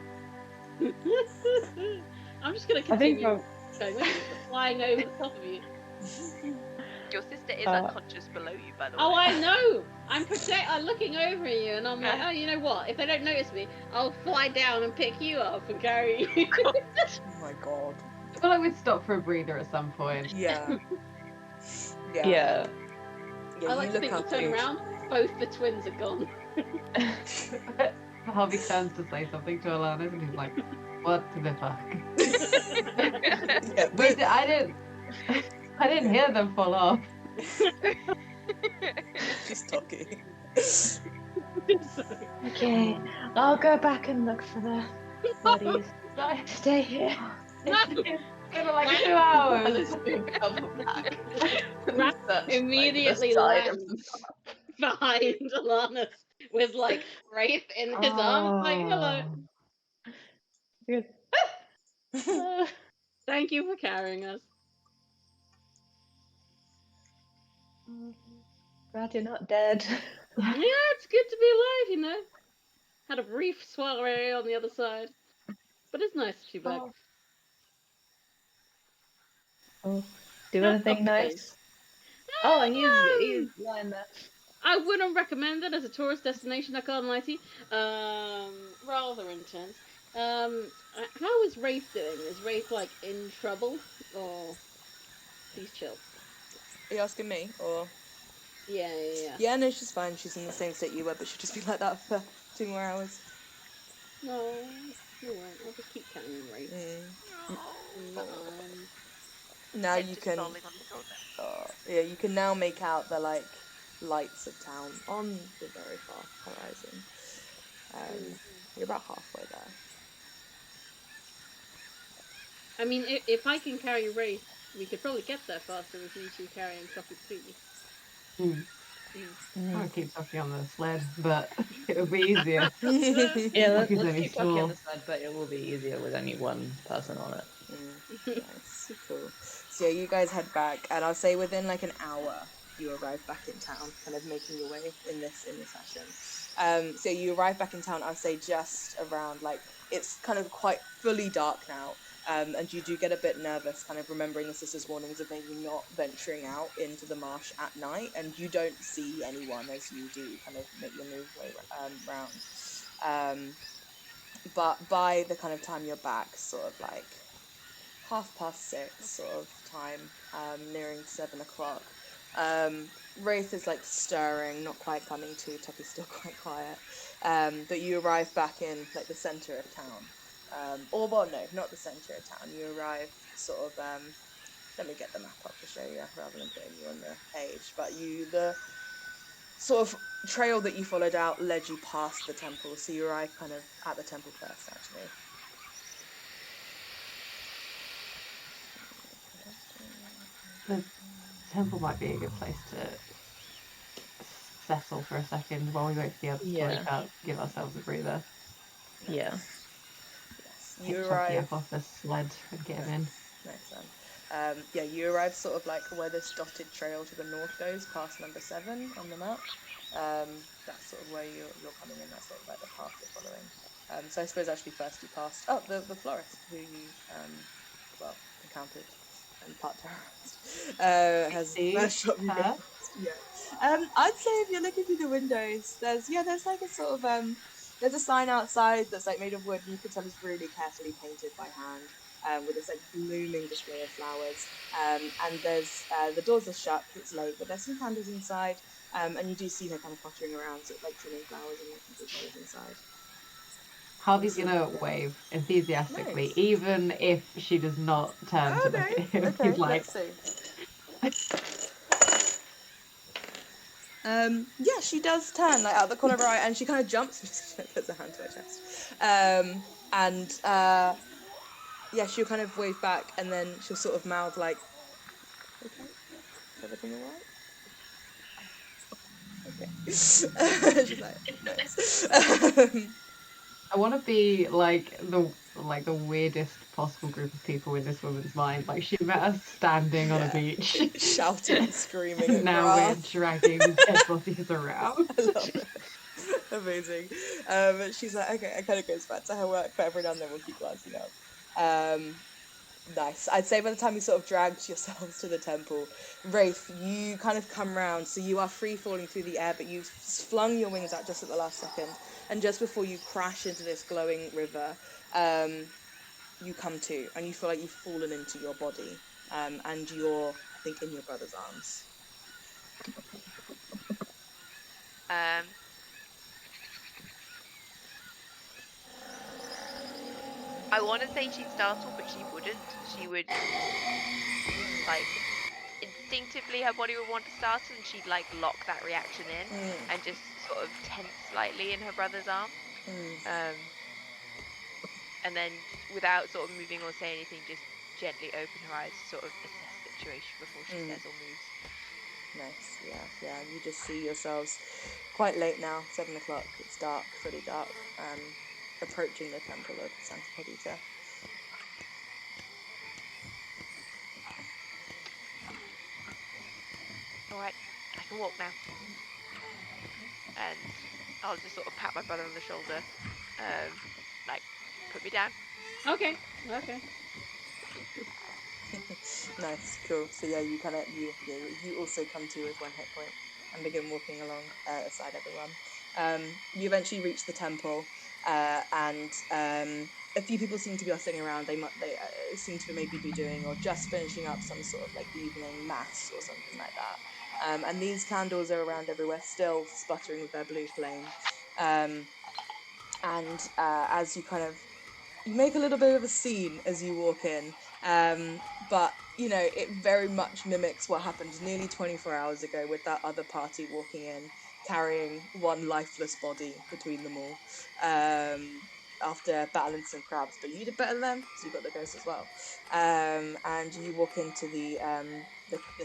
I'm just gonna continue going with you, flying over the top of you. Your sister is unconscious below you, by the way. Oh, I know! I'm looking over at you, and I'm like, oh, you know what? If they don't notice me, I'll fly down and pick you up and carry you. Oh my god. I feel like we'd stop for a breather at some point. Yeah. Yeah. Yeah, I like you to look think you up turn Ooch. around, both the twins are gone. Harvey turns to say something to Alanis and he's like, what the fuck? Yeah, Wait, I didn't hear them fall off. she's tokki. Okay, I'll go back and look for the bodies. Sorry. Stay here. It's been like 2 hours. Rat immediately lands behind Alanis with like Wraith in his arms, like hello. Thank you for carrying us. Glad you're not dead. Yeah, it's good to be alive, you know. Had a brief soiree on the other side, but it's nice to be back. Oh, do Not anything often. nice? Oh, he's lying there. I wouldn't recommend it as a tourist destination, I can't lie to you. Rather intense. How is Wraith doing? Is Wraith like in trouble, or he's chill? Are you asking me, or? Yeah. Yeah, no, she's fine. She's in the same state you were, but she'll just be like that for 2 more hours. No, alright. I'll just keep counting Wraith. Now Head you just can. falling on the shoulder. Yeah, you can now make out the like lights of town on the very far horizon. You're about halfway there. I mean, if I can carry Wraith, we could probably get there faster with you two carrying Tokki too. I would keep Tokki on the sled, but it would be easier. Yeah, let's only keep Tokki on small. the side, but it will be easier with only one person on it. Nice, cool. So yeah, you guys head back, and I'll say within like an hour you arrive back in town, kind of making your way in this session. So you arrive back in town, I'll say just around like it's kind of quite fully dark now. And you do get a bit nervous, kind of remembering the sisters' warnings of maybe not venturing out into the marsh at night, and you don't see anyone as you do kind of make your move way round. But by the kind of time you're back, sort of like 6:30 sort of time, nearing 7 o'clock, Wraith is like stirring, not quite coming to. Tokki's still quite quiet. But you arrive back in like the center of town. Or well, no, not the center of town. You arrive sort of. Let me get the map up to show you rather than putting you on the page. But the sort of trail that you followed out led you past the temple, so you arrive kind of at the temple first, actually. The temple might be a good place to settle for a second while we wait for the others to wake up, give ourselves a breather. Yeah. Yes. Pick You Tokki arrive up off the sled and get him in. Nice then. Yeah, you arrive sort of like where this dotted trail to the north goes, past number 7 on the map. That's sort of where you're coming in. That's sort of like the path you're following. So I suppose actually first you passed the florist who you encountered and part terrorized. Has the first shot you go past. Yeah. I'd say if you're looking through the windows, there's like a sort of there's a sign outside that's like made of wood, and you can tell it's really carefully painted by hand, with this like blooming display of flowers. And there's the doors are shut because it's late, but there's some candles inside. And you do see her kind of pottering around, sort of like trimming flowers and making flowers inside. Harvey's gonna wave enthusiastically, Nice. even if she does not turn to look at him. Okay, He's like, let's see. Yeah, she does turn like out the corner of her eye, and she kind of jumps and puts her hand to her chest. Yeah, she'll kind of wave back, and then she'll sort of mouth like, "Okay, is everything alright?" Okay. She's like, nice. I want to be like the weirdest possible group of people in this woman's mind. Like she met us standing on a beach, shouting and screaming. And now we're dragging dead bodies around. I love it. Amazing. She's like, okay, it kind of goes back to her work, but every now and then we'll keep glancing up. Nice. I'd say by the time you sort of dragged yourselves to the temple, Wraith, you kind of come round, so you are free falling through the air, but you've flung your wings out just at the last second, and just before you crash into this glowing river, you come to, and you feel like you've fallen into your body, and you're, I think, in your brother's arms. I want to say she'd startle, but she wouldn't. She would, like, instinctively her body would want to startle, and she'd like lock that reaction in and just sort of tense slightly in her brother's arm. And then without sort of moving or saying anything, just gently open her eyes to sort of assess the situation before she says or moves. Nice, yeah. You just see yourselves quite late now, 7 o'clock. It's dark, fully dark. Approaching the temple of Santa Perdita. All right, I can walk now. And I'll just sort of pat my brother on the shoulder, like, put me down. Okay. Nice, cool. So yeah, you kind of you also come to with 1 hit point and begin walking along aside everyone. You eventually reach the temple, and a few people seem to be sitting around. They seem to maybe be doing or just finishing up some sort of like evening mass or something like that. And these candles are around everywhere, still sputtering with their blue flame. And as you kind of you make a little bit of a scene as you walk in, but you know it very much mimics what happened nearly 24 hours ago with that other party walking in carrying one lifeless body between them all, after battling some crabs. But you did better than them because you got the ghost as well. And you walk into the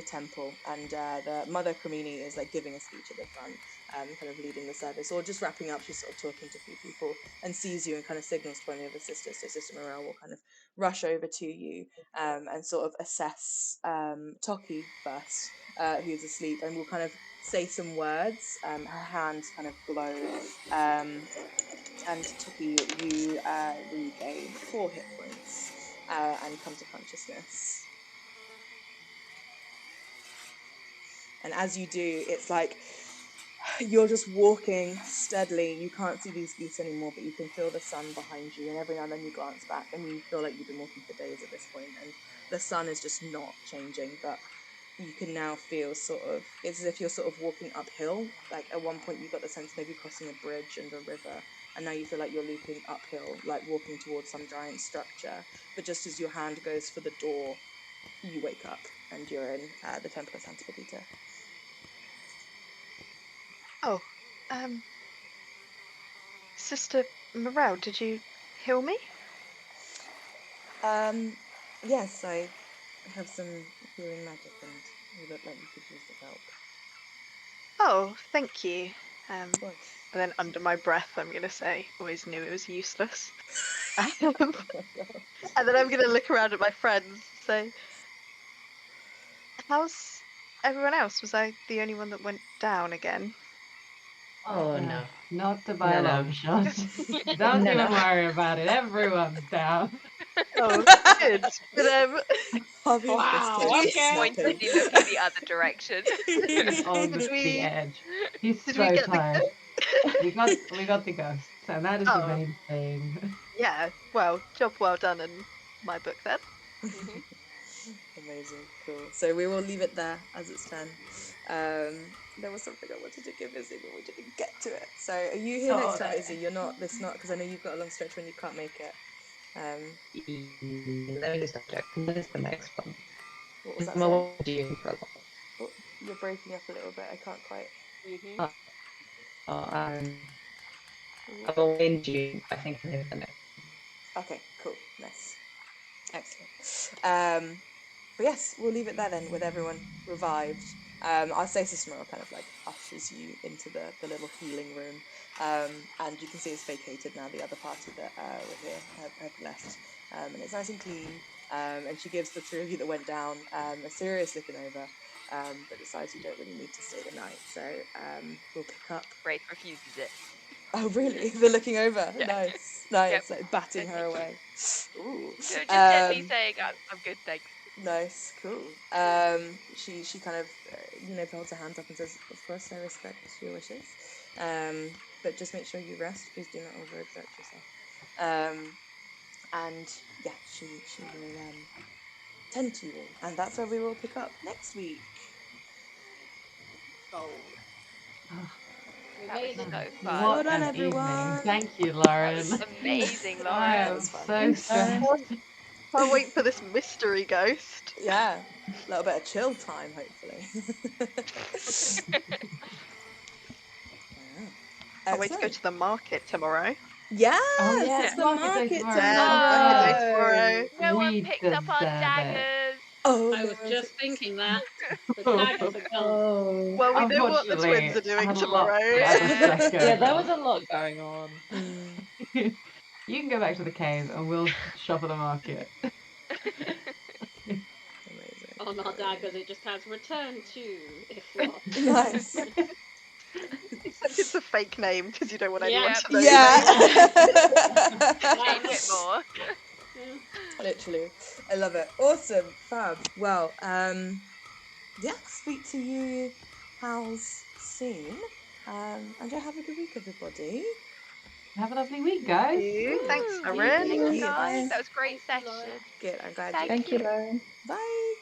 temple, and the Mother Cremini is like giving a speech at the front, kind of leading the service or just wrapping up. She's sort of talking to a few people and sees you and kind of signals to one of the other sisters. So Sister Morel will kind of rush over to you, and sort of assess Tokki first, who's asleep, and will kind of say some words. Her hands kind of glow, and Tokki, you regain 4 hit points and come to consciousness. And as you do, it's like you're just walking steadily. You can't see these geese anymore, but you can feel the sun behind you. And every now and then you glance back and you feel like you've been walking for days at this point. And the sun is just not changing, but you can now feel sort of, it's as if you're sort of walking uphill. Like at one point you got the sense maybe crossing a bridge and a river. And now you feel like you're looping uphill, like walking towards some giant structure. But just as your hand goes for the door, you wake up and you're in the Temple of Santa Perdita. Oh, Sister Morel, did you heal me? Yes, I have some healing magic and you look like you could use the help. Oh, thank you. Of course. And then under my breath, I'm going to say, always knew it was useless. Oh my God. And then I'm going to look around at my friends and say, how's everyone else? Was I the only one that went down again? Oh No. no, not to buy a No. long shot. Don't No, even no. worry about it. Everyone's down. Oh, good. But Harvey and Wow, Kristen okay. snapping. Pointedly looking the other direction. He's on Did the we- edge. He's did so we get tired. the? We got the ghosts, and that is the Oh. main thing. Yeah. Well, job well done in my book then. Amazing, cool. So we will leave it there as it's 10. There was something I wanted to give Izzy, but we didn't get to it. So are you here next time, Izzy? You're not this not because I know you've got a long stretch when you can't make it. Let me just double check. When is the next one? What was that? I'm Sorry? away in June for a lot. Oh, you're breaking up a little bit. I can't quite. I'm away in June. I think I'm here for the next. Okay, cool, nice, excellent. But yes, we'll leave it there then with everyone revived. Our Stasis Morel kind of like ushers you into the little healing room, and you can see it's vacated now. The other party that were here have left, and it's nice and clean. And she gives the 3 of you that went down a serious looking over, but decides you don't really need to stay the night. So we'll pick up. Wraith refuses it. Oh really? They're looking over. Yeah. Nice, Yep. like batting her away. Ooh. Just gently saying, I'm good, thanks. Nice, cool. She kind of, holds her hands up and says, "Of course, I respect your wishes, but just make sure you rest. Please do not overexert yourself." And yeah, she will tend to you all, and that's where we will pick up next week. Oh. We That made was it. so Well fun. What done, an everyone. evening. Thank you, That was Lauren. amazing, I Lauren. That am was fun. so Thanks, Lauren. stressed. Can't wait for this mystery ghost. Yeah, a little bit of chill time, hopefully. Wow. Can't wait to go Excellent. to the market tomorrow. Yes, Oh yeah, it's the market day market tomorrow. Yes, market day tomorrow. No one We picked up our deserve it. daggers. Oh, I no was one just picked- thinking that. The daggers are gone. Oh. Well, we know what the Unfortunately, twins are I doing had a lot tomorrow. at the Yeah. second. Yeah, there was a lot going on. Mm. You can go back to the cave and we'll shop at the market. Amazing. On our daggers, it just has return to if lost. Nice. Except it's a fake name because you don't want anyone Yep. to know Yeah. your name. Change it more. Yeah. Literally. I love it. Awesome. Fab. Well, yeah, speak to you pals soon. And yeah, have a good week, everybody. Have a lovely week, guys. Thanks, Woo. Lauren. Thank Thanks, you. guys. That was a great Thank you, Lauren. session. Good. I'm glad you. Thank Thank you, Lauren. Bye.